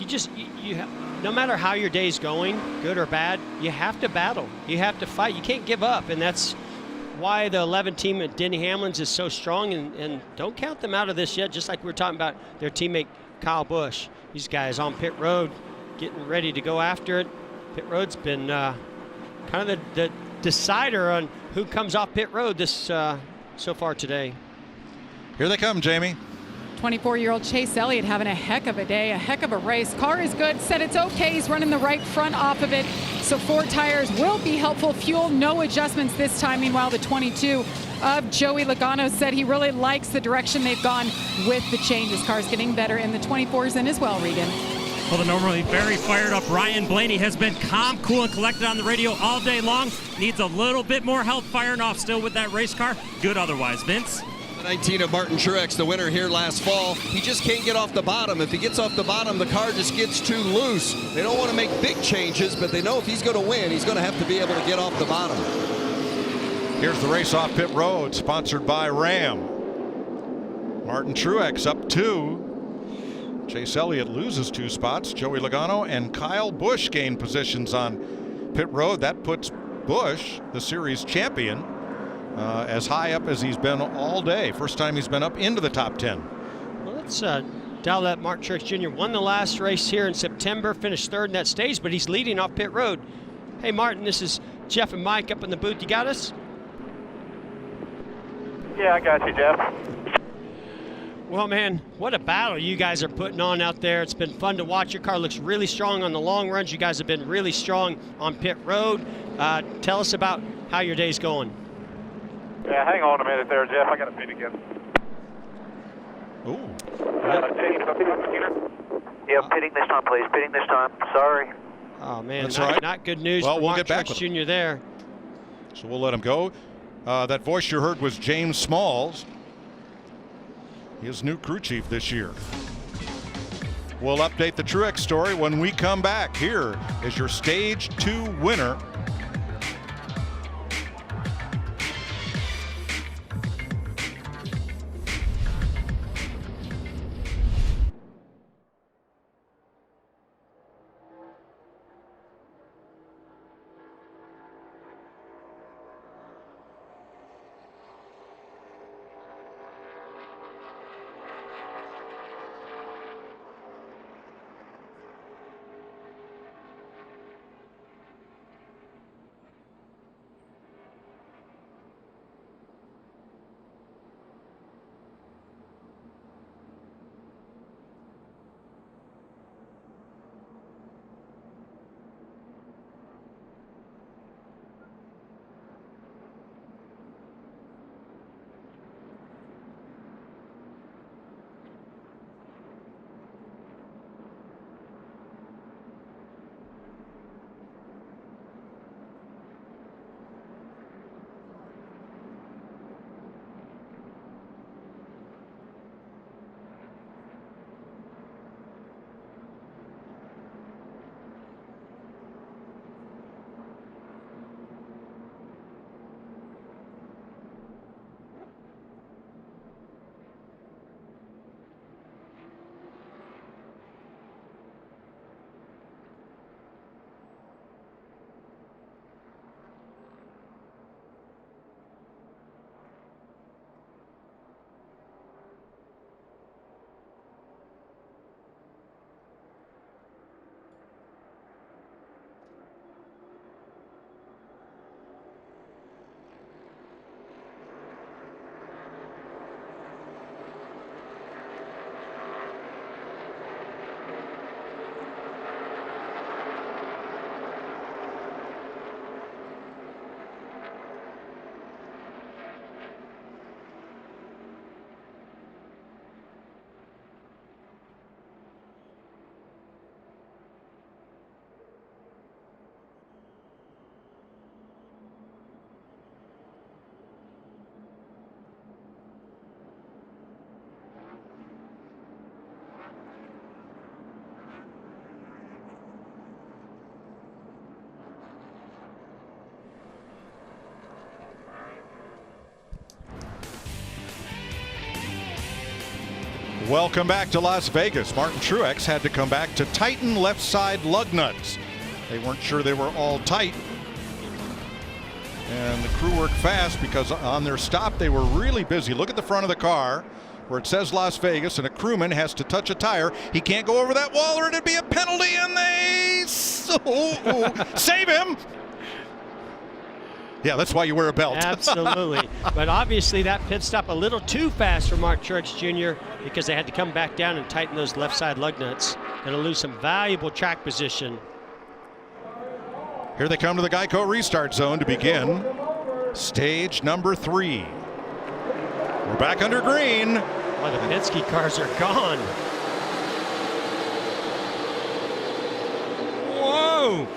no matter how your day's going, good or bad, you have to battle. You have to fight. You can't give up, and that's why the 11 team at Denny Hamlin's is so strong, and don't count them out of this yet, just like we were talking about their teammate Kyle Busch. These guys on pit road getting ready to go after it. Pit road's been kind of the decider on who comes off pit road this so far today. Here they come, Jamie. 24-year-old Chase Elliott having a heck of a day, a heck of a race. Car is good, said it's okay. He's running the right front off of it. So 4 tires will be helpful. Fuel, no adjustments this time. Meanwhile, the 22 of Joey Logano said he really likes the direction they've gone with the changes. Car's getting better in the 24s in as well, Regan. Well, the normally very fired up Ryan Blaney has been calm, cool, and collected on the radio all day long. Needs a little bit more help firing off still with that race car. Good otherwise, Vince. The 19 of Martin Truex, the winner here last fall. He just can't get off the bottom. If he gets off the bottom, the car just gets too loose. They don't want to make big changes, but they know if he's going to win, he's going to have to be able to get off the bottom. Here's the race off pit road, sponsored by Ram. Martin Truex up 2. Chase Elliott loses 2 spots. Joey Logano and Kyle Busch gain positions on pit road. That puts Busch, the series champion, as high up as he's been all day. First time he's been up into the top 10. Well, let's dial that. Martin Truex Jr. won the last race here in September, finished 3rd in that stage, but he's leading off pit road. Hey, Martin, this is Jeff and Mike up in the booth. You got us? Yeah, I got you, Jeff. Well, man, what a battle you guys are putting on out there. It's been fun to watch. Your car looks really strong on the long runs. You guys have been really strong on pit road. Tell us about how your day's going. Yeah, hang on a minute there, Jeff. I got to pit again. Ooh. Yeah, pitting this time, please. Pitting this time. Sorry. Oh, man, That's right. Not good news Well, for we'll Martin get back Truex with him. Jr. there. So we'll let him go. That voice you heard was James Smalls, his new crew chief this year. We'll update the Truex story when we come back. Here is your Stage 2 winner, Welcome back to Las Vegas. Martin Truex had to come back to tighten left side lug nuts. They weren't sure they were all tight. And the crew worked fast because on their stop they were really busy. Look at the front of the car where it says Las Vegas and a crewman has to touch a tire. He can't go over that wall or it'd be a penalty, and they save him. Yeah, that's why you wear a belt. Absolutely. But obviously that pit stop a little too fast for Mark Truex Jr. because they had to come back down and tighten those left side lug nuts. Going to lose some valuable track position. Here they come to the Geico restart zone to begin stage number 3. We're back under green. Oh, the Penske cars are gone. Whoa!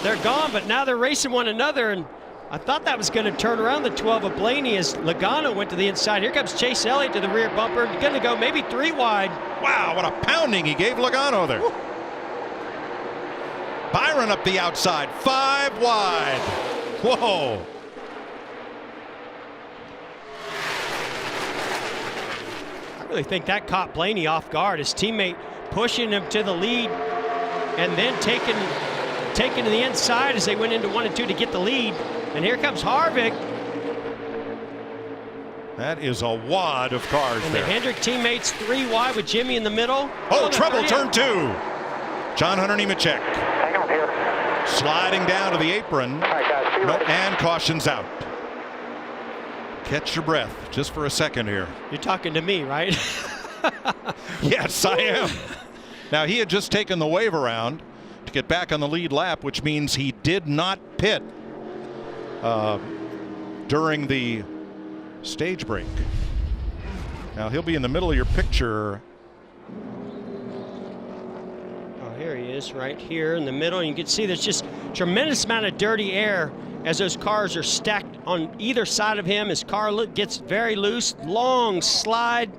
They're gone, but now they're racing one another, and I thought that was going to turn around the 12 of Blaney as Logano went to the inside. Here comes Chase Elliott to the rear bumper. Going to go maybe 3 wide. Wow, what a pounding he gave Logano there. Woo. Byron up the outside, 5 wide. Whoa. I really think that caught Blaney off guard. His teammate pushing him to the lead and then taking to the inside as they went into 1 and 2 to get the lead. And here comes Harvick. That is a wad of cars and there. The Hendrick teammates 3 wide with Jimmy in the middle. Oh, trouble, turn 2. John Hunter Nemechek sliding down to the apron. And cautions out. Catch your breath just for a second here. You're talking to me, right? Yes, I am. Now, he had just taken the wave around to get back on the lead lap, which means he did not pit during the stage break. Now, he'll be in the middle of your picture. Oh, here he is right here in the middle. You can see there's just tremendous amount of dirty air as those cars are stacked on either side of him. His car gets very loose, long slide,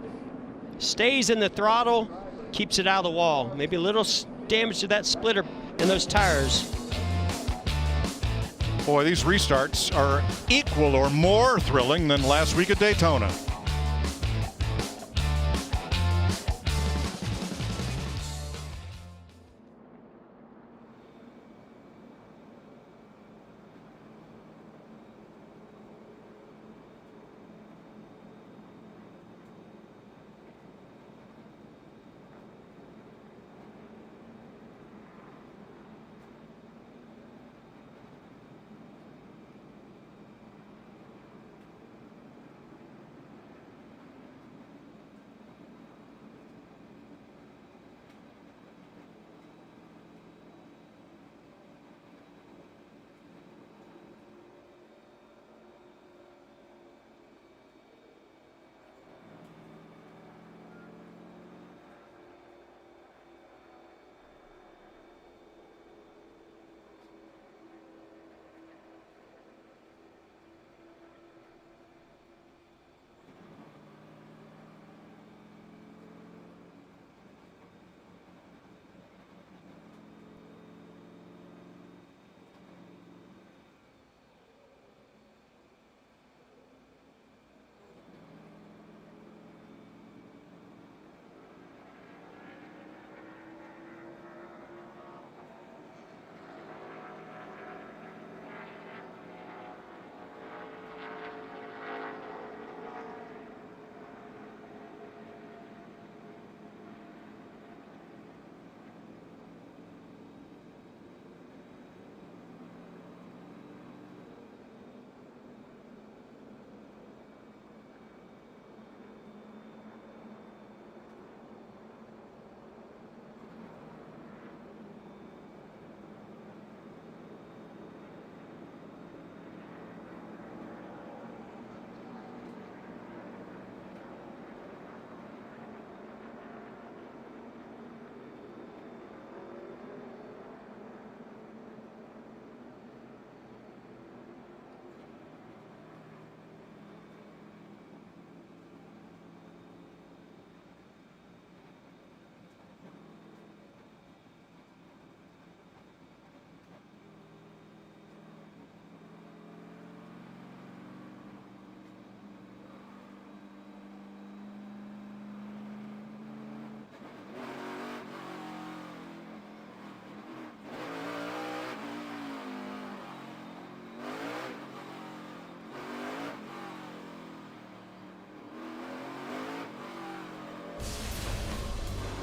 stays in the throttle, keeps it out of the wall. Maybe a little damage to that splitter and those tires. Boy, these restarts are equal or more thrilling than last week at Daytona.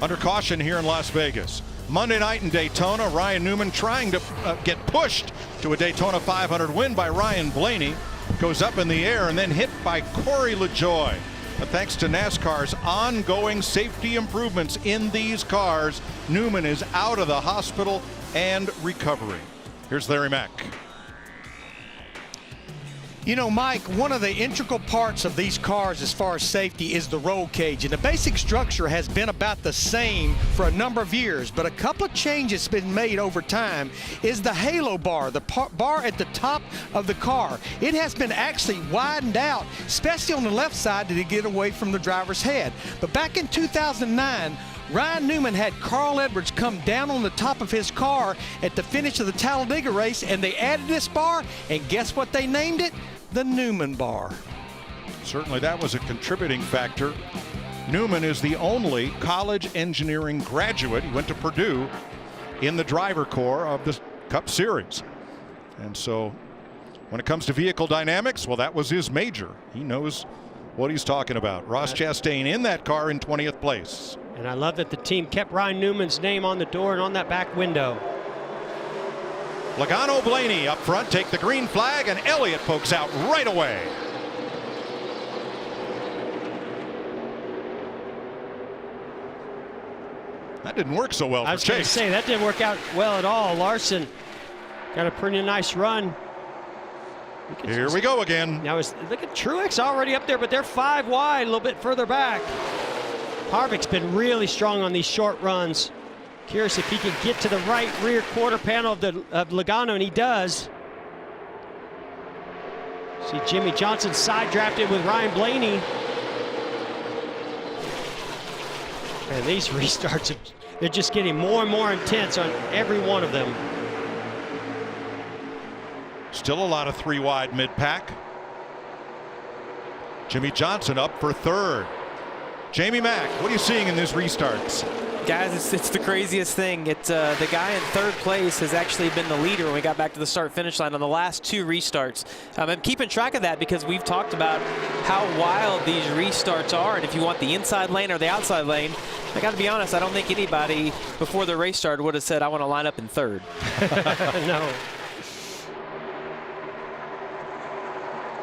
under caution here in Las Vegas. Monday night in Daytona, Ryan Newman trying to get pushed to a Daytona 500 win by Ryan Blaney. Goes up in the air and then hit by Corey LaJoie. But thanks to NASCAR's ongoing safety improvements in these cars, Newman is out of the hospital and recovering. Here's Larry Mack. You know, Mike, one of the integral parts of these cars as far as safety is the roll cage. And the basic structure has been about the same for a number of years, but a couple of changes been made over time is the halo bar, the bar at the top of the car. It has been actually widened out, especially on the left side to get away from the driver's head. But back in 2009, Ryan Newman had Carl Edwards come down on the top of his car at the finish of the Talladega race, and they added this bar, and guess what they named it? The Newman bar. Certainly that was a contributing factor. Newman is the only college engineering graduate. He went to Purdue in the driver corps of the Cup Series. And so when it comes to vehicle dynamics, well, that was his major. He knows what he's talking about. Ross Chastain in that car in 20th place. And I love that the team kept Ryan Newman's name on the door and on that back window. Logano, Blaney up front take the green flag, and Elliott pokes out right away. That didn't work so well for Chase. I was going to say, that didn't work out well at all. Larson got a pretty nice run. Here we go again. Now look at Truex already up there, but they're 5 wide, a little bit further back. Harvick's been really strong on these short runs. Curious if he can get to the right rear quarter panel of Logano, and he does. See Jimmy Johnson side drafted with Ryan Blaney. And these restarts, they're just getting more and more intense on every one of them. Still a lot of 3 wide mid-pack. Jimmy Johnson up for third. Jamie Mack, what are you seeing in these restarts? Guys, it's the craziest thing. It's the guy in third place has actually been the leader when we got back to the start-finish line on the last 2 restarts. I'm keeping track of that because we've talked about how wild these restarts are, and if you want the inside lane or the outside lane, I got to be honest, I don't think anybody before the race started would have said, I want to line up in third. No.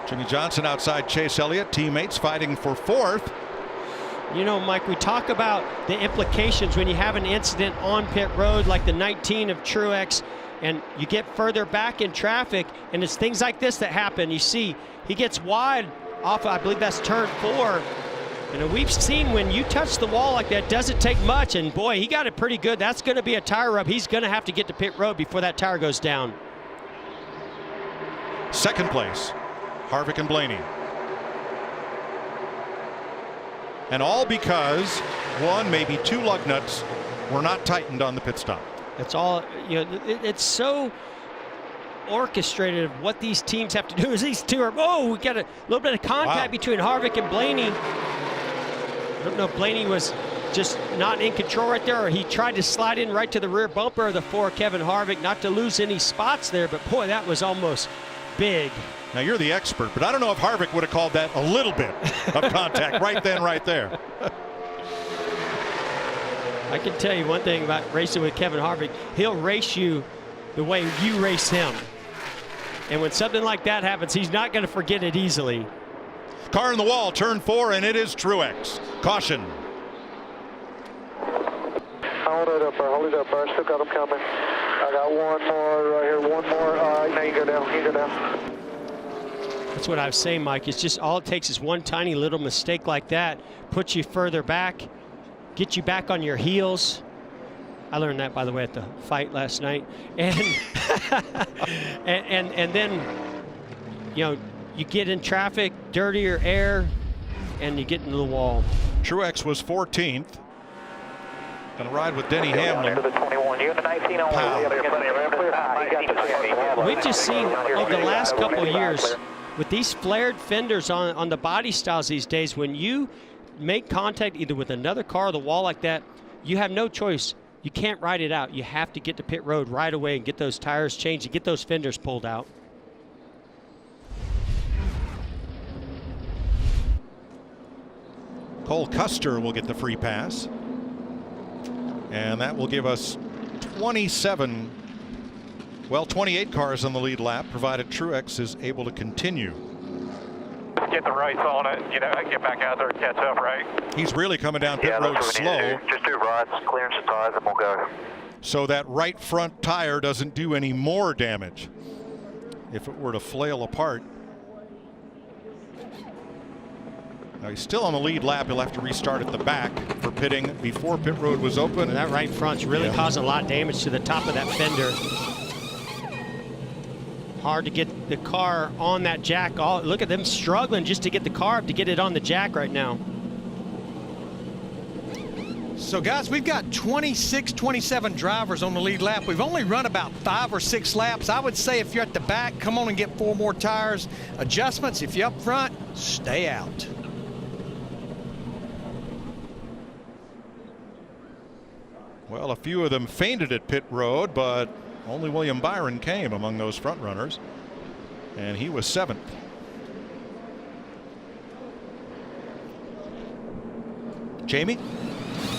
Jimmy Johnson outside Chase Elliott, teammates fighting for fourth. You know, Mike, we talk about the implications when you have an incident on pit road like the 19 of Truex, and you get further back in traffic, and it's things like this that happen. You see, he gets wide off, I believe that's turn 4. You know, we've seen when you touch the wall like that, doesn't take much, and boy, he got it pretty good. That's going to be a tire rub. He's going to have to get to pit road before that tire goes down. Second place, Harvick and Blaney. And all because 1, maybe 2 lug nuts were not tightened on the pit stop. That's all, you know, it's so orchestrated of what these teams have to do. Is these two are, we got a little bit of contact between Harvick and Blaney. I don't know if Blaney was just not in control right there, or he tried to slide in right to the rear bumper of the 4 Kevin Harvick, not to lose any spots there, but boy, that was almost big. Now, you're the expert, but I don't know if Harvick would have called that a little bit of contact right then, right there. I can tell you one thing about racing with Kevin Harvick. He'll race you the way you race him. And when something like that happens, he's not going to forget it easily. Car in the wall, turn 4, and it is Truex. Caution. Hold it up, bro. I still got them coming. I got one more right here, one more. Now you go down, you go down. That's what I was saying, Mike. It's just all it takes is one tiny little mistake like that, puts you further back, get you back on your heels. I learned that, by the way, at the fight last night. And and then, you know, you get in traffic, dirtier air, and you get into the wall. Truex was 14th. Gonna ride with Denny Hamlin. We've just seen over the last couple of years, with these flared fenders on the body styles these days, when you make contact either with another car or the wall like that, you have no choice. You can't ride it out. You have to get to pit road right away and get those tires changed and get those fenders pulled out. Cole Custer will get the free pass. And that will give us 28 cars on the lead lap, provided Truex is able to continue. Get the rights on it, get back out there and catch up, right? He's really coming down pit road slow. Just do rights, clearance the tires, and we'll go. So that right front tire doesn't do any more damage if it were to flail apart. Now he's still on the lead lap. He'll have to restart at the back for pitting before pit road was open. And that right front's really causing a lot of damage to the top of that fender. Hard to get the car on that jack. Look at them struggling just to get the car up to get it on the jack right now. So guys, we've got 26, 27 drivers on the lead lap. We've only run about 5 or 6 laps. I would say if you're at the back, come on and get 4 more tires. Adjustments, if you're up front, stay out. Well, a few of them fainted at pit road, but only William Byron came among those front runners, and he was 7th. Jamie?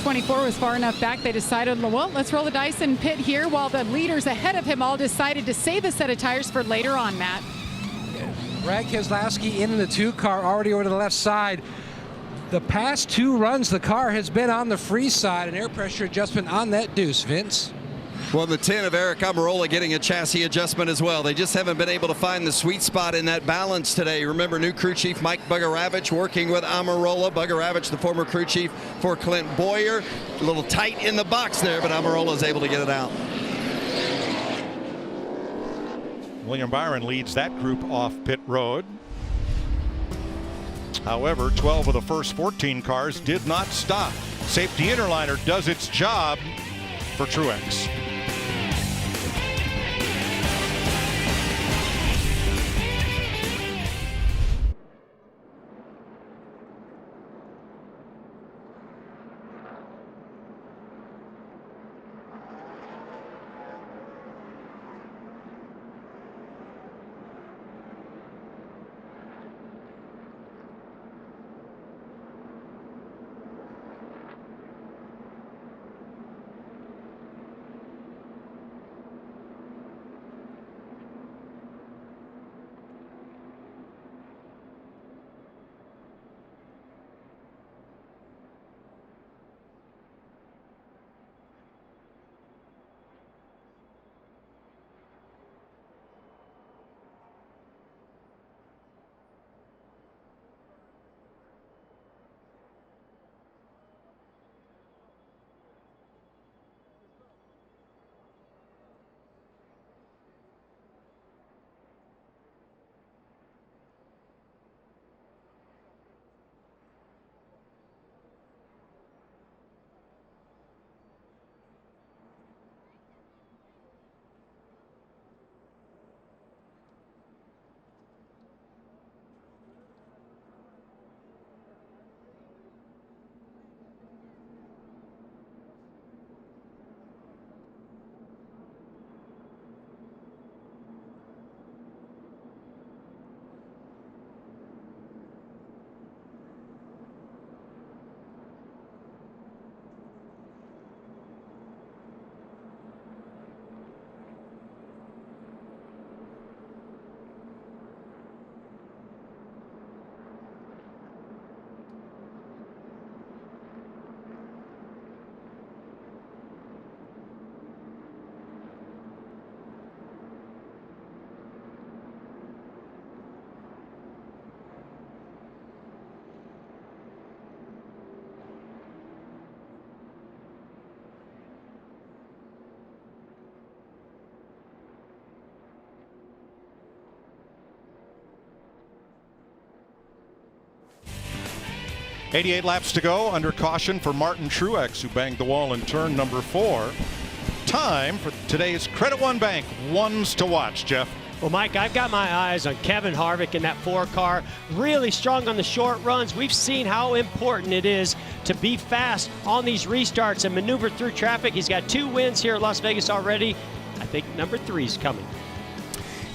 24 was far enough back. They decided, well, let's roll the dice and pit here, while the leaders ahead of him all decided to save a set of tires for later on, Matt. Brad Keselowski in the 2 car already over to the left side. The past 2 runs, the car has been on the free side, an air pressure adjustment on that deuce, Vince. Well, the 10 of Eric Almirola getting a chassis adjustment as well. They just haven't been able to find the sweet spot in that balance today. Remember, new crew chief Mike Bugaravich working with Almirola. Bugaravich, the former crew chief for Clint Boyer. A little tight in the box there, but Almirola is able to get it out. William Byron leads that group off pit road. However, 12 of the first 14 cars did not stop. Safety interliner does its job for Truex. .88 laps to go, under caution for Martin Truex, who banged the wall in turn number 4. Time for today's Credit One Bank ones to watch, Jeff. Well, Mike, I've got my eyes on Kevin Harvick in that 4 car. Really strong on the short runs. We've seen how important it is to be fast on these restarts and maneuver through traffic. He's got 2 wins here at Las Vegas already. I think number 3 is coming.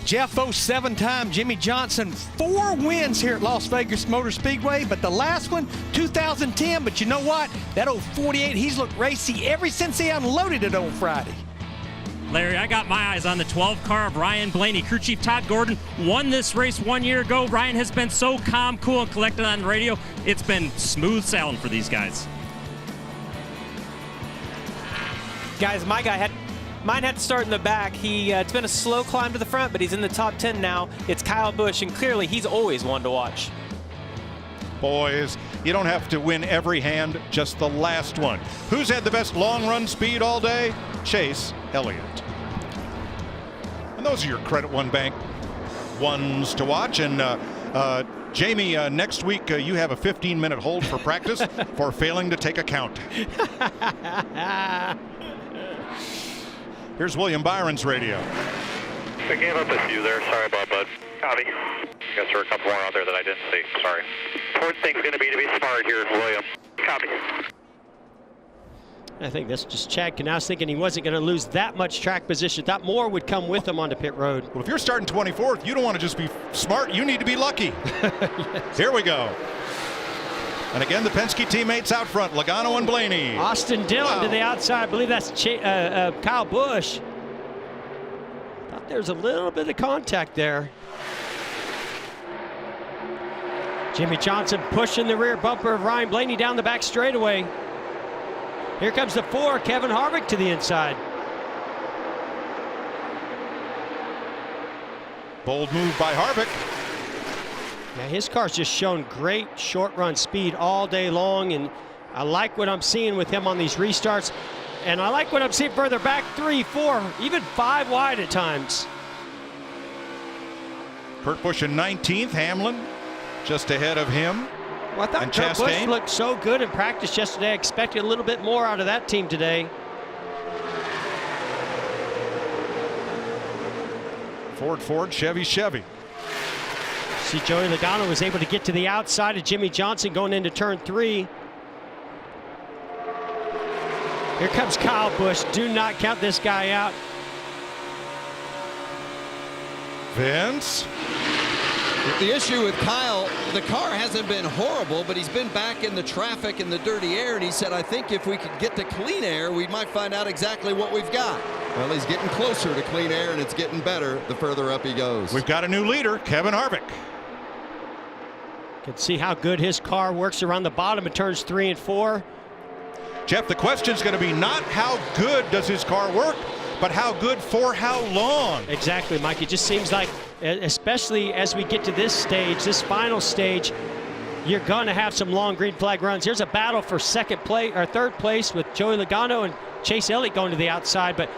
Jeff, 7-time Jimmy Johnson, 4 wins here at Las Vegas Motor Speedway, but the last one, 2010. But you know what? That old 48, he's looked racy ever since he unloaded it on Friday. Larry, I got my eyes on the 12 car of Ryan Blaney. Crew Chief Todd Gordon won this race 1 year ago. Ryan has been so calm, cool, and collected on the radio. It's been smooth sailing for these guys. Guys, mine had to start in the back. It's been a slow climb to the front, but he's in the top 10 now. It's Kyle Busch, and clearly he's always one to watch. Boys, you don't have to win every hand, just the last one. Who's had the best long run speed all day? Chase Elliott. And those are your Credit One Bank ones to watch. And Jamie, next week you have a 15-minute hold for practice for failing to take a count. Here's William Byron's radio. I gave up a few there. Sorry about Bud. Copy. Guess there were a couple more out there that I didn't see. Sorry. Important thing's going to be smart here, William. Copy. I think that's just Chad Knaus thinking he wasn't going to lose that much track position. Thought more would come with him onto pit road. Well, if you're starting 24th, you don't want to just be smart. You need to be lucky. Yes. Here we go. And again, the Penske teammates out front, Logano and Blaney. Austin Dillon to the outside. I believe that's Kyle Busch. Thought there's a little bit of contact there. Jimmy Johnson pushing the rear bumper of Ryan Blaney down the back straightaway. Here comes the 4, Kevin Harvick to the inside. Bold move by Harvick. Yeah, his car's just shown great short run speed all day long, and I like what I'm seeing with him on these restarts. And I like what I'm seeing further back, 3, 4, even 5 wide at times. Kurt Busch in 19th, Hamlin just ahead of him. Well, I thought Kurt Busch looked so good in practice yesterday. I expected a little bit more out of that team today. Ford, Chevy. See, Joey Logano was able to get to the outside of Jimmy Johnson going into turn 3. Here comes Kyle Busch. Do not count this guy out. Vince. The issue with Kyle, the car hasn't been horrible, but he's been back in the traffic and the dirty air, and he said, I think if we could get to clean air, we might find out exactly what we've got. Well, he's getting closer to clean air, and it's getting better the further up he goes. We've got a new leader, Kevin Harvick. Can see how good his car works around the bottom of turns 3 and 4. Jeff, the question's going to be not how good does his car work, but how good for how long. Exactly, Mike. It just seems like, especially as we get to this stage, this final stage, you're going to have some long green flag runs. Here's a battle for third place with Joey Logano and Chase Elliott going to the outside. But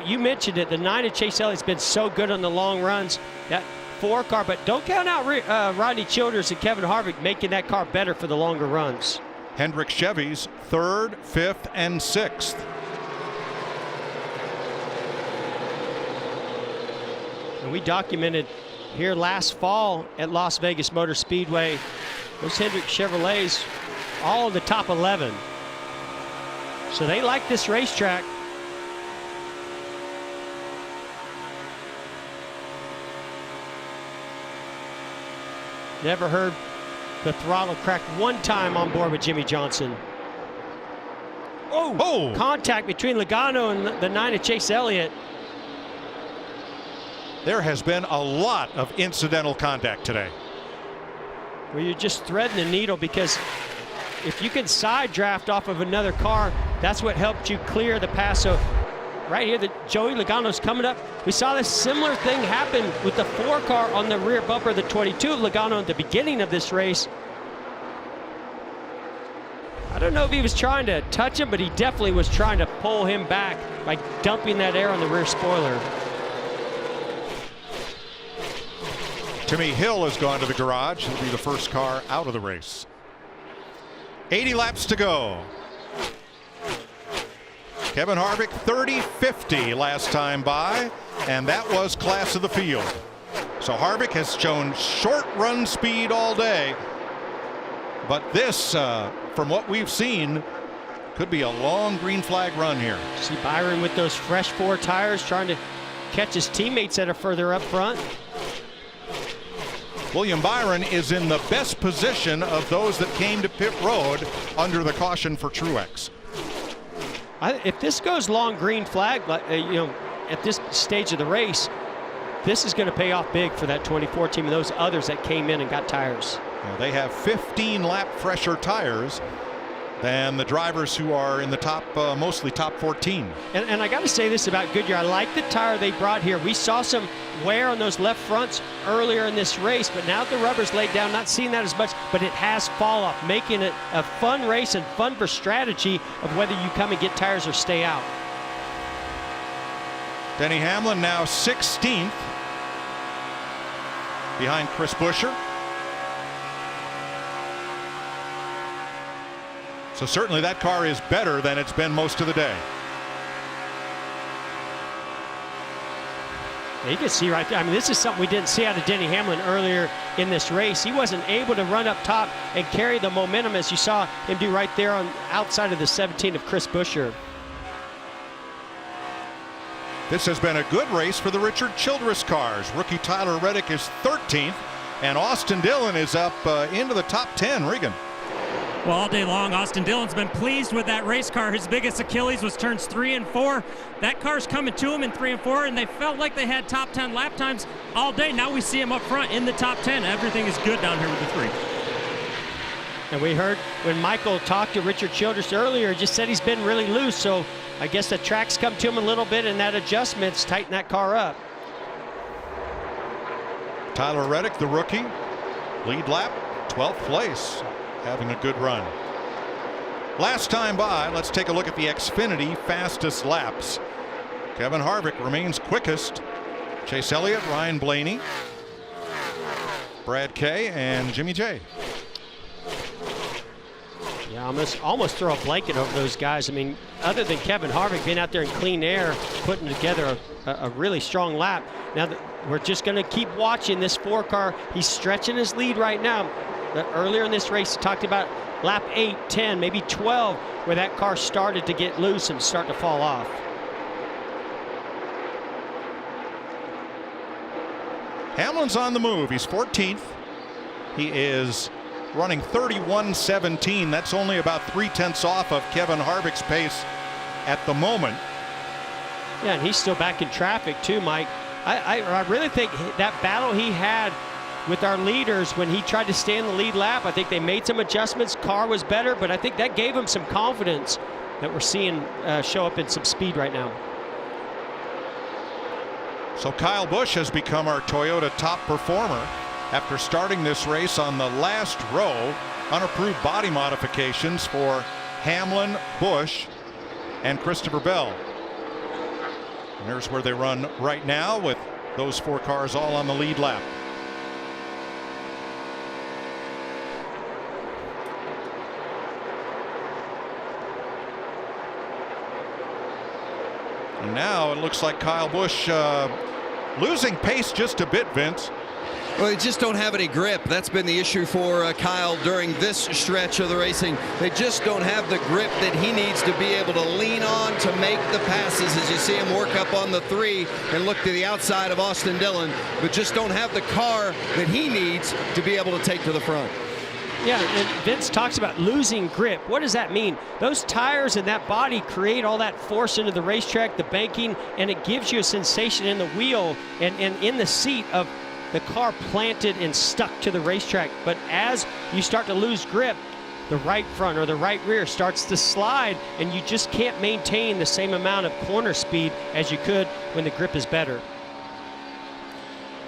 you mentioned it, the 9 of Chase Elliott's been so good on the long runs. That 4 car, but don't count out Rodney Childers and Kevin Harvick making that car better for the longer runs. Hendrick Chevys 3rd, 5th, and 6th. And we documented here last fall at Las Vegas Motor Speedway, those Hendrick Chevrolets all in the top 11. So they like this racetrack. Never heard the throttle crack one time on board with Jimmy Johnson. Oh! Contact between Logano and the 9 of Chase Elliott. There has been a lot of incidental contact today. Well, you're just threading the needle, because if you can side draft off of another car, that's what helped you clear the pass. So right here, Joey Logano's coming up. We saw this similar thing happen with the 4 car on the rear bumper of the 22 of Logano at the beginning of this race. I don't know if he was trying to touch him, but he definitely was trying to pull him back by dumping that air on the rear spoiler. Timmy Hill has gone to the garage. He'll be the first car out of the race. 80 laps to go. Kevin Harvick 30-50 last time by, and that was class of the field. So Harvick has shown short run speed all day, but this, from what we've seen, could be a long green flag run here. See Byron with those fresh 4 tires trying to catch his teammates that are further up front. William Byron is in the best position of those that came to pit road under the caution for Truex. If this goes long green flag, at this stage of the race, this is going to pay off big for that 24 team and those others that came in and got tires. They have 15 lap fresher tires than the drivers who are in the top, mostly top 14. And I got to say this about Goodyear. I like the tire they brought here. We saw some wear on those left fronts earlier in this race, but now the rubber's laid down, not seeing that as much, but it has fall off, making it a fun race and fun for strategy of whether you come and get tires or stay out. Denny Hamlin now 16th behind Chris Buescher. So certainly that car is better than it's been most of the day. You can see right there, I mean, this is something we didn't see out of Denny Hamlin earlier in this race. He wasn't able to run up top and carry the momentum as you saw him do right there on outside of the 17 of Chris Buescher. This has been a good race for the Richard Childress cars. Rookie Tyler Reddick is 13th, and Austin Dillon is up into the top 10. Regan. Well, all day long, Austin Dillon's been pleased with that race car. His biggest Achilles was turns 3 and 4. That car's coming to him in 3 and 4, and they felt like they had top 10 lap times all day. Now we see him up front in the top 10. Everything is good down here with the 3. And we heard when Michael talked to Richard Childress earlier, just said he's been really loose. So I guess the track's come to him a little bit, and that adjustment's tighten that car up. Tyler Reddick, the rookie, lead lap, 12th place. Having a good run. Last time by, let's take a look at the Xfinity fastest laps. Kevin Harvick remains quickest. Chase Elliott, Ryan Blaney, Brad Kay, and Jimmy J. Yeah, almost throw a blanket over those guys. I mean, other than Kevin Harvick being out there in clean air, putting together a really strong lap. Now, we're just going to keep watching this 4 car. He's stretching his lead right now. Earlier in this race, he talked about lap 8, 10, maybe 12, where that car started to get loose and start to fall off. Hamlin's on the move. He's 14th. He is running 31.17. That's only about 3/10 off of Kevin Harvick's pace at the moment. Yeah, and he's still back in traffic too, Mike. I really think that battle he had with our leaders when he tried to stay in the lead lap, I think they made some adjustments. Car was better, but I think that gave him some confidence that we're seeing show up in some speed right now. So Kyle Busch has become our Toyota top performer after starting this race on the last row. Unapproved body modifications for Hamlin, Busch, and Christopher Bell. And there's where they run right now with those 4 cars all on the lead lap. And now it looks like Kyle Busch losing pace just a bit, Vince. Well, they just don't have any grip. That's been the issue for Kyle during this stretch of the racing. They just don't have the grip that he needs to be able to lean on to make the passes, as you see him work up on the 3 and look to the outside of Austin Dillon, but just don't have the car that he needs to be able to take to the front. Yeah, and Vince talks about losing grip. What does that mean? Those tires and that body create all that force into the racetrack, the banking, and it gives you a sensation in the wheel and in the seat of the car planted and stuck to the racetrack. But as you start to lose grip, the right front or the right rear starts to slide, and you just can't maintain the same amount of corner speed as you could when the grip is better.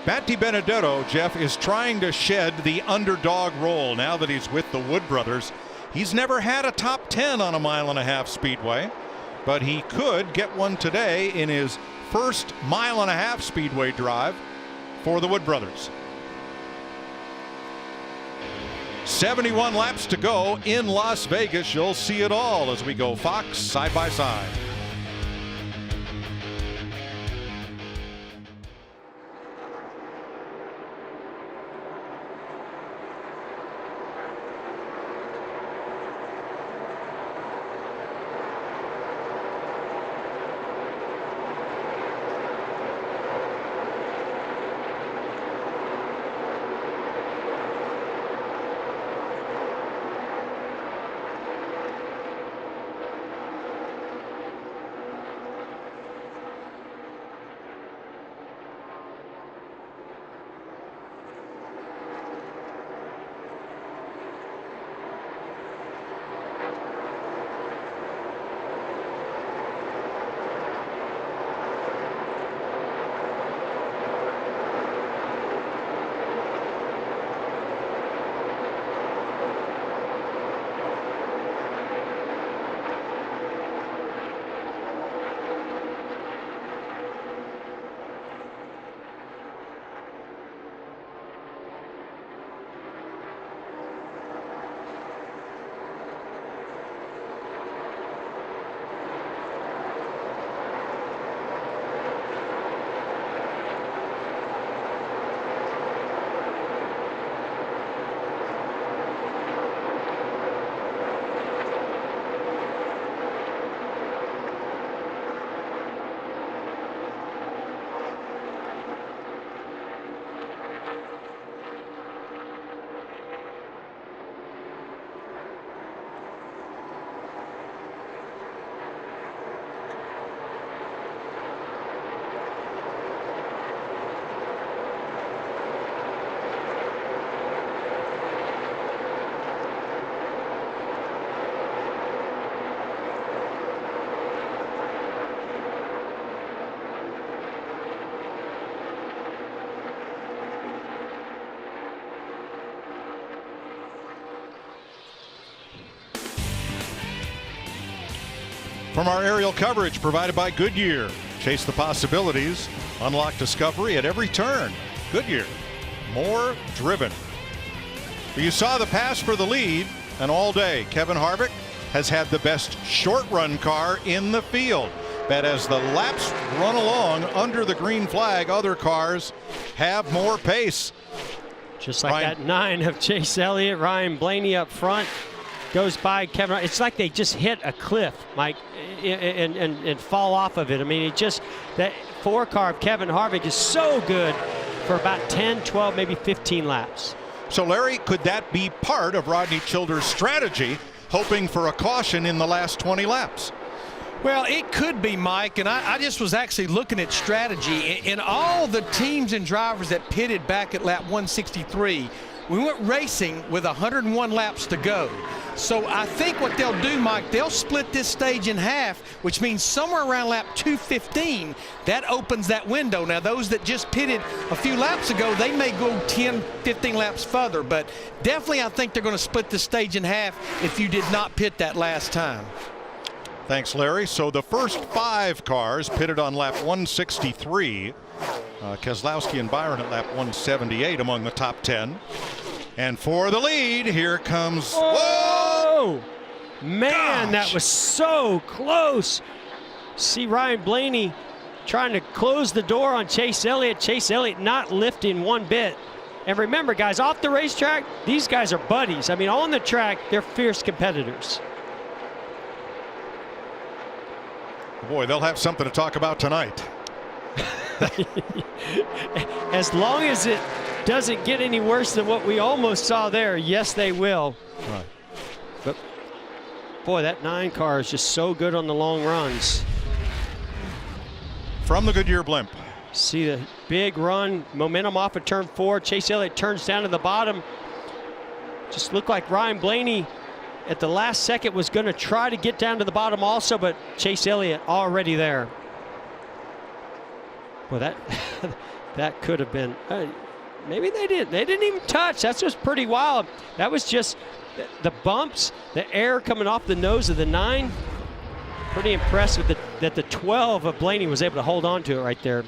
Matt DiBenedetto, Jeff, is trying to shed the underdog role now that he's with the Wood brothers. He's never had a top 10 on a 1.5-mile speedway, but he could get one today in his first 1.5-mile speedway drive for the Wood brothers. 71 laps to go in Las Vegas. You'll see it all as we go Fox side by side. From our aerial coverage provided by Goodyear. Chase the possibilities. Unlock discovery at every turn. Goodyear. More driven. You saw the pass for the lead, and all day Kevin Harvick has had the best short run car in the field. But as the laps run along under the green flag, other cars have more pace. Just like that 9 of Chase Elliott, Ryan Blaney up front goes by Kevin. It's like they just hit a cliff, Mike, and fall off of it. I mean, that 4 car of Kevin Harvick is so good for about 10, 12, maybe 15 laps. So, Larry, could that be part of Rodney Childers' strategy, hoping for a caution in the last 20 laps? Well, it could be, Mike, and I just was actually looking at strategy. In all the teams and drivers that pitted back at lap 163, we went racing with 101 laps to go. So I think what they'll do, Mike, they'll split this stage in half, which means somewhere around lap 215, that opens that window. Now, those that just pitted a few laps ago, they may go 10, 15 laps further, but definitely I think they're going to split the stage in half if you did not pit that last time. Thanks, Larry. So the first 5 cars pitted on lap 163. Keselowski and Byron at lap 178 among the top 10. And for the lead, here comes. Whoa! Man, that was so close. See Ryan Blaney trying to close the door on Chase Elliott. Chase Elliott not lifting one bit. And remember, guys, off the racetrack, these guys are buddies. I mean, on the track, they're fierce competitors. Boy, they'll have something to talk about tonight. As long as it doesn't get any worse than what we almost saw there, yes, they will. Right. But, boy, that 9 car is just so good on the long runs. From the Goodyear blimp. See the big run, momentum off of turn 4. Chase Elliott turns down to the bottom. Just looked like Ryan Blaney at the last second was going to try to get down to the bottom also, but Chase Elliott already there. Well, that could have been. Maybe they didn't. They didn't even touch. That's just pretty wild. That was just the bumps, the air coming off the nose of the 9. Pretty impressed with that the 12 of Blaney was able to hold on to it right there.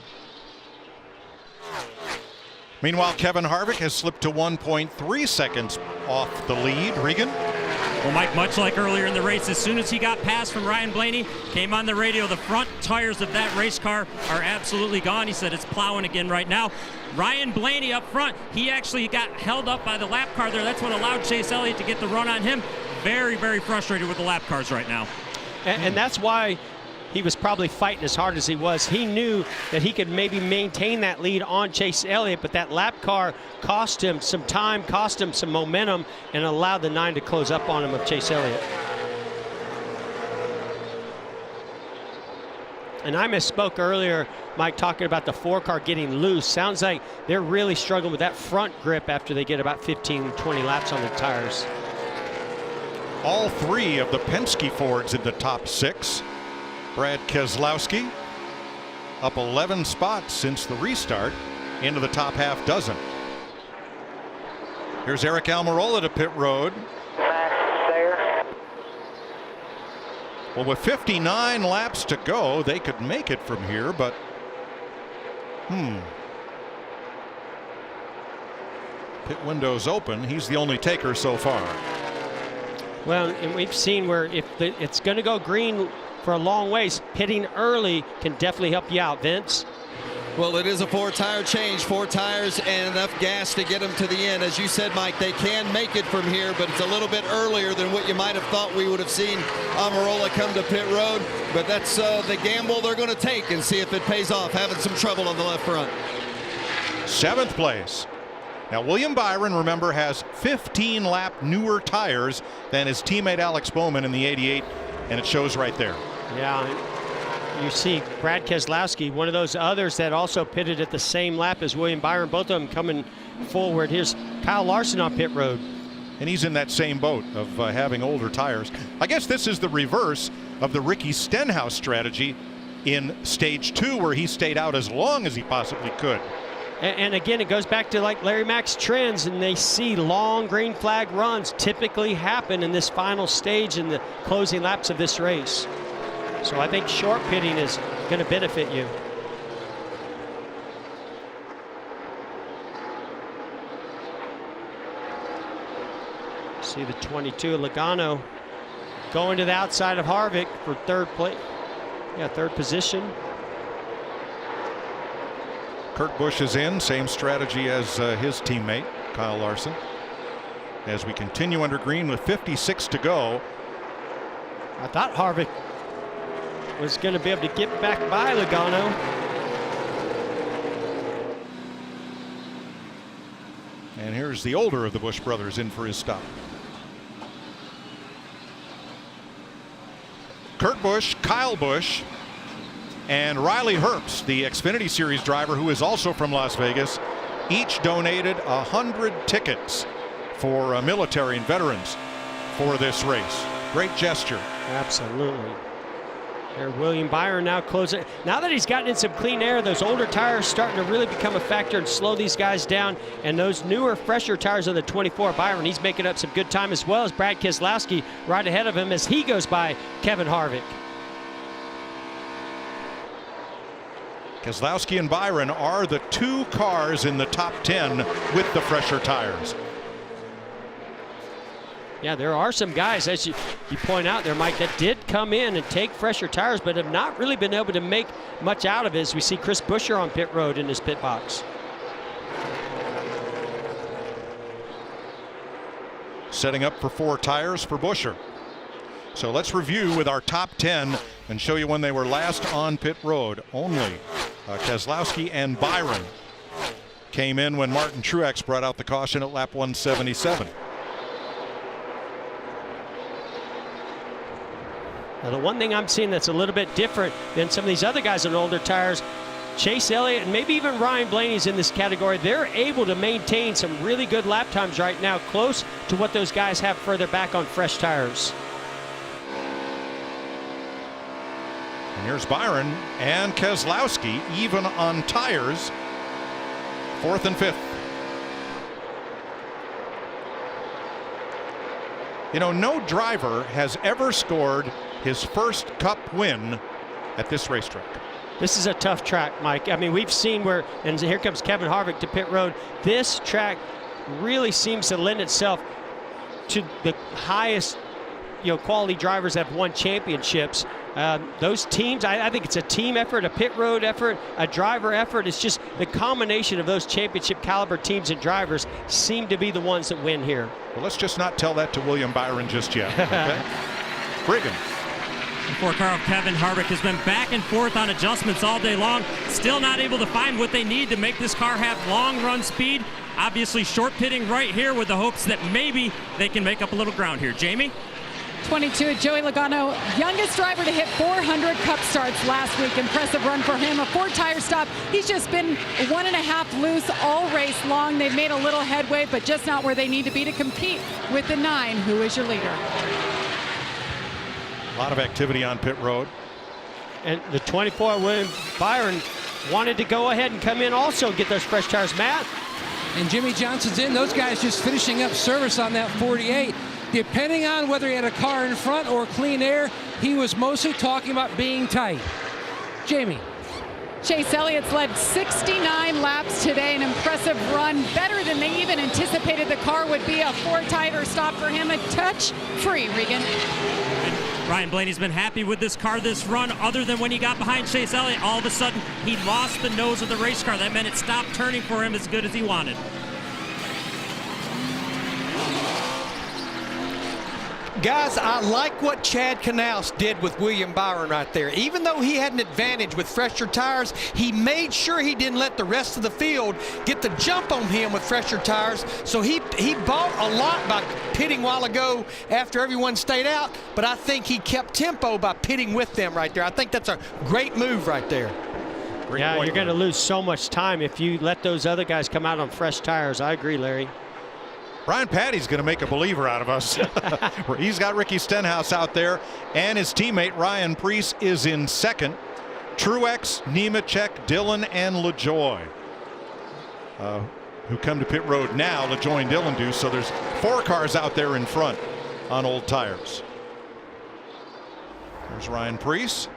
Meanwhile, Kevin Harvick has slipped to 1.3 seconds off the lead. Regan? Well, Mike, much like earlier in the race, as soon as he got past from Ryan Blaney, came on the radio, the front tires of that race car are absolutely gone. He said it's plowing again right now. Ryan Blaney up front, he actually got held up by the lap car there. That's what allowed Chase Elliott to get the run on him. Very, very frustrated with the lap cars right now. And that's why he was probably fighting as hard as he was. He knew that he could maybe maintain that lead on Chase Elliott, but that lap car cost him some time, cost him some momentum, and allowed the 9 to close up on him of Chase Elliott. And I misspoke earlier, Mike, talking about the 4 car getting loose. Sounds like they're really struggling with that front grip after they get about 15, 20 laps on the tires. All 3 of the Penske Fords in the top 6. Brad Keselowski up 11 spots since the restart into the top half dozen. Here's Eric Almirola to pit road. Well, with 59 laps to go, they could make it from here, but pit window's open. He's the only taker so far. Well, and we've seen where if it's going to go green for a long ways, pitting early can definitely help you out. Vince? Well, it is a 4-tire change, 4 tires and enough gas to get them to the end. As you said, Mike, they can make it from here, but it's a little bit earlier than what you might have thought we would have seen Almirola come to pit road. But that's the gamble they're going to take and see if it pays off, having some trouble on the left front. 7th place. Now, William Byron, remember, has 15-lap newer tires than his teammate Alex Bowman in the 88, and it shows right there. Yeah, you see Brad Keselowski, one of those others that also pitted at the same lap as William Byron, both of them coming forward. Here's Kyle Larson on pit road. And he's in that same boat of having older tires. I guess this is the reverse of the Ricky Stenhouse strategy in stage 2, where he stayed out as long as he possibly could. And again, it goes back to like Larry Mack's trends, and they see long green flag runs typically happen in this final stage in the closing laps of this race. So I think short pitting is going to benefit you. See the 22, Logano, going to the outside of Harvick for third position. Kurt Busch is in, same strategy as his teammate, Kyle Larson. As we continue under green with 56 to go. I thought Harvick was going to be able to get back by Logano. And here's the older of the Busch brothers in for his stop. Kurt Busch, Kyle Busch, and Riley Herbst, the Xfinity Series driver who is also from Las Vegas, each donated 100 tickets for military and veterans for this race. Great gesture. Absolutely. There, William Byron now closing. Now that he's gotten in some clean air, those older tires starting to really become a factor and slow these guys down. And those newer, fresher tires of the 24, Byron, he's making up some good time, as well as Brad Keselowski right ahead of him as he goes by Kevin Harvick. Keselowski and Byron are the two cars in the top 10 with the fresher tires. Yeah, there are some guys, as you point out there, Mike, that did come in and take fresher tires, but have not really been able to make much out of it, as we see Chris Buescher on pit road in his pit box. Setting up for 4 tires for Buescher. So let's review with our top 10 and show you when they were last on pit road. Only Keselowski and Byron came in when Martin Truex brought out the caution at lap 177. Now, the one thing I'm seeing that's a little bit different than some of these other guys on older tires, Chase Elliott and maybe even Ryan Blaney's in this category, they're able to maintain some really good lap times right now, close to what those guys have further back on fresh tires. And here's Byron and Keselowski even on tires, 4th and 5th. You know, no driver has ever scored his first Cup win at this racetrack. This is a tough track, Mike. I mean, we've seen where, and here comes Kevin Harvick to pit road. This track really seems to lend itself to the highest, quality drivers that have won championships. Those teams, I think it's a team effort, a pit road effort, a driver effort. It's just the combination of those championship caliber teams and drivers seem to be the ones that win here. Well, let's just not tell that to William Byron just yet. Okay? Brigham. Before Carl, Kevin Harvick has been back and forth on adjustments all day long, still not able to find what they need to make this car have long run speed. Obviously short pitting right here with the hopes that maybe they can make up a little ground here. Jamie? 22, Joey Logano, youngest driver to hit 400 Cup starts last week. Impressive run for him. A 4-tire stop. He's just been 1.5 loose all race long. They've made a little headway, but just not where they need to be to compete with the 9, who is your leader. A lot of activity on pit road. And the 24, William Byron, wanted to go ahead and come in also and get those fresh tires. Matt? And Jimmy Johnson's in. Those guys just finishing up service on that 48. Depending on whether he had a car in front or clean air, he was mostly talking about being tight. Jamie. Chase Elliott's led 69 laps today, an impressive run, better than they even anticipated the car would be. A 4-tire stop for him, a touch free, Regan. Ryan Blaney's been happy with this car this run, other than when he got behind Chase Elliott. All of a sudden, he lost the nose of the race car. That meant it stopped turning for him as good as he wanted. Guys, I like what Chad Knaus did with William Byron right there. Even though he had an advantage with fresher tires, he made sure he didn't let the rest of the field get the jump on him with fresher tires. So he bought a lot by pitting a while ago after everyone stayed out, but I think he kept tempo by pitting with them right there. I think that's a great move right there. Yeah, you're going to lose so much time if you let those other guys come out on fresh tires. I agree, Larry. Brian Patty's going to make a believer out of us. He's got Ricky Stenhouse out there, and his teammate Ryan Preece is in second. Truex, Nemechek, Dillon, and LaJoie, who come to pit road now. LaJoie and Dillon do, so there's 4 cars out there in front on old tires. There's Ryan Preece.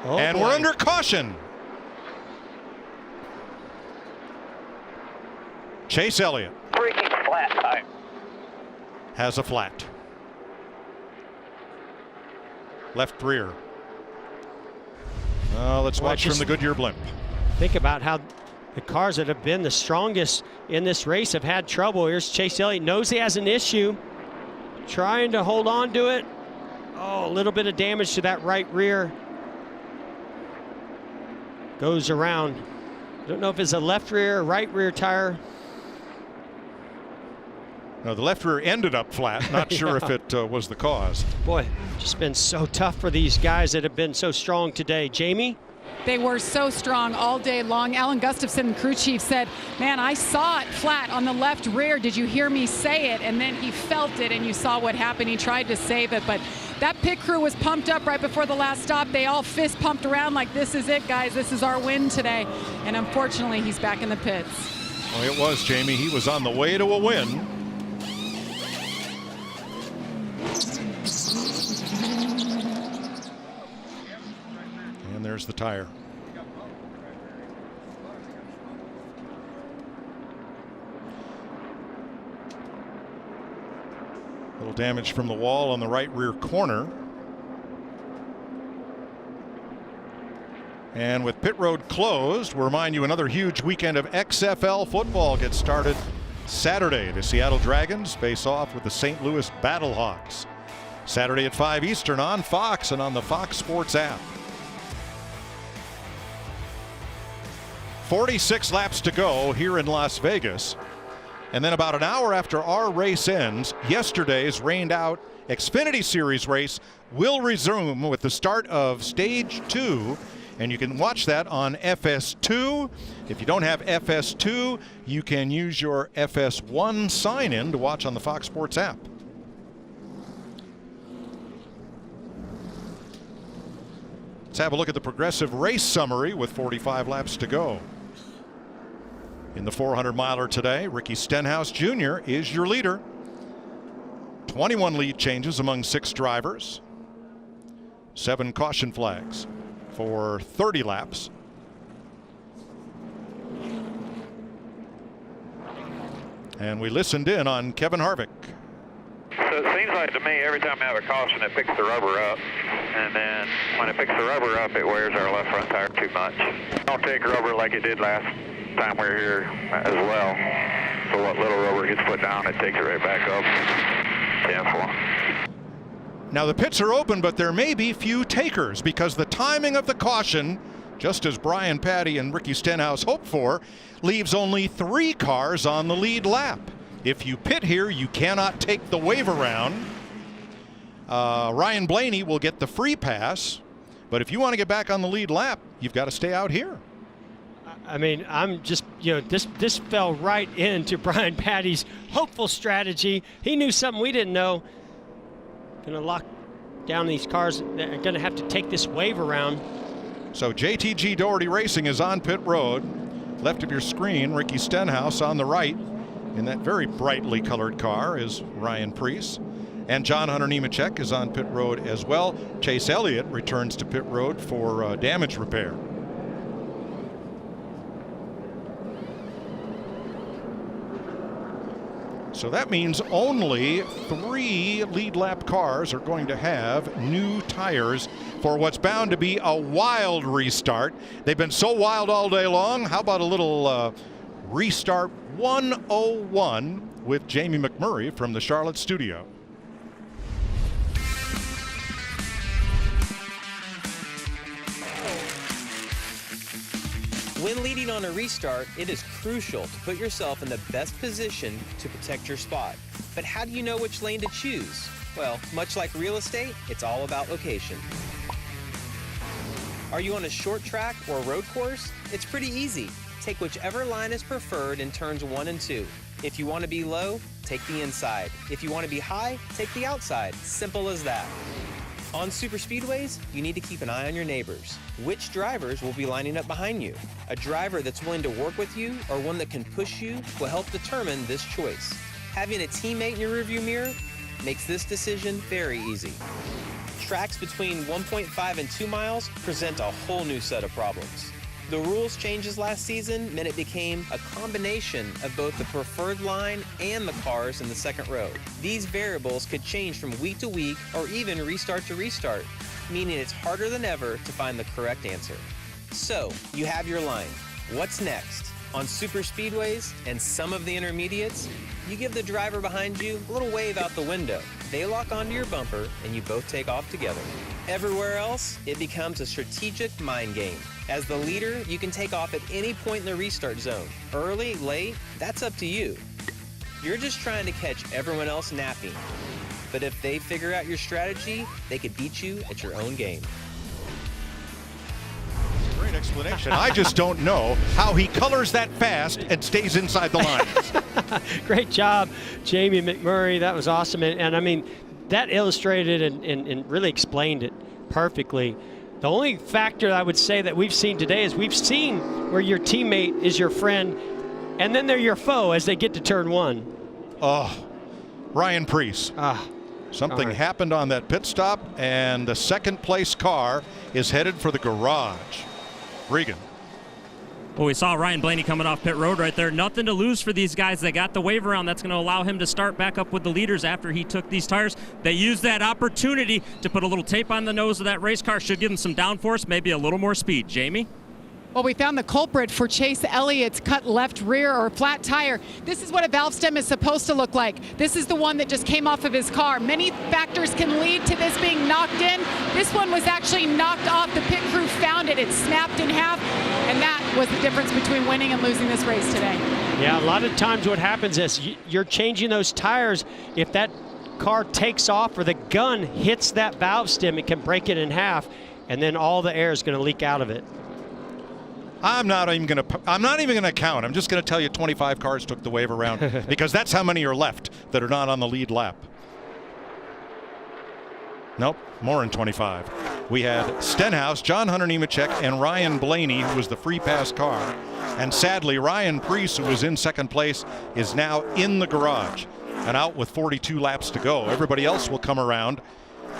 And we're under caution. Chase Elliott Freaking flat time. has a flat. Left rear. Let's watch from the Goodyear blimp. Think about how the cars that have been the strongest in this race have had trouble. Here's Chase Elliott, knows he has an issue, trying to hold on to it. Oh, a little bit of damage to that right rear. Goes around. Don't know if it's a left rear or right rear tire. No, the left rear ended up flat. Not sure if it was the cause. Boy, just been so tough for these guys that have been so strong today. Jamie? They were so strong all day long. Alan Gustafson, crew chief, said, man, I saw it flat on the left rear. Did you hear me say it? And then he felt it, and you saw what happened. He tried to save it, but that pit crew was pumped up right before the last stop. They all fist pumped around like, this is it, guys. This is our win today. And unfortunately, he's back in the pits. Well, it was, Jamie. He was on the way to a win. And there's the tire. A little damage from the wall on the right rear corner. And with pit road closed, we'll remind you another huge weekend of XFL football gets started Saturday. The Seattle Dragons face off with the St. Louis Battlehawks. Saturday at 5 Eastern on Fox and on the Fox Sports app. 46 laps to go here in Las Vegas. And then about an hour after our race ends, yesterday's rained out Xfinity Series race will resume with the start of Stage 2. And you can watch that on FS2. If you don't have FS2, you can use your FS1 sign-in to watch on the Fox Sports app. Let's have a look at the Progressive race summary with 45 laps to go. In the 400-miler today, Ricky Stenhouse Jr. is your leader. 21 lead changes among 6 drivers. 7 caution flags for 30 laps. And we listened in on Kevin Harvick. So it seems like to me every time I have a caution it picks the rubber up, and then when it picks the rubber up it wears our left front tire too much. Don't take rubber like it did last time we were here as well. So what little rubber gets put down, it takes it right back up. 10-4. Now the pits are open, but there may be few takers because the timing of the caution, just as Brian Patty and Ricky Stenhouse hoped for, leaves only 3 cars on the lead lap. If you pit here, you cannot take the wave around. Ryan Blaney will get the free pass, but if you want to get back on the lead lap, you've got to stay out here. I mean, I'm just, this fell right into Brian Patty's hopeful strategy. He knew something we didn't know. Going to lock down these cars that are going to have to take this wave around. So JTG Doherty Racing is on pit road. Left of your screen, Ricky Stenhouse on the right. In that very brightly colored car is Ryan Preece. And John Hunter Nemechek is on pit road as well. Chase Elliott returns to pit road for damage repair. So that means only 3 lead lap cars are going to have new tires for what's bound to be a wild restart. They've been so wild all day long. How about a little restart 101 with Jamie McMurray from the Charlotte studio. When leading on a restart, it is crucial to put yourself in the best position to protect your spot. But how do you know which lane to choose? Well, much like real estate, it's all about location. Are you on a short track or road course? It's pretty easy. Take whichever line is preferred in turns 1 and 2. If you want to be low, take the inside. If you want to be high, take the outside. Simple as that. On super speedways, you need to keep an eye on your neighbors. Which drivers will be lining up behind you? A driver that's willing to work with you or one that can push you will help determine this choice. Having a teammate in your rearview mirror makes this decision very easy. Tracks between 1.5 and 2 miles present a whole new set of problems. The rules changes last season meant it became a combination of both the preferred line and the cars in the second row. These variables could change from week to week or even restart to restart, meaning it's harder than ever to find the correct answer. So, you have your line. What's next? On super speedways and some of the intermediates, you give the driver behind you a little wave out the window. They lock onto your bumper and you both take off together. Everywhere else, it becomes a strategic mind game. As the leader, you can take off at any point in the restart zone. Early, late, that's up to you. You're just trying to catch everyone else napping. But if they figure out your strategy, they could beat you at your own game. Great explanation. I just don't know how he colors that fast and stays inside the lines. Great job, Jamie McMurray. That was awesome. And I mean, that illustrated and really explained it perfectly. The only factor I would say that we've seen today is we've seen where your teammate is your friend and then they're your foe as they get to turn one. Oh, Ryan Preece. Something happened on that pit stop, and the second place car is headed for the garage. Regan. Well, we saw Ryan Blaney coming off pit road right there. Nothing to lose for these guys. They got the wave around. That's going to allow him to start back up with the leaders after he took these tires. They used that opportunity to put a little tape on the nose of that race car. Should give him some downforce, maybe a little more speed. Jamie? Well, we found the culprit for Chase Elliott's cut left rear or flat tire. This is what a valve stem is supposed to look like. This is the one that just came off of his car. Many factors can lead to this being knocked in. This one was actually knocked off. The pit crew found it. It snapped in half, and that was the difference between winning and losing this race today. Yeah, a lot of times what happens is you're changing those tires. If that car takes off or the gun hits that valve stem, it can break it in half, and then all the air is going to leak out of it. I'm not even going to count. I'm just going to tell you 25 cars took the wave around because that's how many are left that are not on the lead lap. Nope, more than 25. We had Stenhouse, John Hunter Nemechek, and Ryan Blaney, who was the free pass car. And sadly, Ryan Preece, who was in second place, is now in the garage and out with 42 laps to go. Everybody else will come around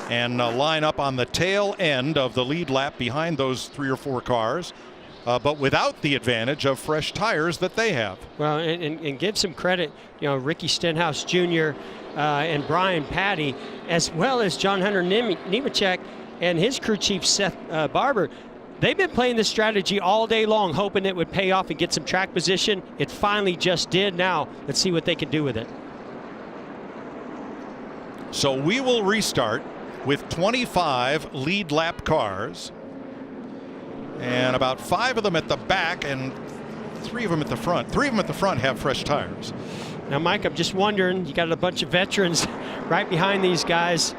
and line up on the tail end of the lead lap behind those 3 or 4 cars. But without the advantage of fresh tires that they have. Well, and give some credit, Ricky Stenhouse Jr. And Brian Patty, as well as John Hunter Nemechek and his crew chief Seth Barber. They've been playing this strategy all day long, hoping it would pay off and get some track position. It finally just did. Now, let's see what they can do with it. So we will restart with 25 lead lap cars. And about 5 of them at the back and 3 of them at the front. 3 of them at the front have fresh tires. Now, Mike, I'm just wondering, you got a bunch of veterans right behind these guys.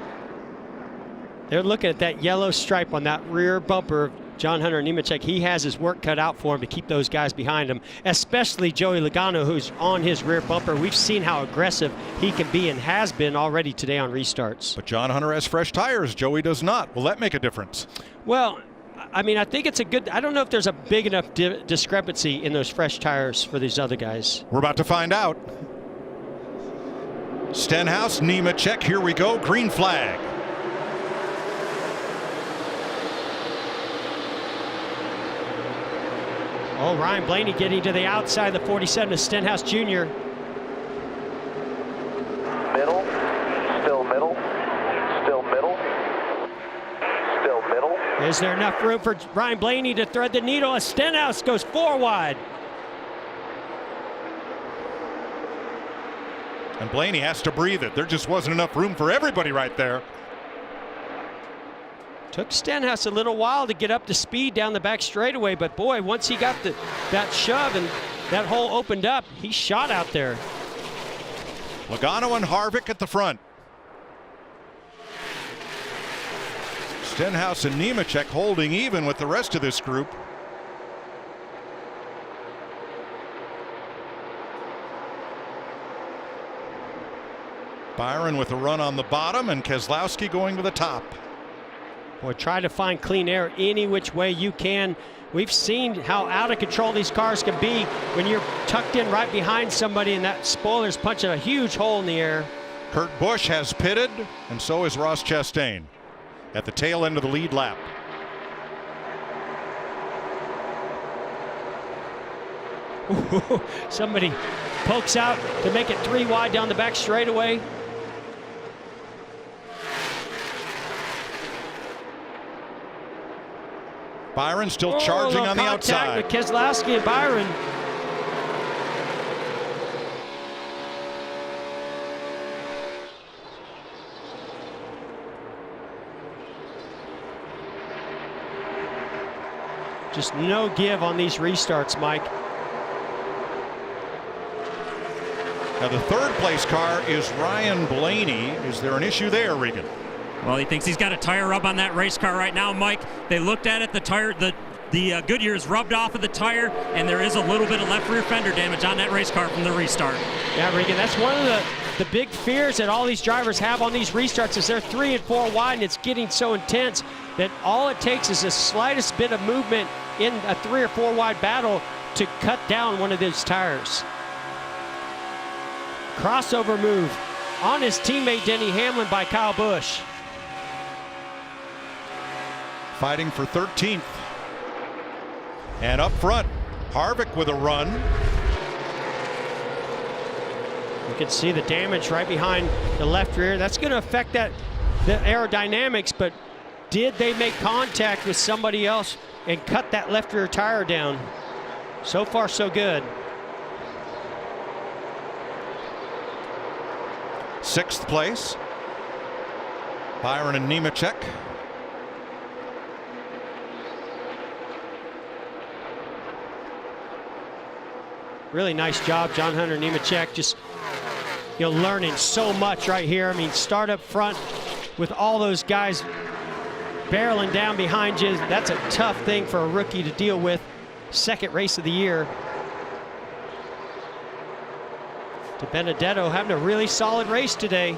They're looking at that yellow stripe on that rear bumper of John Hunter Nemechek. He has his work cut out for him to keep those guys behind him, especially Joey Logano, who's on his rear bumper. We've seen how aggressive he can be and has been already today on restarts. But John Hunter has fresh tires. Joey does not. Will that make a difference? Well, I mean, I think it's a good, I don't know if there's a big enough discrepancy in those fresh tires for these other guys. We're about to find out. Stenhouse, Nemechek, here we go, green flag. Oh, Ryan Blaney getting to the outside of the 47 of Stenhouse Jr. Middle, still middle, still middle, still middle. Is there enough room for Ryan Blaney to thread the needle as Stenhouse goes 4 wide? And Blaney has to breathe it. There just wasn't enough room for everybody right there. Took Stenhouse a little while to get up to speed down the back straightaway, but boy, once he got that shove and that hole opened up, he shot out there. Logano and Harvick at the front. Stenhouse and Nemechek holding even with the rest of this group. Byron with a run on the bottom and Keselowski going to the top. Boy, try to find clean air any which way you can. We've seen how out of control these cars can be when you're tucked in right behind somebody and that spoiler's punching a huge hole in the air. Kurt Busch has pitted, and so is Ross Chastain at the tail end of the lead lap. Somebody pokes out to make it 3 wide down the back straightaway. Byron still charging on the outside. With Keselowski and Byron. Just no give on these restarts, Mike. Now the third place car is Ryan Blaney. Is there an issue there, Regan? Well, he thinks he's got a tire rub on that race car right now, Mike. They looked at it, the tire, the Goodyear's rubbed off of the tire, and there is a little bit of left rear fender damage on that race car from the restart. Yeah, Regan, that's one of the big fears that all these drivers have on these restarts is they're 3 and 4 wide, and it's getting so intense that all it takes is the slightest bit of movement in a 3 or 4 wide battle to cut down one of those tires. Crossover move on his teammate Denny Hamlin by Kyle Busch. Fighting for 13th. And up front, Harvick with a run. You can see the damage right behind the left rear. That's going to affect the aerodynamics, but did they make contact with somebody else and cut that left rear tire down? So far, so good. 6th place, Byron and Nemechek. Really nice job, John Hunter Nemechek, just learning so much right here. I mean, start up front with all those guys barreling down behind you. That's a tough thing for a rookie to deal with. 2nd race of the year. De Benedetto having a really solid race today.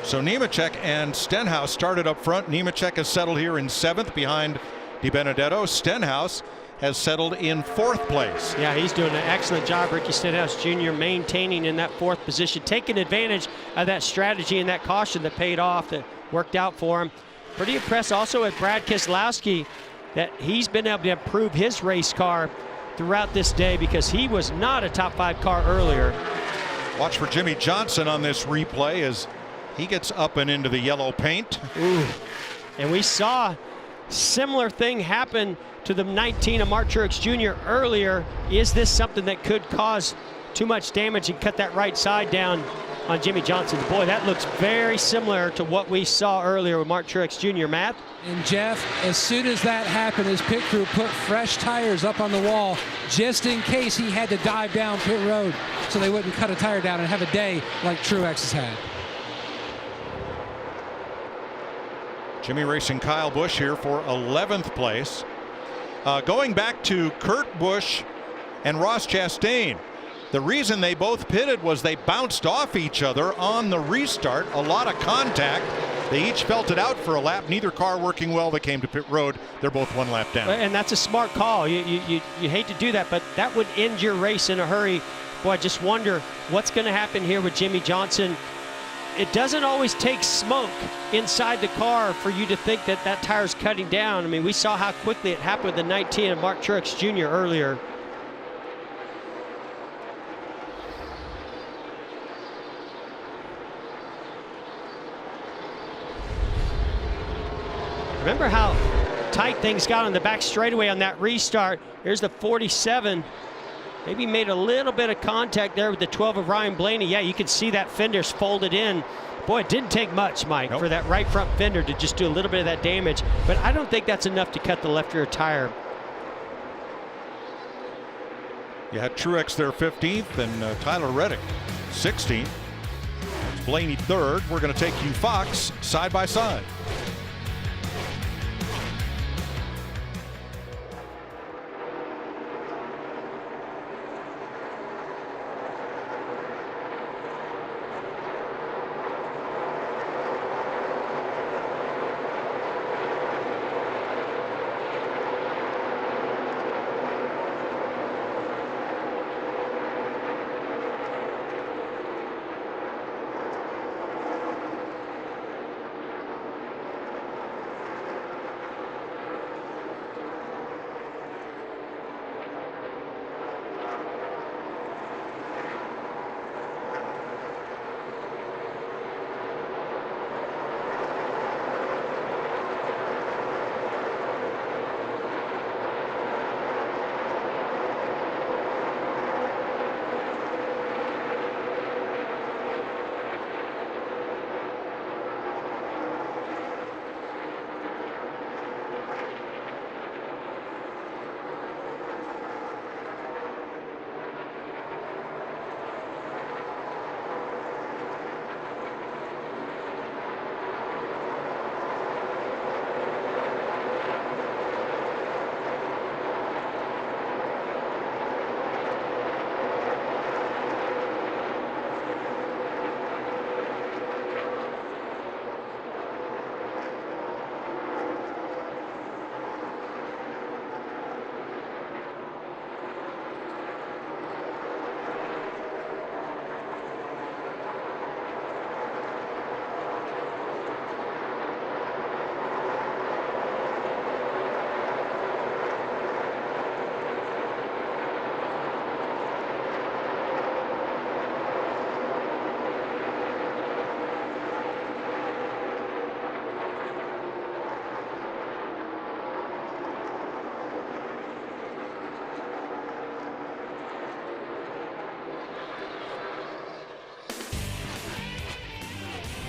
So Nemechek and Stenhouse started up front. Nemechek has settled here in 7th behind De Benedetto. Stenhouse has settled in 4th place. Yeah, he's doing an excellent job, Ricky Stenhouse Jr., maintaining in that 4th position, taking advantage of that strategy and that caution that paid off, that worked out for him. Pretty impressed also with Brad Keselowski that he's been able to improve his race car throughout this day because he was not a top 5 car earlier. Watch for Jimmy Johnson on this replay as he gets up and into the yellow paint. Ooh. And we saw similar thing happen to the 19 of Mark Truex Jr. earlier. Is this something that could cause too much damage and cut that right side down on Jimmy Johnson? Boy, that looks very similar to what we saw earlier with Mark Truex Jr. Matt? And Jeff, as soon as that happened, his pit crew put fresh tires up on the wall just in case he had to dive down pit road so they wouldn't cut a tire down and have a day like Truex has had. Jimmy racing Kyle Busch here for 11th place. Going back to Kurt Busch and Ross Chastain, the reason they both pitted was they bounced off each other on the restart. A lot of contact. They each felt it out for a lap. Neither car working well. They came to pit road. They're both 1 lap down. And that's a smart call. You hate to do that, but that would end your race in a hurry. Boy, I just wonder what's going to happen here with Jimmy Johnson. It doesn't always take smoke inside the car for you to think that that tire's cutting down. I mean, we saw how quickly it happened with the 19 of Mark Truex Jr. earlier. Remember how tight things got on the back straightaway on that restart. Here's the 47. Maybe made a little bit of contact there with the 12 of Ryan Blaney. Yeah, you can see that fender's folded in. Boy, it didn't take much, Mike, for that right front fender to just do a little bit of that damage. But I don't think that's enough to cut the left rear tire. You had Truex there 15th and Tyler Reddick 16th. It's Blaney 3rd. We're going to take you Fox side by side.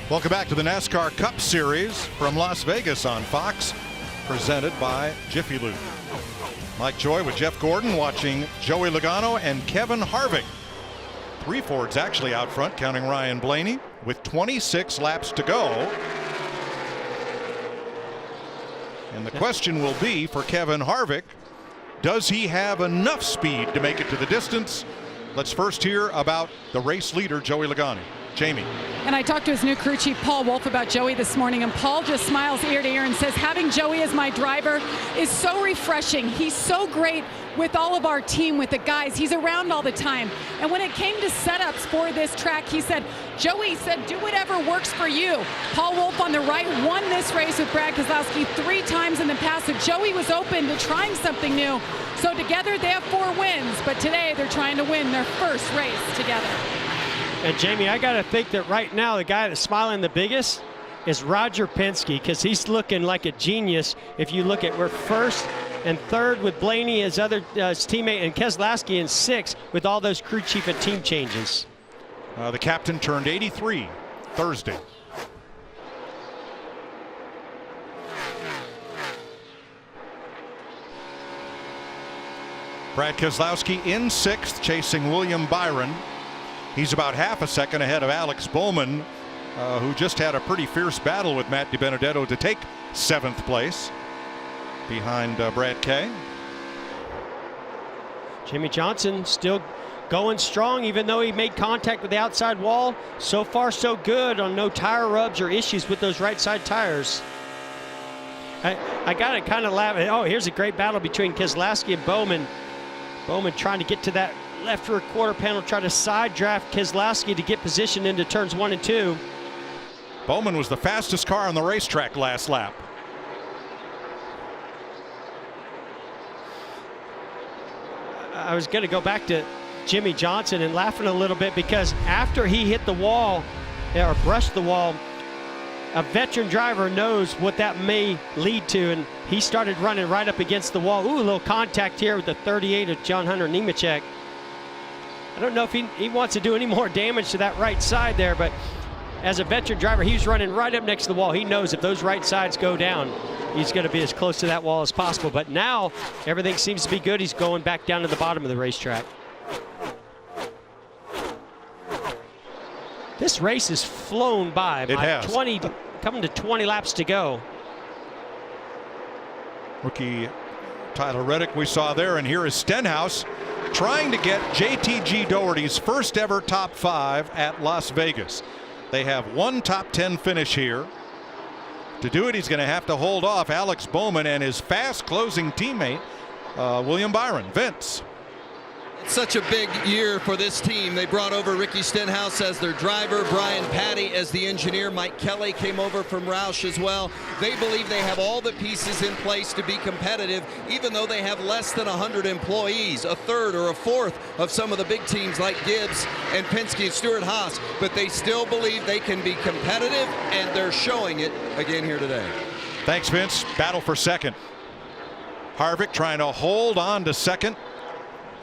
Welcome back to the NASCAR Cup Series from Las Vegas on Fox, presented by Jiffy Lube. Mike Joy with Jeff Gordon watching Joey Logano and Kevin Harvick. 3 Fords actually out front, counting Ryan Blaney, with 26 laps to go. And the question will be for Kevin Harvick, does he have enough speed to make it to the distance? Let's first hear about the race leader, Joey Logano. Jamie. And I talked to his new crew chief, Paul Wolf, about Joey this morning, and Paul just smiles ear to ear and says, having Joey as my driver is so refreshing. He's so great with all of our team, with the guys. He's around all the time. And when it came to setups for this track, he said, Joey said, do whatever works for you. Paul Wolf on the right won this race with Brad Keselowski 3 times in the past, so Joey was open to trying something new. So together they have 4 wins, but today they're trying to win their first race together. And Jamie, I got to think that right now the guy that's smiling the biggest is Roger Penske, because he's looking like a genius. If you look at, we're 1st and 3rd with Blaney, his other his teammate, and Keselowski in 6th with all those crew chief and team changes. The captain turned 83 Thursday. Brad Keselowski in 6th, chasing William Byron. He's about half a second ahead of Alex Bowman, who just had a pretty fierce battle with Matt DiBenedetto to take 7th place behind Brad Kay. Jimmy Johnson still going strong, even though he made contact with the outside wall. So far, so good on no tire rubs or issues with those right side tires. I got to kind of laugh. Oh, here's a great battle between Keselowski and Bowman. Bowman trying to get to that left rear quarter panel, try to side draft Keselowski to get positioned into turns 1 and 2. Bowman was the fastest car on the racetrack last lap. I was going to go back to Jimmy Johnson and laughing a little bit, because after he hit the wall or brushed the wall, a veteran driver knows what that may lead to, and he started running right up against the wall. Ooh, a little contact here with the 38 of John Hunter Nemechek. I don't know if he wants to do any more damage to that right side there, but as a veteran driver, he's running right up next to the wall. He knows if those right sides go down, he's going to be as close to that wall as possible. But now everything seems to be good. He's going back down to the bottom of the racetrack. This race has flown by. It has. Coming to 20 laps to go. Rookie Tyler Reddick we saw there, and here is Stenhouse trying to get JTG Doherty's first ever top 5 at Las Vegas. They have 1 top 10 finish here. To do it, he's going to have to hold off Alex Bowman and his fast closing teammate, William Byron. Vince. It's such a big year for this team. They brought over Ricky Stenhouse as their driver, Brian Patty as the engineer. Mike Kelly came over from Roush as well. They believe they have all the pieces in place to be competitive, even though they have less than 100 employees, a third or a fourth of some of the big teams like Gibbs and Penske and Stewart-Haas. But they still believe they can be competitive, and they're showing it again here today. Thanks, Vince. Battle for second. Harvick trying to hold on to second.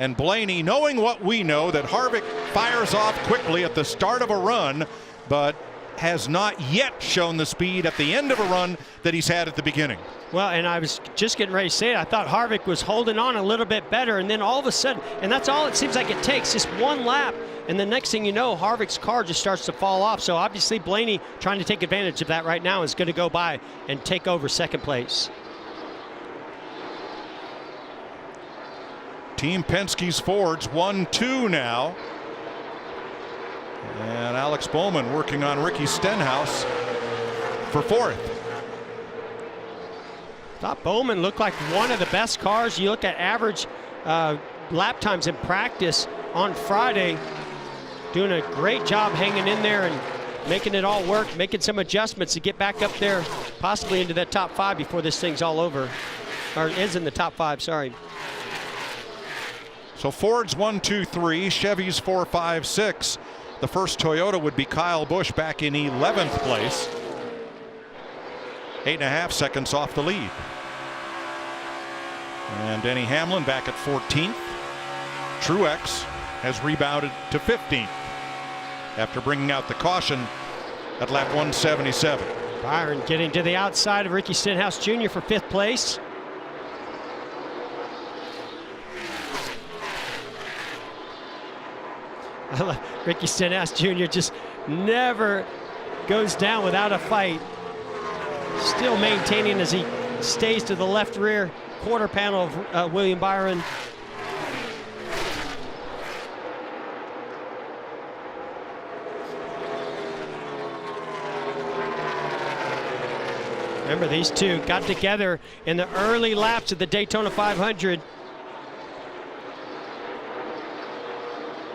And Blaney, knowing what we know, that Harvick fires off quickly at the start of a run, but has not yet shown the speed at the end of a run that he's had at the beginning. Well, and I was just getting ready to say it. I thought Harvick was holding on a little bit better, and then all of a sudden, and that's all it seems like it takes, just 1 lap, and the next thing you know, Harvick's car just starts to fall off. So obviously Blaney trying to take advantage of that right now is going to go by and take over second place. Team Penske's Fords 1-2 now. And Alex Bowman working on Ricky Stenhouse for 4th. Thought Bowman looked like one of the best cars. You look at average lap times in practice on Friday, doing a great job hanging in there and making it all work, making some adjustments to get back up there, possibly into that top 5 before this thing's all over, or is in the top 5, sorry. So Ford's 1, 2, 3, Chevy's 4, 5, 6. The first Toyota would be Kyle Busch back in 11th place. 8.5 seconds off the lead. And Denny Hamlin back at 14th. Truex has rebounded to 15th after bringing out the caution at lap 177. Byron getting to the outside of Ricky Stenhouse Jr. for 5th place. Ricky Stenhouse Jr. just never goes down without a fight. Still maintaining as he stays to the left rear quarter panel of William Byron. Remember, these two got together in the early laps of the Daytona 500.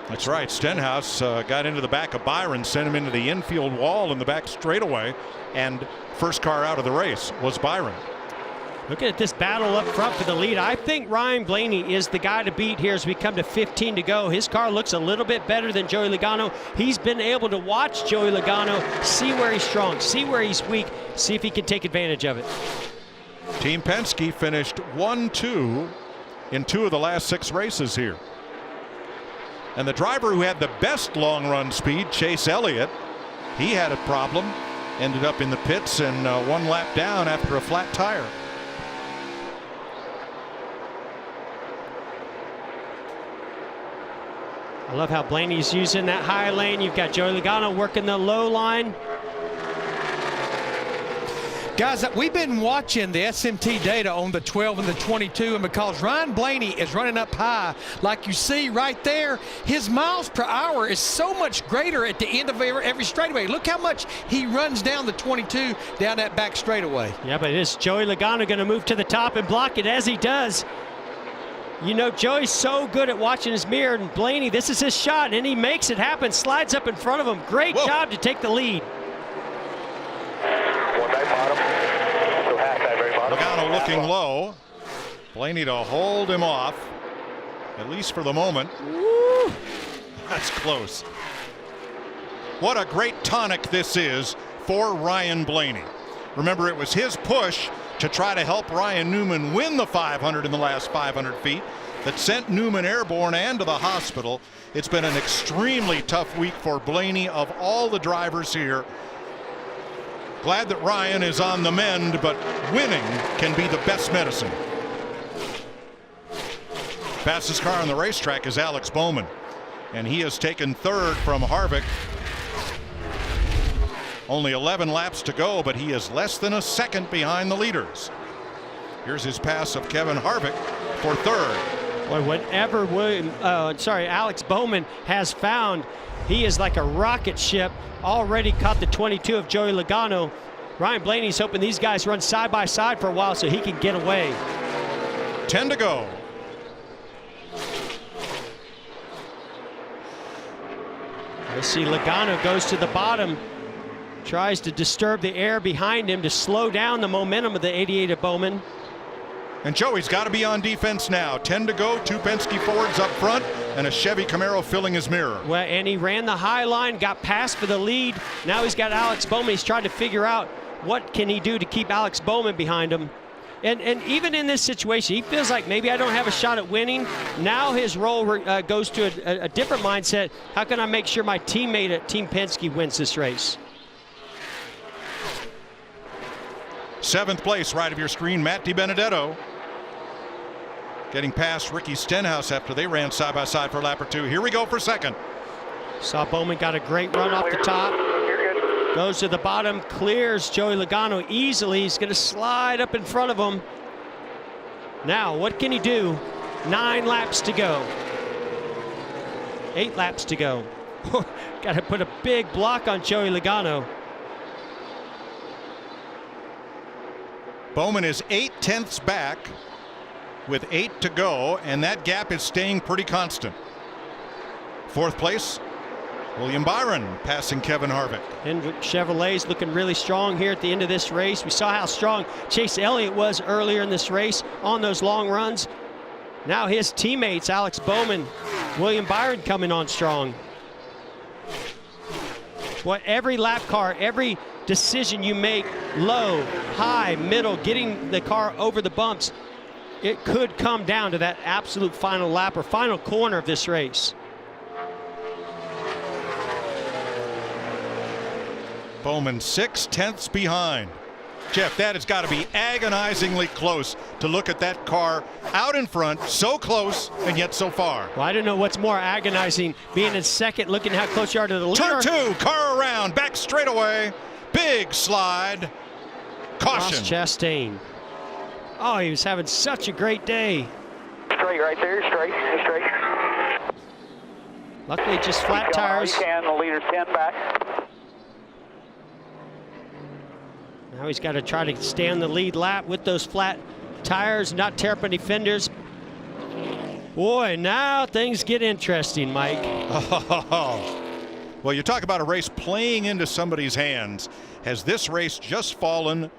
That's right. Stenhouse got into the back of Byron, sent him into the infield wall in the back straightaway, and first car out of the race was Byron. Look at this battle up front for the lead. I think Ryan Blaney is the guy to beat here as we come to 15 to go. His car looks a little bit better than Joey Logano. He's been able to watch Joey Logano, see where he's strong, see where he's weak, see if he can take advantage of it. Team Penske finished 1-2 in 2 of the last 6 races here. And the driver who had the best long run speed, Chase Elliott, he had a problem, ended up in the pits and 1 lap down after a flat tire. I love how Blaney's using that high lane. You've got Joey Logano working the low line. Guys, we've been watching the SMT data on the 12 and the 22, and because Ryan Blaney is running up high, like you see right there, his miles per hour is so much greater at the end of every straightaway. Look how much he runs down the 22 down that back straightaway. Yeah, but is Joey Logano going to move to the top and block it? As he does, you know, Joey's so good at watching his mirror, and Blaney, this is his shot, and he makes it happen, slides up in front of him. Great job to take the lead. Logano looking low. Blaney to hold him off, at least for the moment. Woo. That's close. What a great tonic this is for Ryan Blaney. Remember, it was his push to try to help Ryan Newman win the 500 in the last 500 feet that sent Newman airborne and to the hospital. It's been an extremely tough week for Blaney of all the drivers here. Glad that Ryan is on the mend, but winning can be the best medicine. Fastest car on the racetrack is Alex Bowman, and he has taken 3rd from Harvick. Only 11 laps to go, but he is less than a second behind the leaders. Here's his pass of Kevin Harvick for 3rd. Boy, whatever Alex Bowman has found, he is like a rocket ship. Already caught the 22 of Joey Logano. Ryan Blaney's hoping these guys run side by side for a while so he can get away. 10 to go. Let's see, Logano goes to the bottom, tries to disturb the air behind him to slow down the momentum of the 88 of Bowman. And Joey's got to be on defense now. 10 to go, 2 Penske Fords up front, and a Chevy Camaro filling his mirror. Well, and he ran the high line, got past for the lead. Now he's got Alex Bowman. He's trying to figure out what can he do to keep Alex Bowman behind him. And even in this situation, he feels like maybe I don't have a shot at winning. Now his role goes to a different mindset. How can I make sure my teammate at Team Penske wins this race? 7th place, right of your screen, Matt DiBenedetto. Getting past Ricky Stenhouse after they ran side by side for a lap or 2. Here we go for 2nd. Saw Bowman got a great run off the top. Goes to the bottom, clears Joey Logano easily. He's going to slide up in front of him. Now, what can he do? 9 laps to go. 8 laps to go. Got to put a big block on Joey Logano. Bowman is 8/10ths back with 8 to go, and that gap is staying pretty constant. 4th place, William Byron passing Kevin Harvick. Hendrick Chevrolet's looking really strong here at the end of this race. We saw how strong Chase Elliott was earlier in this race on those long runs. Now his teammates, Alex Bowman, William Byron coming on strong. Boy, every lap car, every decision you make, low, high, middle, getting the car over the bumps, it could come down to that absolute final lap or final corner of this race. Bowman 6/10 behind. Jeff, that has got to be agonizingly close to look at that car out in front, so close and yet so far. Well, I don't know what's more agonizing, being in second, looking how close you are to the leader. Turn 2, car around, back straightaway, big slide, caution. Ross Chastain. Oh, he was having such a great day. Straight right there, straight. Luckily, just flat tires. You can, the leader's 10 back. Now he's got to try to stay on the lead lap with those flat tires, not tear up any fenders. Boy, now things get interesting, Mike. Oh. Well, you talk about a race playing into somebody's hands. Has this race just fallen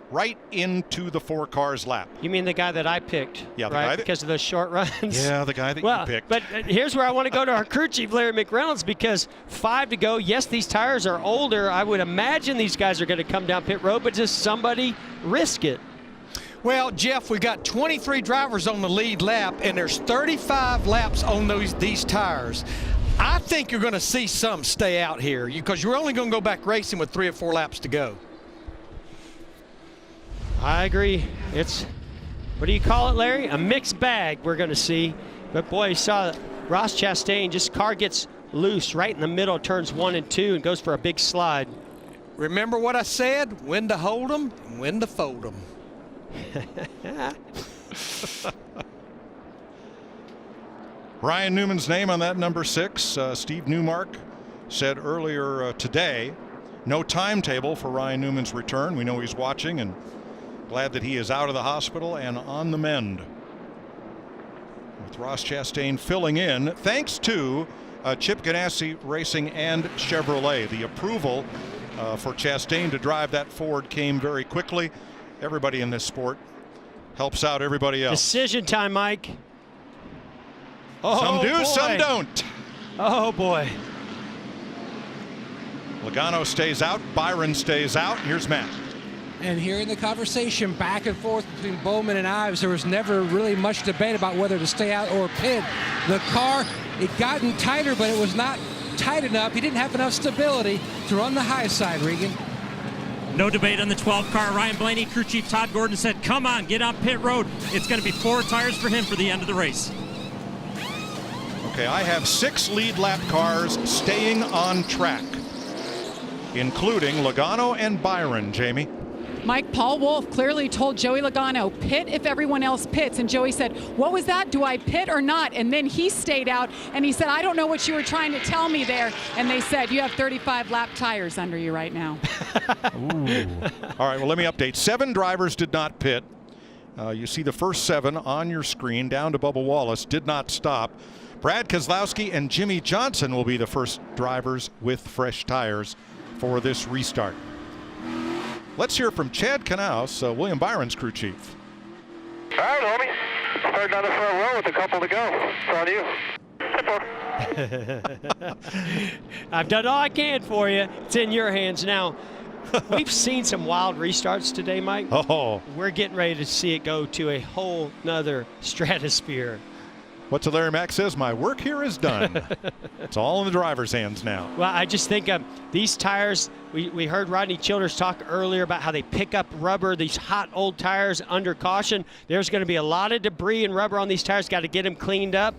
right into the 4 cars lap? You mean the guy that I picked? Yeah, the right? guy that, because of those short runs? Yeah, the guy that you picked. But here's where I want to go to our crew chief, Larry McReynolds, because 5 to go. Yes, these tires are older. I would imagine these guys are going to come down pit road, but just somebody risk it. Well, Jeff, we got 23 drivers on the lead lap, and there's 35 laps on these tires. I think you're going to see some stay out here because you're only going to go back racing with 3 or 4 laps to go. I agree. It's, what do you call it, Larry? A mixed bag we're going to see. But boy, you saw Ross Chastain, just car gets loose right in the middle, turns 1 and 2, and goes for a big slide. Remember what I said? When to hold them and when to fold them. Ryan Newman's name on that number 6. Steve Newmark said earlier today, no timetable for Ryan Newman's return. We know he's watching and glad that he is out of the hospital and on the mend. With Ross Chastain filling in, thanks to Chip Ganassi Racing and Chevrolet. The approval for Chastain to drive that Ford came very quickly. Everybody in this sport helps out everybody else. Decision time, Mike. Oh, some do, boy. some don't. Oh, boy. Logano stays out. Byron stays out. Here's Matt. And hearing the conversation back and forth between Bowman and Ives, there was never really much debate about whether to stay out or pit. The car, it gotten tighter, but it was not tight enough. He didn't have enough stability to run the high side, Regan. No debate on the 12 car. Ryan Blaney, crew chief Todd Gordon said, come on, get on pit road. It's going to be 4 tires for him for the end of the race. Okay, I have 6 lead lap cars staying on track, including Logano and Byron, Jamie. Mike, Paul Wolfe clearly told Joey Logano, pit if everyone else pits. And Joey said, what was that? Do I pit or not? And then he stayed out and he said, I don't know what you were trying to tell me there. And they said, you have 35 lap tires under you right now. Ooh. All right, well, let me update. 7 drivers did not pit. You see the first 7 on your screen down to Bubba Wallace did not stop. Brad Keselowski and Jimmy Johnson will be the first drivers with fresh tires for this restart. Let's hear from Chad Knaus, William Byron's crew chief. All right, homie. Starting on the front row with a couple to go. It's on you. I've done all I can for you. It's in your hands now. We've seen some wild restarts today, Mike. Oh. We're getting ready to see it go to a whole nother stratosphere. What Larry Mack says, my work here is done. It's all in the driver's hands now. Well, I just think these tires, we heard Rodney Childers talk earlier about how they pick up rubber, these hot old tires under caution. There's going to be a lot of debris and rubber on these tires. Got to get them cleaned up.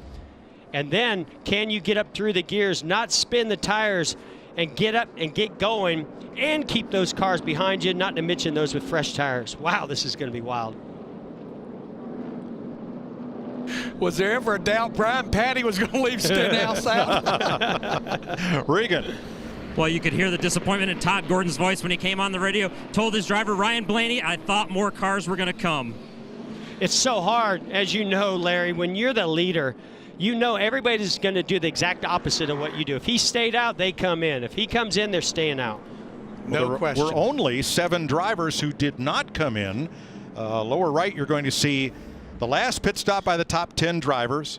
And then can you get up through the gears, not spin the tires, and get up and get going and keep those cars behind you, not to mention those with fresh tires. Wow, this is going to be wild. Was there ever a doubt Brian Patty was going to leave Stenhouse out? Regan. Well, you could hear the disappointment in Todd Gordon's voice when he came on the radio, told his driver, Ryan Blaney, I thought more cars were going to come. It's so hard, as you know, Larry, when you're the leader, you know everybody's going to do the exact opposite of what you do. If he stayed out, they come in. If he comes in, they're staying out. No question. There were only 7 drivers who did not come in. Lower right, you're going to see the last pit stop by the top 10 drivers.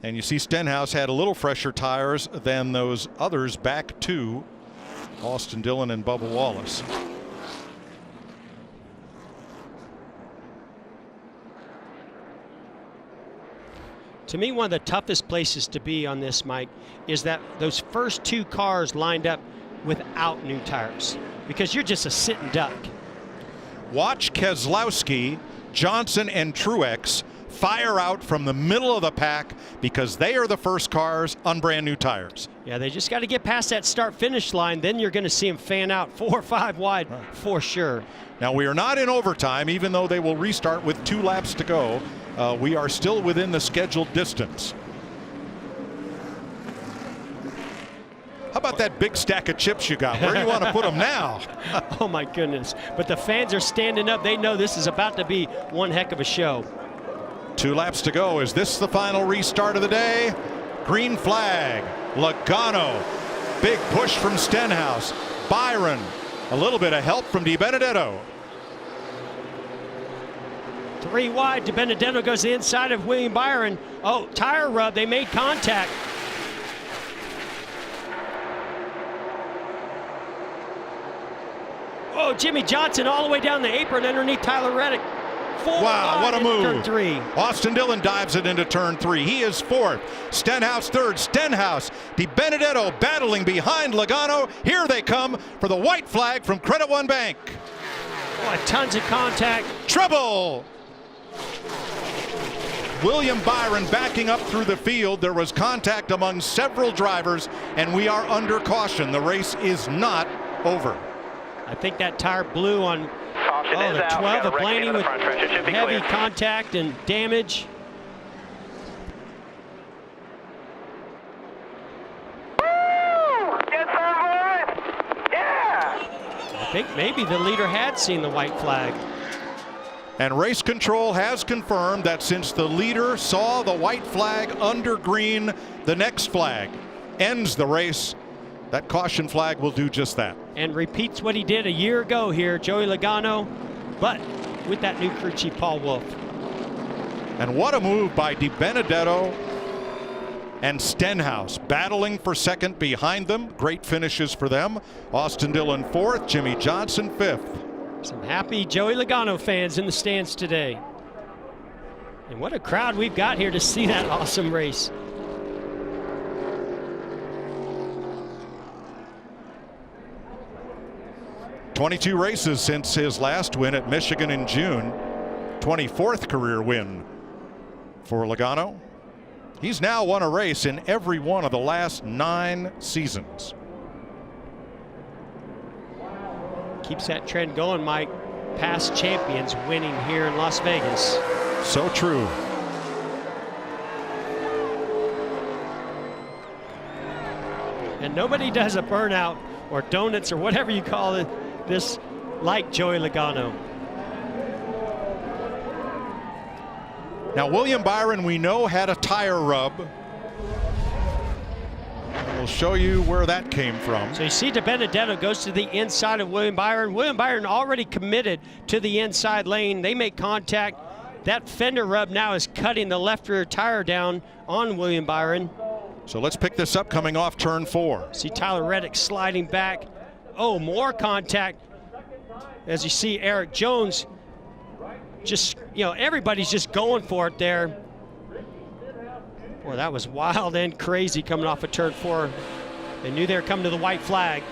And you see Stenhouse had a little fresher tires than those others back to Austin Dillon and Bubba Wallace. To me, one of the toughest places to be on this, Mike, is that those first 2 cars lined up without new tires because you're just a sitting duck. Watch Keselowski, Johnson, and Truex fire out from the middle of the pack because they are the first cars on brand new tires. Yeah, they just got to get past that start-finish line. Then you're going to see them fan out 4 or 5 wide for sure. Now, we are not in overtime, even though they will restart with 2 laps to go. We are still within the scheduled distance. How about that big stack of chips you got? Where do you want to put them now? Oh, my goodness. But the fans are standing up. They know this is about to be one heck of a show. 2 laps to go. Is this the final restart of the day? Green flag. Logano. Big push from Stenhouse. Byron. A little bit of help from DiBenedetto. 3 wide. DiBenedetto goes the inside of William Byron. Oh, tire rub. They made contact. Oh, Jimmy Johnson all the way down the apron underneath Tyler Reddick. 4 wow, what a move. Turn 3. Austin Dillon dives it into turn 3. He is 4th. Stenhouse 3rd. Stenhouse. DiBenedetto battling behind Logano. Here they come for the white flag from Credit One Bank. Oh, tons of contact. Trouble. William Byron backing up through the field. There was contact among several drivers, and we are under caution. The race is not over. I think that tire blew on the 12 of Blaney with heavy contact and damage. I think maybe the leader had seen the white flag. And race control has confirmed that since the leader saw the white flag under green, the next flag ends the race. That caution flag will do just that. And repeats what he did a year ago here, Joey Logano, but with that new crew chief, Paul Wolf. And what a move by DiBenedetto and Stenhouse, battling for second behind them. Great finishes for them. Austin Dillon 4th, Jimmy Johnson 5th. Some happy Joey Logano fans in the stands today. And what a crowd we've got here to see that awesome race. "22 races since his last win at Michigan in June. 24th career win for Logano. He's now won a race in every one of the last 9 seasons. Keeps that trend going, Mike. Past champions winning here in Las Vegas. So true. And nobody does a burnout or donuts or whatever you call it this like Joey Logano. Now, William Byron, we know, had a tire rub. We'll show you where that came from. So you see DiBenedetto goes to the inside of William Byron. William Byron already committed to the inside lane. They make contact. That fender rub now is cutting the left rear tire down on William Byron. So let's pick this up coming off turn 4. See Tyler Reddick sliding back. Oh, more contact. As you see Eric Jones, just, everybody's just going for it there. Boy, that was wild and crazy coming off of turn 4. They knew they were coming to the white flag.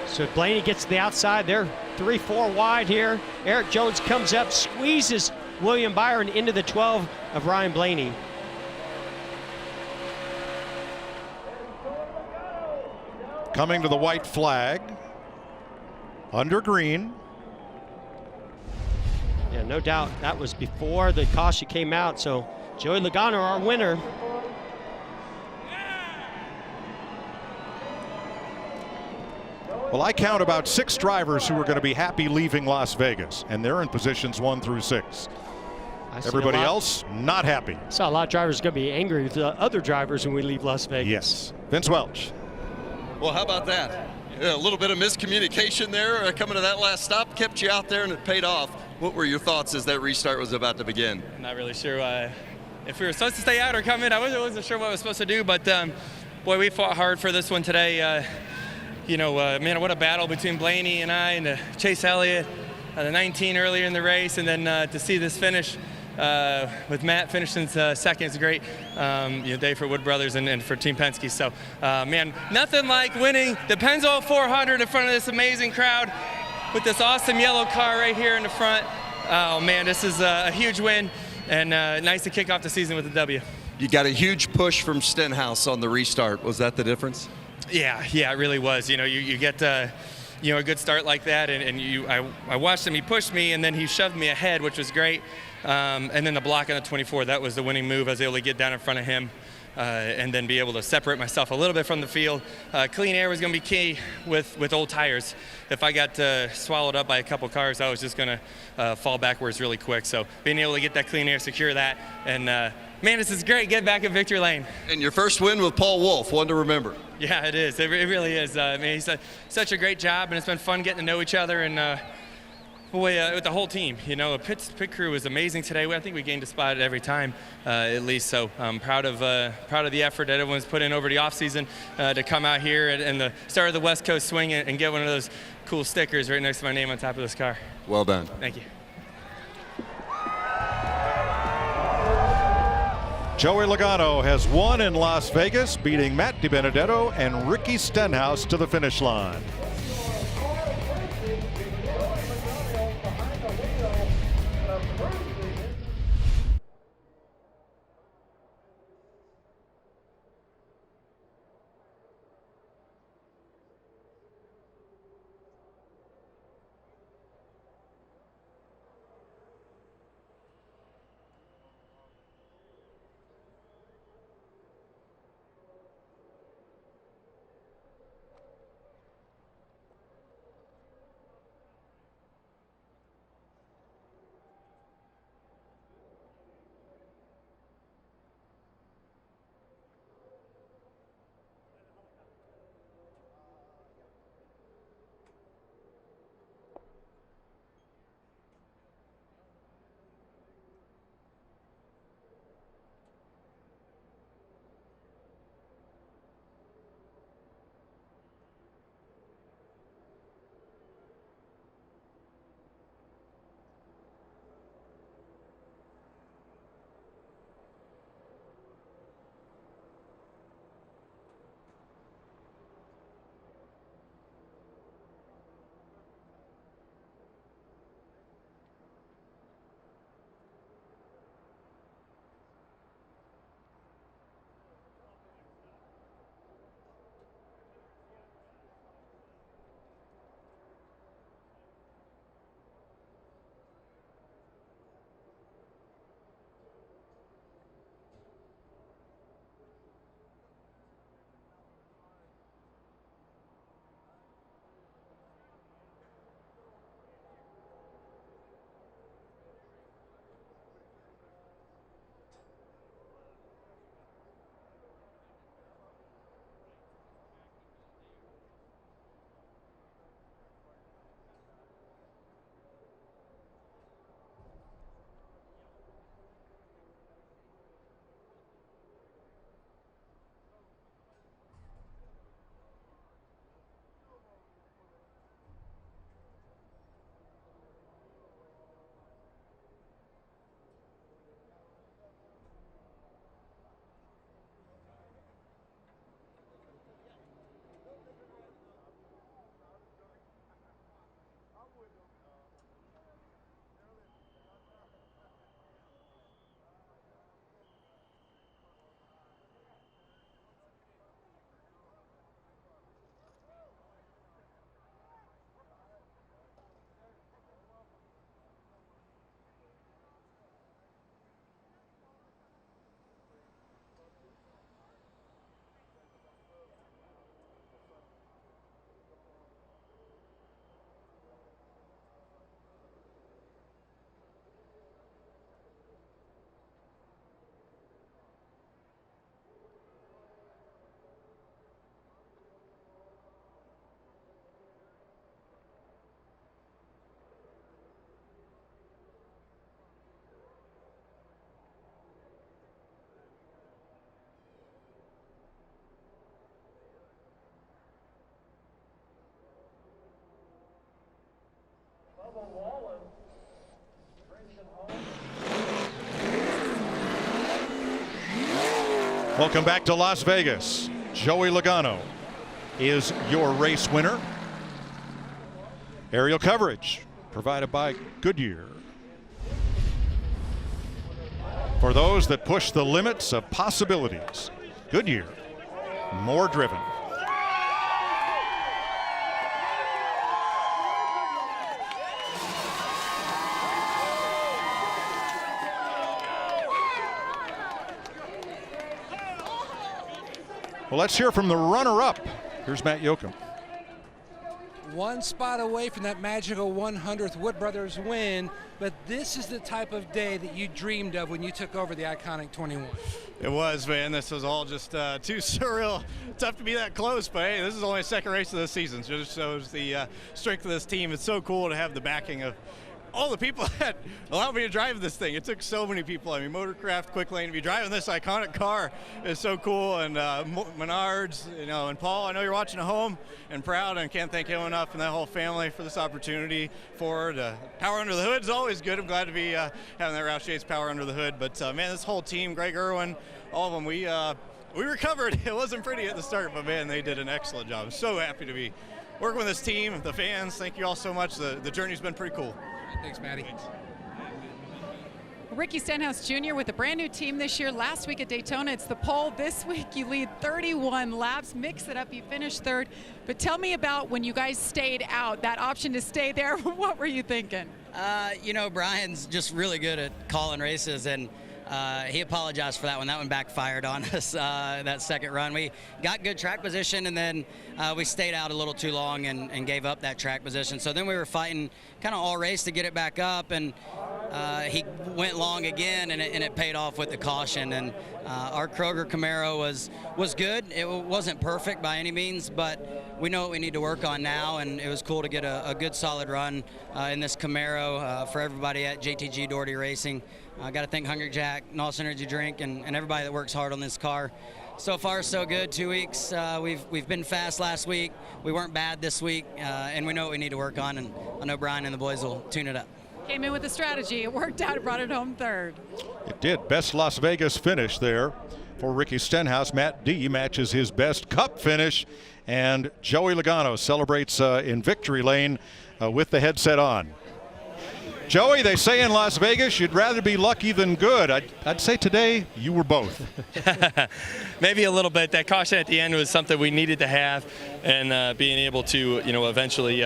So Blaney gets to the outside. They're 3-4 wide here. Eric Jones comes up, squeezes William Byron into the 12 of Ryan Blaney. Coming to the white flag. Under green. Yeah, no doubt that was before the caution came out. So Joey Logano, our winner. Well, I count about 6 drivers who are going to be happy leaving Las Vegas, and they're in positions 1 through 6. Everybody else not happy. I saw a lot of drivers going to be angry with the other drivers when we leave Las Vegas. Yes. Vince Welch. Well, how about that? A little bit of miscommunication there coming to that last stop, kept you out there and it paid off. What were your thoughts as that restart was about to begin? Not really sure if we were supposed to stay out or come in. I wasn't sure what I was supposed to do, but boy, we fought hard for this one today. Man, what a battle between Blaney and I and Chase Elliott, the 19 earlier in the race, and then to see this finish with Matt finishing second is great. Day for Wood Brothers and for Team Penske. So, man, nothing like winning the Pennzoil 400 in front of this amazing crowd with this awesome yellow car right here in the front. Oh, man, this is a huge win, and nice to kick off the season with a W. You got a huge push from Stenhouse on the restart. Was that the difference? Yeah, it really was. You get a good start like that, and I watched him. He pushed me, and then he shoved me ahead, which was great. And then the block on the 24, that was the winning move. I was able to get down in front of him and then be able to separate myself a little bit from the field. Clean air was going to be key with old tires. If I got swallowed up by a couple cars, I was just going to fall backwards really quick. So being able to get that clean air, secure that, and man, this is great. Get back in victory lane. And your first win with Paul Wolf, one to remember. Yeah, it is. It really is. He's such a great job, and it's been fun getting to know each other and with the whole team. The pit crew was amazing today. I think we gained a spot every time, at least. So I'm proud of the effort that everyone's put in over the offseason to come out here and the start of the West Coast swing and get one of those cool stickers right next to my name on top of this car. Well done. Thank you. Joey Logano has won in Las Vegas, beating Matt DiBenedetto and Ricky Stenhouse to the finish line. Welcome back to Las Vegas. Joey Logano is your race winner. Aerial coverage provided by Goodyear. For those that push the limits of possibilities, Goodyear, more driven. Well, let's hear from the runner-up. Here's Matt Yoakum. One spot away from that magical 100th Wood Brothers win, but this is the type of day that you dreamed of when you took over the iconic 21. It was, man. This was all just too surreal. Tough to be that close, but hey, this is only the second race of the season. So it just shows the strength of this team. It's so cool to have the backing of all the people that allowed me to drive this thing. It took so many people. I mean, Motorcraft, Quick Lane, to be driving this iconic car is so cool. And Menards, you know, and Paul, I know you're watching at home and proud, and can't thank him enough and that whole family for this opportunity. Ford, power under the hood is always good. I'm glad to be having that Roush Yates power under the hood. But man, this whole team, Greg Irwin, all of them, we recovered. It wasn't pretty at the start, but man, they did an excellent job. I'm so happy to be working with this team, the fans. Thank you all so much. The journey's been pretty cool. Thanks, Matty. Ricky Stenhouse Jr. with a brand new team this year. Last week at Daytona, it's the pole. This week you lead 31 laps. Mix it up, you finished third. But tell me about when you guys stayed out, that option to stay there. What were you thinking? You know, Brian's just really good at calling races, and he apologized for that one. That one backfired on us, that second run. We got good track position, and then we stayed out a little too long and gave up that track position. So then we were fighting kind of all race to get it back up, and he went long again, and it paid off with the caution. And our Kroger Camaro was good. It wasn't perfect by any means, but we know what we need to work on now, and it was cool to get a good solid run in this Camaro for everybody at JTG Doherty Racing. I got to thank Hungry Jack, NOS Energy Drink, and everybody that works hard on this car. So far, so good. 2 weeks. We've been fast last week. We weren't bad this week, and we know what we need to work on, and I know Brian and the boys will tune it up. Came in with a strategy. It worked out. It brought it home third. It did. Best Las Vegas finish there for Ricky Stenhouse. Matt D matches his best Cup finish, and Joey Logano celebrates in victory lane with the headset on. Joey, they say in Las Vegas you'd rather be lucky than good. I'd say today you were both. Maybe a little bit. That caution at the end was something we needed to have, and being able to, eventually,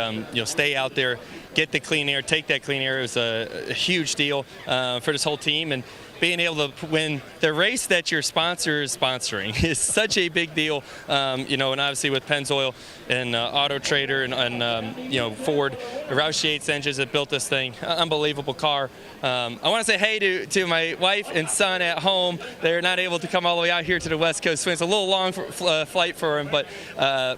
stay out there, get the clean air, take that clean air was a huge deal for this whole team. And being able to win the race that your sponsor is sponsoring is such a big deal. And obviously with Pennzoil and Auto Trader and Ford, the Roush Yates engines that built this thing, unbelievable car. I want to say hey to my wife and son at home. They're not able to come all the way out here to the West Coast Swing. It's a little long flight for them, but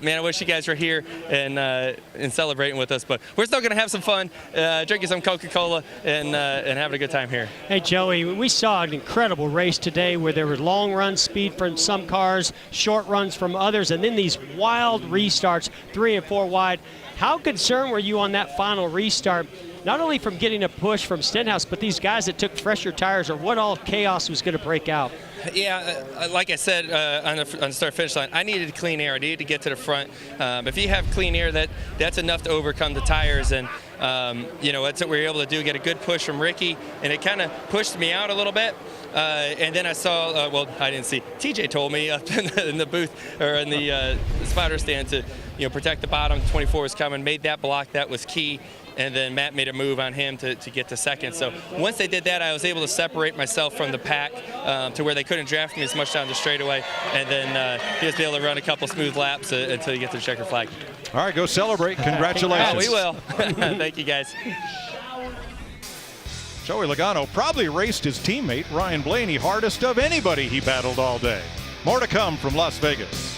man, I wish you guys were here and celebrating with us. But we're still going to have some fun, drinking some Coca-Cola and having a good time here. Hey, Joey, we saw an incredible race today where there was long run speed from some cars, short runs from others, and then these wild restarts, 3 and 4 wide. How concerned were you on that final restart, not only from getting a push from Stenhouse, but these guys that took fresher tires, or what all chaos was going to break out? Yeah, like I said on the start-finish line, I needed clean air. I needed to get to the front. If you have clean air, that's enough to overcome the tires. And, that's what we were able to do, get a good push from Ricky, and it kind of pushed me out a little bit. And then I saw, I didn't see. TJ told me up in the booth or in the spotter stand to, protect the bottom. 24 was coming, made that block. That was key. And then Matt made a move on him to get to second. So once they did that, I was able to separate myself from the pack to where they couldn't draft me as much down the straightaway. And then he was able to run a couple smooth laps until you get to the checker flag. All right, go celebrate. Congratulations. Oh, we will. Thank you, guys. Joey Logano probably raced his teammate Ryan Blaney hardest of anybody he battled all day. More to come from Las Vegas.